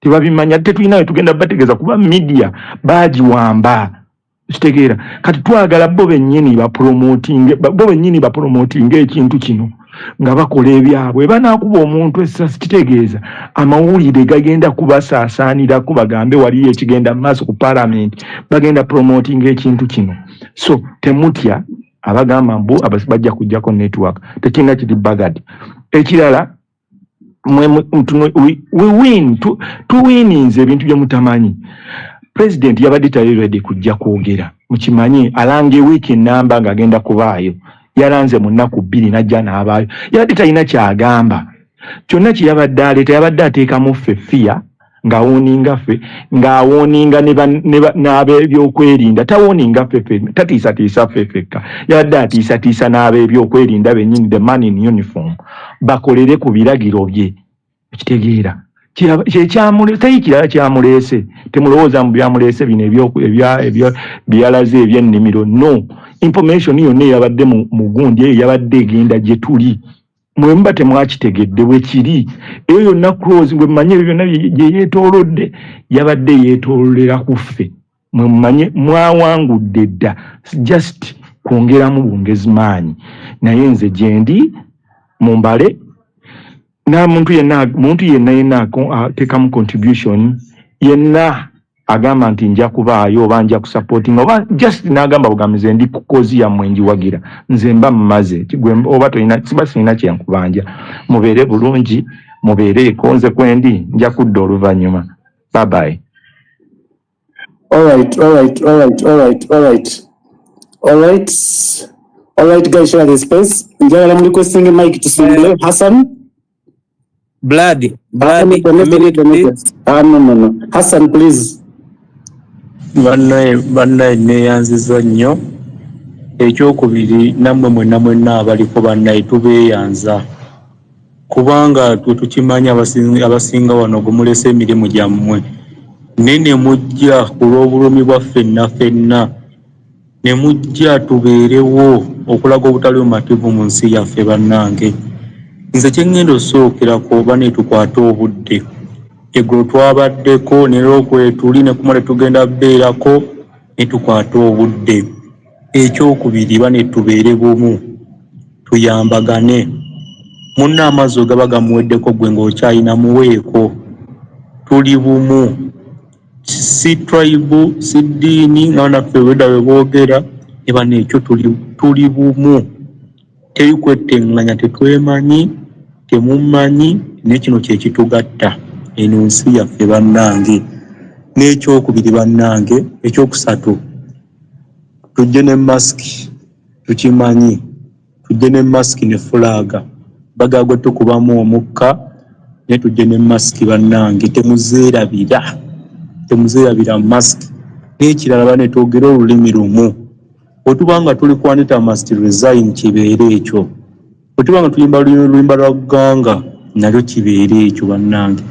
tebabimanya, tetulina tugenda bategeeza kuba media bagiwamba. Kitegeera kati twagala bo bennyini bapromoting ekintu kino nga bakola ebyabwe. Banaakuba omuntu essasi kitegeeza amawulire gagenda kubasaasaanirako bagambe waliyo ekigenda mu maaso ku paalamenti, bagenda promoting ekintu kino. So temutya abagamba mbu bajja kujjako network, tekirina kiri bagadi. Ekirala tuwininze ebintu bye mutamanyi. President yabadde tali ready kujja kwogera, mukimanyi alange wiiki namba ng'agenda kubaayo, yalanze mu nnaku 2 n'ajja n'abaayo, yabadde talina kyagamba. Kyonna kye yabadde aleeta yabadde ateekamu ffe fiya ng'awooninga ffe, ng'awooninga n'ab'ebyokwerinda, tawooninga ffe, tatiisatiisa ffe ffekka, yabadde atiisatiisa n'ab'ebyokwerinda bennyini, the man in uniform, bakolere ku biragiro bye. Ekitegeera teri kirala kyamuleese, temulowooza mu byamuleese bino byalaze ebyennimiro. No, information yonna eyabadde mu gundi eyo yabadde egenda gye tuli, mwemba temwakitegedde bwe kiri. Eyo yonna close bwe mumanye ebyo byonna gye yeetoolodde yabadde yeetoololera ku ffe, mwe mumanye mwawangudde dda, just kwongeramu bwongezi maanyi. Naye nze gye ndi mu mbale na muntu yenna ateekamu contribution yenna agamba nti nja kubaayo oba nja kusupporting oba just n'agamba bugamize ndi ku kozi yammwe njiwagira, nze mba mmaze oba siba sirina kyenkubanja. Mubeere bulungi, mubeereeko, nze kwendi nja kudda oluvannyuma. Bye bye. All right, guys, share the space. Njagala mu requesting mic to Simble Hassan. Bloody. No. Hassan, please. Bannaye neeyanziza nnyo. Ekyokubiri nammwe mwenna abaliko bannaye tubeeyanza. Kubanga tukimanya abasinga wano gumulese emirimu gyammwe. Ne mujja ku lw'obulumi bwaffe ffenna. Ne mujja tubeerewo okulaga obutali bumativu mu nsi yaffe bannange. Nze kyengenda osookerako oba ne tukwata obudde. Eggulo twabaddeko ne lw'okwetuli ne kumala tugenda beerako ne tukwata obudde. Ekyokubiri bane tubeere bumu, tuyambagane. Munna amazzi gaba gamuweddeko gwe ng'okyalina muweeko. Tuli bumu, si tribe, si ddiini nga naffe wedda we boogera, ne bano ekyo tuli bumu. Teri kwetteŋŋanya, tetwemanyi, temumanyi, n'ekino kye kitugatta eno nsi yaffe bannange. N'ekyokubiri bannange, ekyokusatu, tujje ne masiki, tukimanyi, tujje ne masiki ne fulaaga. Bagagwe tukubamu omukka, ne tujje ne masiki bannange, temuzeerabira masiki. N'ekirala bane twogere olulimi lumu. Otubanga tuli kwanita must resign kibeere ekyo. Otubanga tulimba lulimba lwa gganga nalyo kibeere ekyo bannange.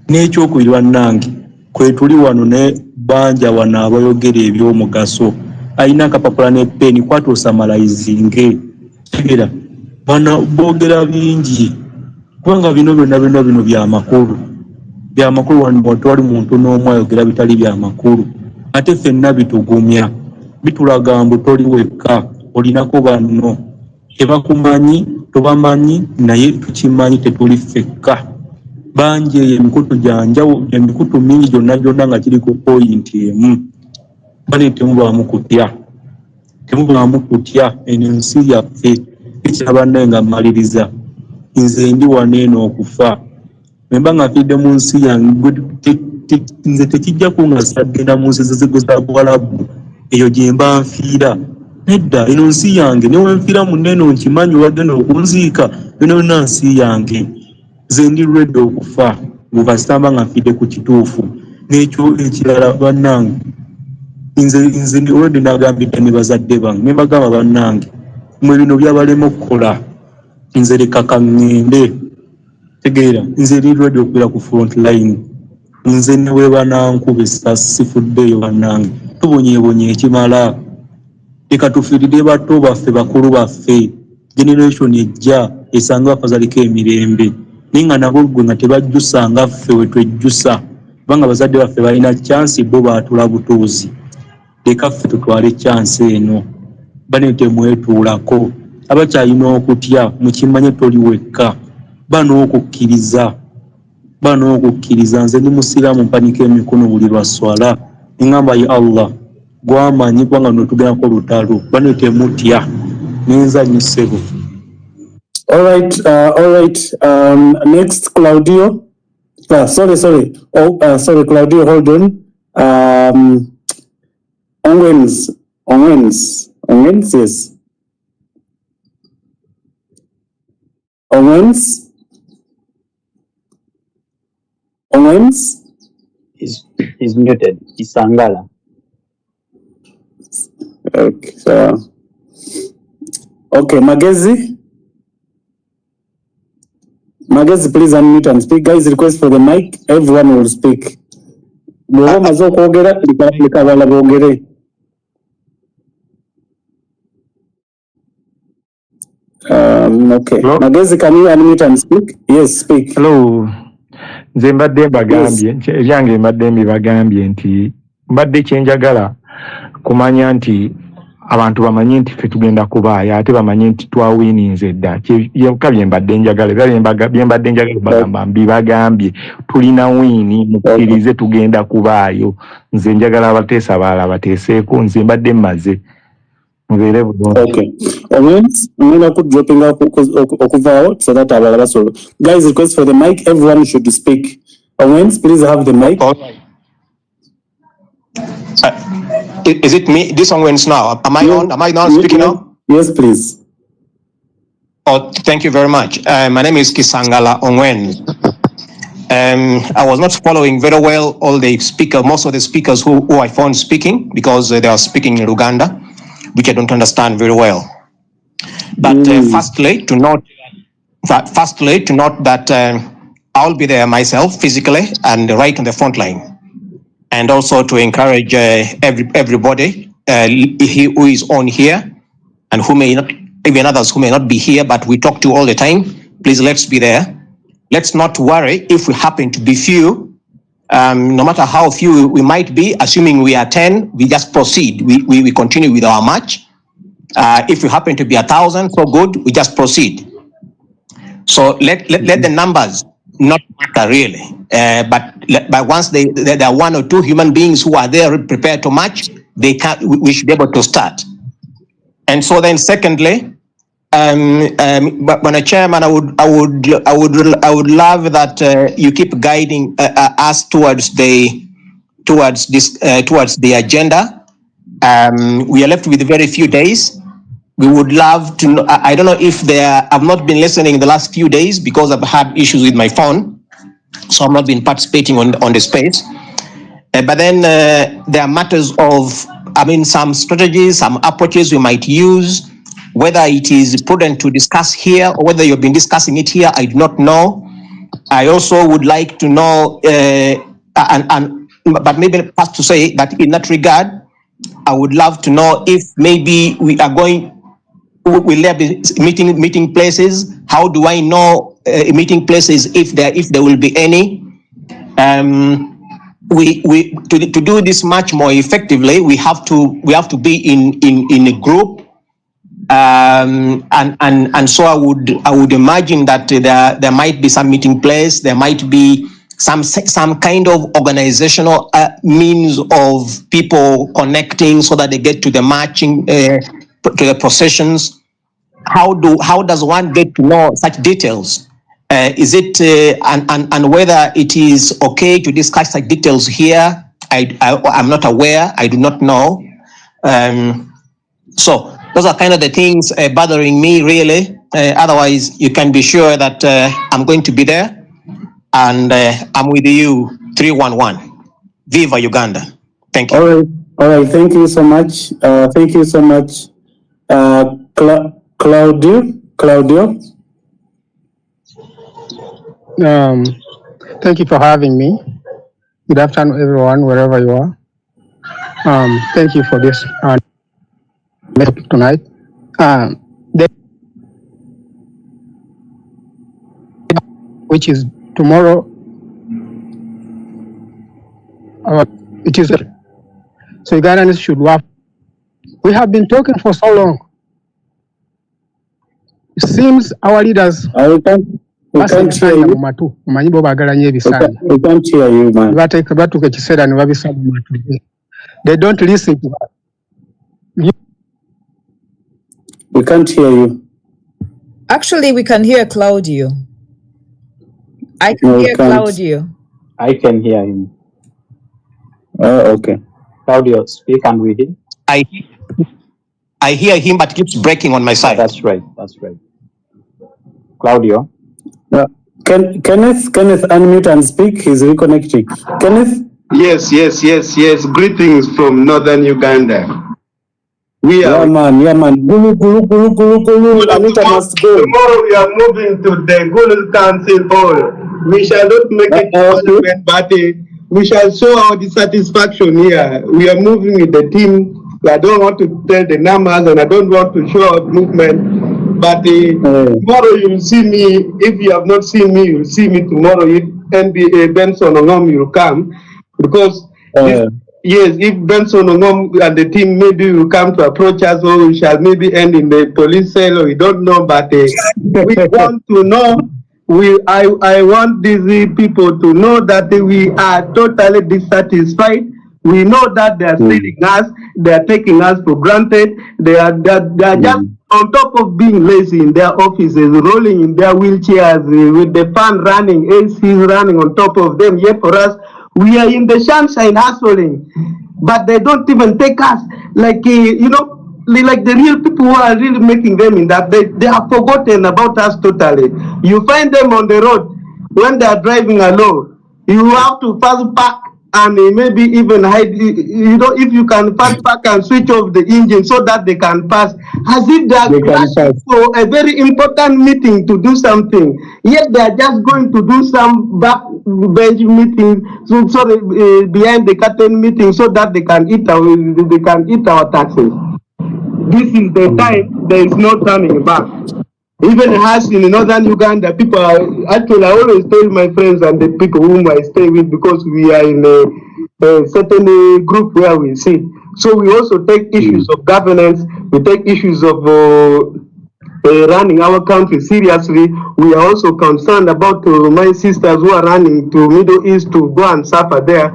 N'ekyokubiri bannange, kwe tuli wano ne banja wano abayogera eby'omugaso. Ayina akapapula ne peni kwatuusamalayizinge. Tegera bana boogera bingi kubanga bino byonna bino bya makulu. byamakulu wano tewali muntu n'omu ayogera bitali byamakulu ate ffenna bitugumya bitulaga mbu toli wekka olinako banno tebakumanyi tobamanyi naye tukimanyi tetuli ffekka bangi eyo emikutu gyanjawo emikutu mingi gyonna nga kiri ku poyinti emu bali temubaamu kutya eno ensi yaffe ekyabannaye nga mmaliriza nze ndi waneeno okufa memba nga nfidde mu nsi yange nze tekijja kungaza genda mu nsi za Bwarabu eyo gye mba nfiira nedda eno nsi yange newenfiira munneeno nkimanyi wagenda okunziika eno nsi yange nze ndi lwedde okufa bwebasitamba nga nfidde ku kituufu n'ekyo ekirala bannange nze olwedde nagambidde ne bazadde bange ne bagamba bannange mwe bino byabalema okukola nze leka kaŋŋende tegeera nze lirwedde okubeera ku front line nze ne bwe banankube sifuddeeyo bannange tubonyeebonye ekimala leka tufiirire bato baffe bakulu baffe generation ejja esanga bafazaliko emirembe naye nga nabo gwe nga tebajjusa nga ffe we twejjusa kubanga bazadde baffe balina chansi bo baatula butuuzi leka ffe tutwale chansi eno bane temwetuulako abakyalina okutya mukimanye toli wekka ban'okukkiriza nze ndi musiraamu mpanika emikono buli lwaswala eŋŋamba ye Allah gwamanyi kubanga notugendako lutalo bane temutya nenzanyi ssebo. All right. Next, Claudio. Sorry. Sorry, Claudio. Hold on. Owens, yes. Owens is muted. Isangala. Okay. Okay, Magezi, please unmute and speak. Guys, request for the mic. Everyone will speak. Okay. Hello? Magezi, can you unmute and speak? Yes, speak. Hello. Nze mbadde mbagambye ebyange mbadde mbibagambye nti mbadde kyenjagala kumanya nti abantu bamanye nti ffe tugenda kubaaya ate bamanye nti twawiininze dda byokka bye mbadde njagala bye mbadde njagala bagamba mbibagambye tulina wiini mukkirize tugenda kubaayo nze njagala abateesa abalala bateeseeko nze mbadde mmaze mubeere bulungi. Okay. Owens, I'm could dropping out out so that abalala basobola. Guys, request for the mic. Everyone should speak. Owens, please have the mic. Is it me? This one wins now. Am I on? Am I now speaking now? Yes, please. Oh, thank you very much. My name is Kisangala Ongwen. I was not following very well all the speakers, most of the speakers who I found speaking because they are speaking in Uganda, which I don't understand very well. But firstly, to note that I'll be there myself physically and right on the front line. And also to encourage everybody who is on here and who may not, even others who may not be here, but we talk to all the time, please let's be there. Let's not worry if we happen to be few, no matter how few we might be, assuming we are 10, we just proceed. We continue with our march. If we happen to be 1,000, so good, we just proceed. So let the numbers not matter really, but once there are one or two human beings who are there prepared to march, we should be able to start. And so then, secondly, when a chairman, I would love that you keep guiding us towards the agenda. We are left with very few days. We would love to know, I don't know if I've not been listening in the last few days because I've had issues with my phone, so I've not been participating on the space. But then there are matters of, some strategies, some approaches we might use, whether it is prudent to discuss here or whether you've been discussing it here, I do not know. I also would like to know, but maybe first to say that in that regard, I would love to know if maybe we are going, will there be meeting places? How do I know meeting places if there will be any? To do this much more effectively, we have to be in a group, and so I would imagine that there might be some meeting place, there might be some kind of organizational means of people connecting so that they get to the marching, to the processions. How does one get to know such details? Is it and whether it is okay to discuss such details here? I'm not aware. I do not know. So those are kind of the things bothering me, really. Otherwise, you can be sure that I'm going to be there, and I'm with you. 311. Viva Uganda. Thank you. All right. Thank you so much. Thank you so much, Claudio. Thank you for having me. Good afternoon, everyone, wherever you are. Thank you for this tonight. Which is tomorrow. It is so Ugandans should work. We have been talking for so long. It seems our leaders. We can't hear you. We can't hear you, man. They don't listen to us. We can't hear you. Actually, we can hear Claudio. I can hear Claudio. I can hear him. Okay. Claudio, speak and we hear. I hear him, but keeps breaking on my side. That's right. Claudio. Kenneth, unmute and speak. He's reconnecting. Kenneth? Yes. Greetings from northern Uganda. Yeah, man. Gulu. Anita must go. Tomorrow we are moving to the Gulu Council Hall. We shall not make it parliament, but we shall show our dissatisfaction here. We are moving with the team. I don't want to tell the numbers and I don't want to show our movement. But tomorrow you will see me. If you have not seen me, you will see me tomorrow. If NBA Benson Ongom will come, because if Benson Ongom and the team maybe will come to approach us, or we shall maybe end in the police cell, or we don't know. But we want to know. I want these people to know that we are totally dissatisfied. We know that they are stealing us. They are taking us for granted. They are just on top of being lazy in their offices, rolling in their wheelchairs with the fan running, ACs running on top of them. Yet for us, we are in the sunshine hustling, but they don't even take us like like the real people who are really making them in that. They have forgotten about us totally. You find them on the road when they are driving alone. You have to fast park and maybe even hide, if you can fast park and switch off the engine so that they can pass, as if they are crashing for a very important meeting to do something. Yet they are just going to do some backbench meeting, behind the curtain meeting, so that they can eat our taxes. This is the time. There is no turning back. Even us in northern Uganda, people are actually, I always tell my friends and the people whom I stay with, because we are in a certain group where we sit. So we also take issues of governance, we take issues of running our country seriously. We are also concerned about my sisters who are running to Middle East to go and suffer there.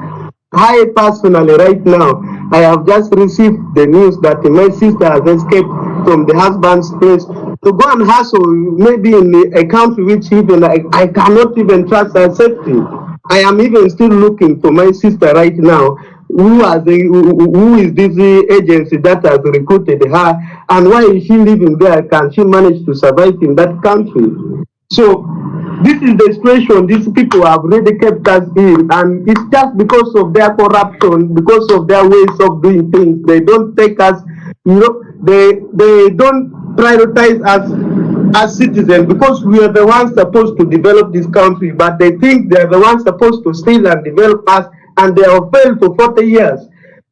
I personally, right now, I have just received the news that my sister has escaped from the husband's place to go and hustle, maybe in a country which even I cannot even trust her safety. I am even still looking for my sister right now. Who is this agency that has recruited her, and why is she living there? Can she manage to survive in that country? So this is the situation these people have really kept us in, and it's just because of their corruption, because of their ways of doing things. They don't take us, they don't prioritize us as citizens, because we are the ones supposed to develop this country, but they think they are the ones supposed to steal and develop us, and they have failed for 40 years.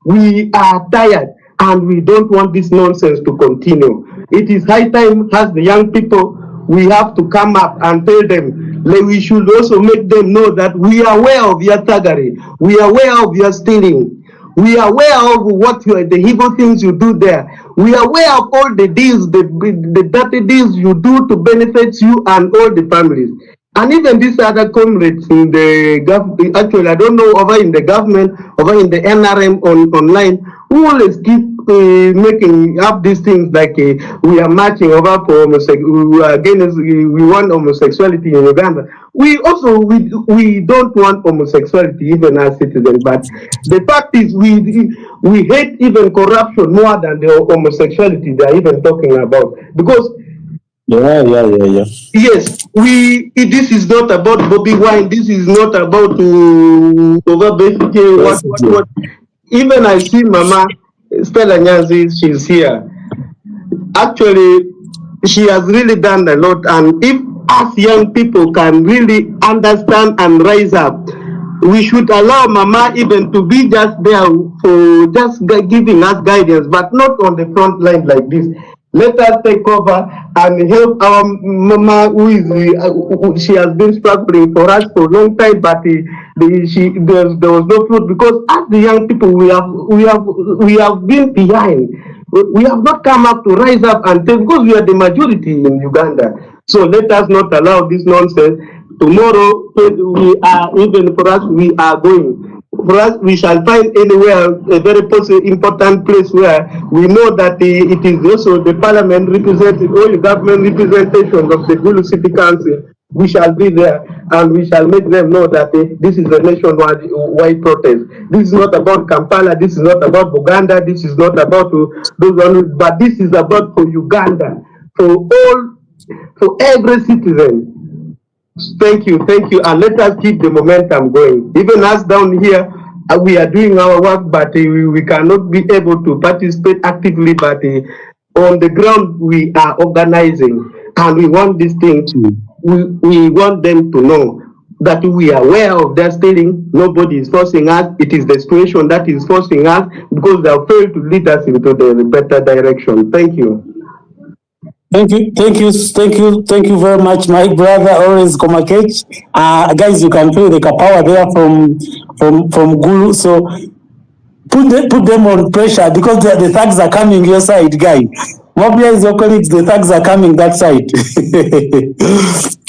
We are tired, and we don't want this nonsense to continue. It is high time, as the young people, we have to come up and tell them, we should also make them know that we are aware of your thuggery, we are aware of your stealing, we are aware of the evil things you do there. We are aware of all the deals, the dirty deals you do to benefit you and all the families. And even these other comrades in the government, actually, I don't know, over in the government, over in the NRM online, who always keep making up these things like we are marching over for we want homosexuality in Uganda. We don't want homosexuality even as citizens, but the fact is we hate even corruption more than the homosexuality they are even talking about, because yes, this is not about Bobby Wine. This is not about over basically what. Even I see Mama Stella Nyanzi, she's here. Actually, she has really done a lot. And if us young people can really understand and rise up, we should allow Mama even to be just there for just giving us guidance, but not on the front line like this. Let us take over and help our Mama, who is she has been struggling for us for a long time, but there was no fruit, because as the young people we have been behind. We have not come up to rise up and tell, because we are the majority in Uganda. So let us not allow this nonsense. Tomorrow, we are, even for us, we are going. For us, we shall find anywhere a very important place where we know that it is also the parliament representing all the government representations of the Gulu City Council. We shall be there and we shall make them know that this is a nationwide protest. This is not about Kampala, this is not about Uganda, this is not about those ones, but this is about for Uganda, for every citizen. Thank you, and let us keep the momentum going. Even us down here, we are doing our work, but we cannot be able to participate actively, but on the ground we are organizing, and we want this thing, we want them to know that we are aware of their stealing. Nobody is forcing us. It is the situation that is forcing us, because they have failed to lead us into the better direction. Thank you. Thank you very much, my brother, always Komakech. Guys, you can feel the power there from Gulu. So put them on pressure, because the thugs are coming your side, guy. Mobilize your colleagues, the thugs are coming that side.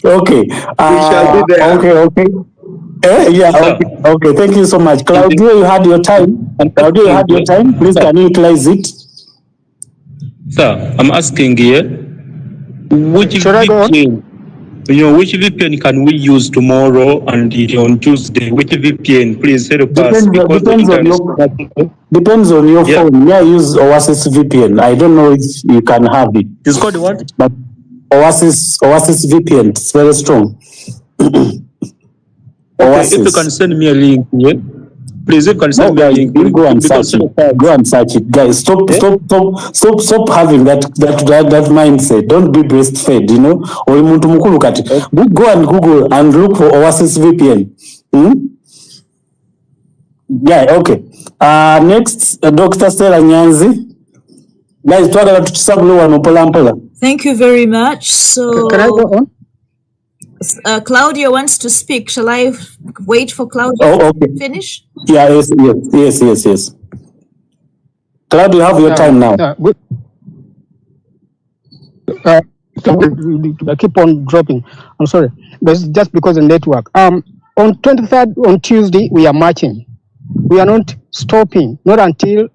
Okay. We shall be there. Okay. Okay. Thank you so much. Claudio, you had your time. Please, can you utilize it? Sir, I'm asking here, which VPN, which VPN can we use tomorrow and on Tuesday? Which VPN? Please help us. Depends on your phone. Yeah, use Oasis VPN. I don't know if you can have it. It's called what? But Oasis VPN. It's very strong. Oasis. If you can send me a link here. Please, if you can send me a link. Go and search it. Go and search it, guys. Stop having that mindset. Don't be breastfed, Go and Google and look for Oasis VPN. Yeah, okay. Next, Dr. Stella Nyanzi. Guys, thank you very much. So, can I go on? Claudia wants to speak. Shall I wait for Claudia to finish? Yeah, yes. Claudia, you have your time now. I keep on dropping. I'm sorry. But it's just because of the network. On 23rd, on Tuesday, we are marching. We are not stopping, not until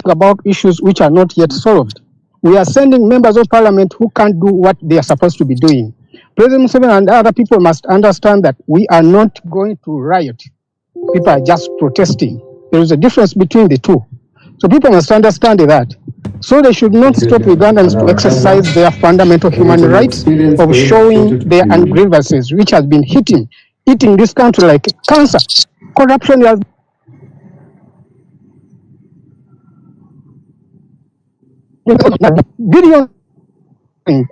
about issues which are not yet solved. We are sending members of parliament who can't do what they are supposed to be doing. President Museveni and other people must understand that we are not going to riot. People are just protesting. There is a difference between the two. So people must understand that. So they should not stop Ugandans to exercise their fundamental human rights of showing their grievances, which has been eating this country like cancer. Corruption has billions.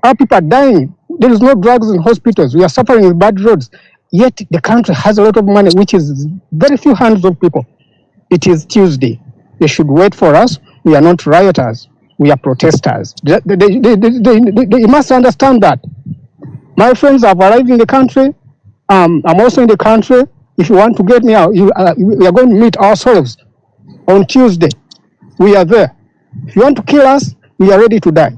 Our people are dying. There is no drugs in hospitals. We are suffering with bad roads. Yet the country has a lot of money, which is very few hands of people. It is Tuesday. They should wait for us. We are not rioters. we are protesters. They must understand that. My friends have arrived in the country. I'm also in the country. If you want to get me out, we are going to meet ourselves on Tuesday. We are there. If you want to kill us, we are ready to die.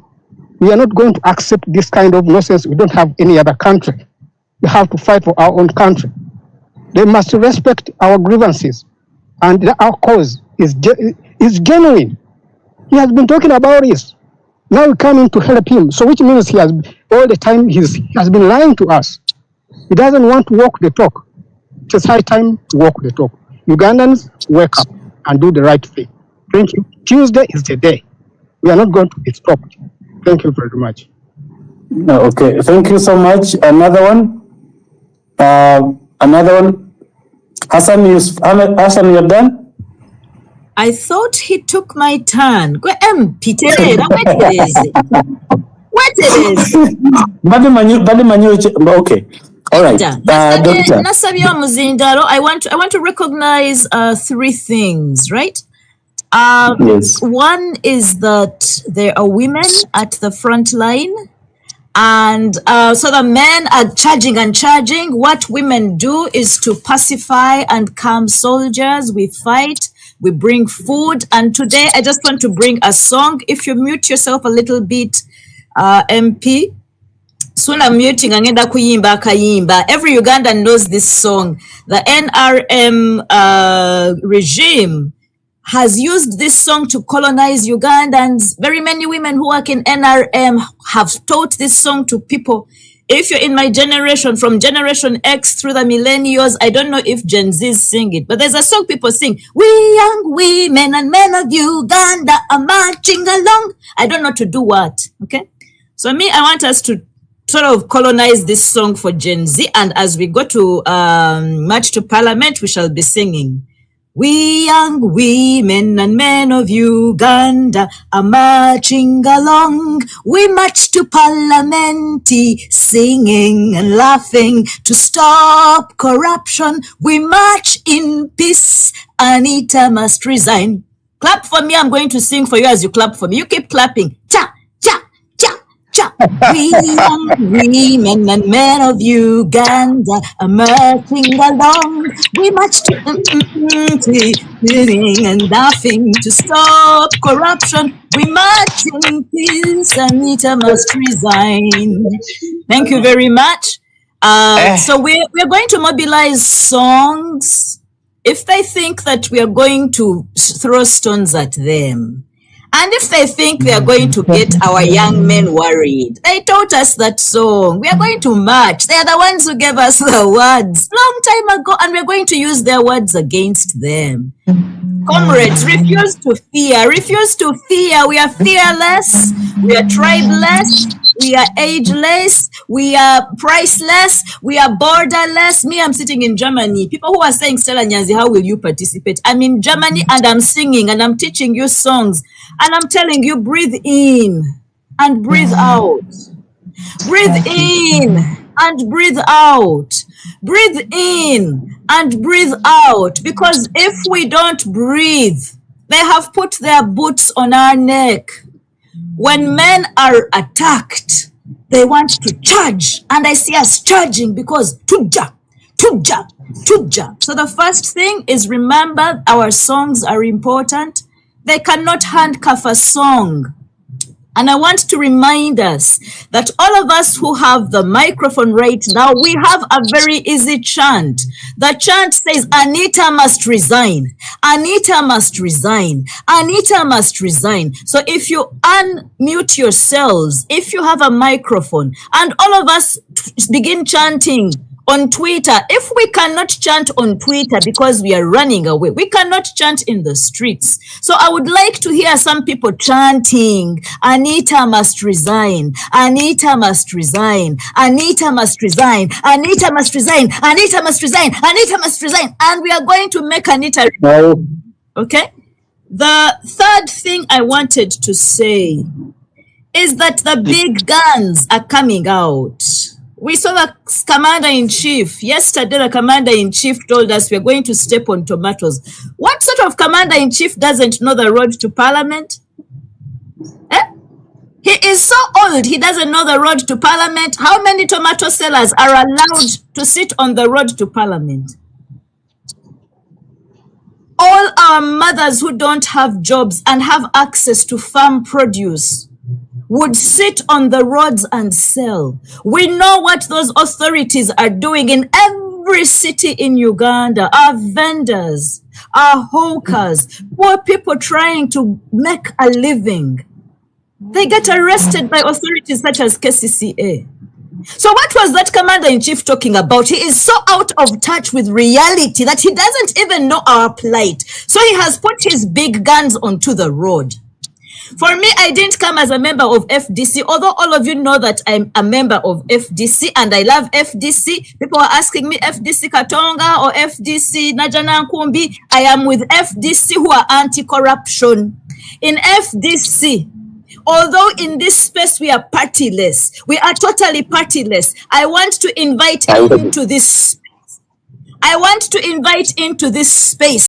We are not going to accept this kind of nonsense. We don't have any other country. We have to fight for our own country. They must respect our grievances, and our cause is genuine. He has been talking about this. Now we're coming to help him. So which means he has all the time he has been lying to us. He doesn't want to walk the talk. It's high time to walk the talk. Ugandans, wake up and do the right thing. Thank you. Tuesday is the day. We are not going to be stopped. Thank you very much. Okay, thank you so much. Another one. Hassan, you're done? I thought he took my turn. What it is? Okay. All right. Doctor. I want to recognize three things, right? Yes. One is that there are women at the front line. And so the men are charging and charging. What women do is to pacify and calm soldiers. We fight, we bring food. And today I just want to bring a song. If you mute yourself a little bit, MP. Soon I'm muting angenda kuyimba kayimba. Every Ugandan knows this song. The NRM regime has used this song to colonize Ugandans. Very many women who work in NRM have taught this song to people. If you're in my generation, from Generation X through the millennials, I don't know if Gen Zs sing it, but there's a song people sing. We young women and men of Uganda are marching along. I don't know to do what, okay? So I want us to sort of colonize this song for Gen Z, and as we go to march to Parliament, we shall be singing. We young women and men of Uganda are marching along. We march to Parliament, singing and laughing to stop corruption. We march in peace. Anita must resign. Clap for me. I'm going to sing for you as you clap for me. You keep clapping. Cha, cha, cha, cha. We young women and men of Uganda are marching along. We march to singing and laughing to stop corruption. We march in peace. Anita must resign. Thank you very much. So we're going to mobilize songs. If they think that we are going to throw stones at them, and if they think they are going to get our young men worried, they taught us that song. We are going to march. They are the ones who gave us the words long time ago, and we are going to use their words against them. Comrades, refuse to fear. Refuse to fear. We are fearless. We are tribeless. We are ageless. We are priceless. We are borderless. Me, I'm sitting in Germany. People who are saying, Stella Nyanzi, how will you participate? I'm in Germany and I'm singing and I'm teaching you songs. And I'm telling you, breathe in and breathe out. Breathe in and breathe out. Breathe in and breathe out. Because if we don't breathe, they have put their boots on our neck. When men are attacked, they want to charge. And I see us charging because tuja, tuja, tuja. So the first thing is, remember, our songs are important. They cannot handcuff a song. And I want to remind us that all of us who have the microphone right now, we have a very easy chant. The chant says, Anita must resign. Anita must resign. Anita must resign. So if you unmute yourselves, if you have a microphone, and all of us begin chanting on Twitter, if we cannot chant on Twitter because we are running away, we cannot chant in the streets. So I would like to hear some people chanting, Anita must resign, Anita must resign, Anita must resign, Anita must resign, Anita must resign, Anita must resign. And we are going to make Anita resign. Okay? The third thing I wanted to say is that the big guns are coming out. We saw the commander-in-chief. Yesterday, the commander-in-chief told us we're going to step on tomatoes. What sort of commander-in-chief doesn't know the road to parliament? He is so old, he doesn't know the road to parliament. How many tomato sellers are allowed to sit on the road to parliament? All our mothers who don't have jobs and have access to farm produce would sit on the roads and sell. We know what those authorities are doing in every city in Uganda. Our vendors, our hawkers, poor people trying to make a living. They get arrested by authorities such as KCCA. So what was that commander-in-chief talking about? He is so out of touch with reality that he doesn't even know our plight. So he has put his big guns onto the road. For me, I didn't come as a member of FDC, although all of you know that I'm a member of FDC and I love FDC. People are asking me FDC Katonga or FDC Najana Nkumbi. I am with FDC who are anti-corruption. In FDC, although in this space we are partyless, we are totally partyless, I want to invite into this space. I want to invite into this space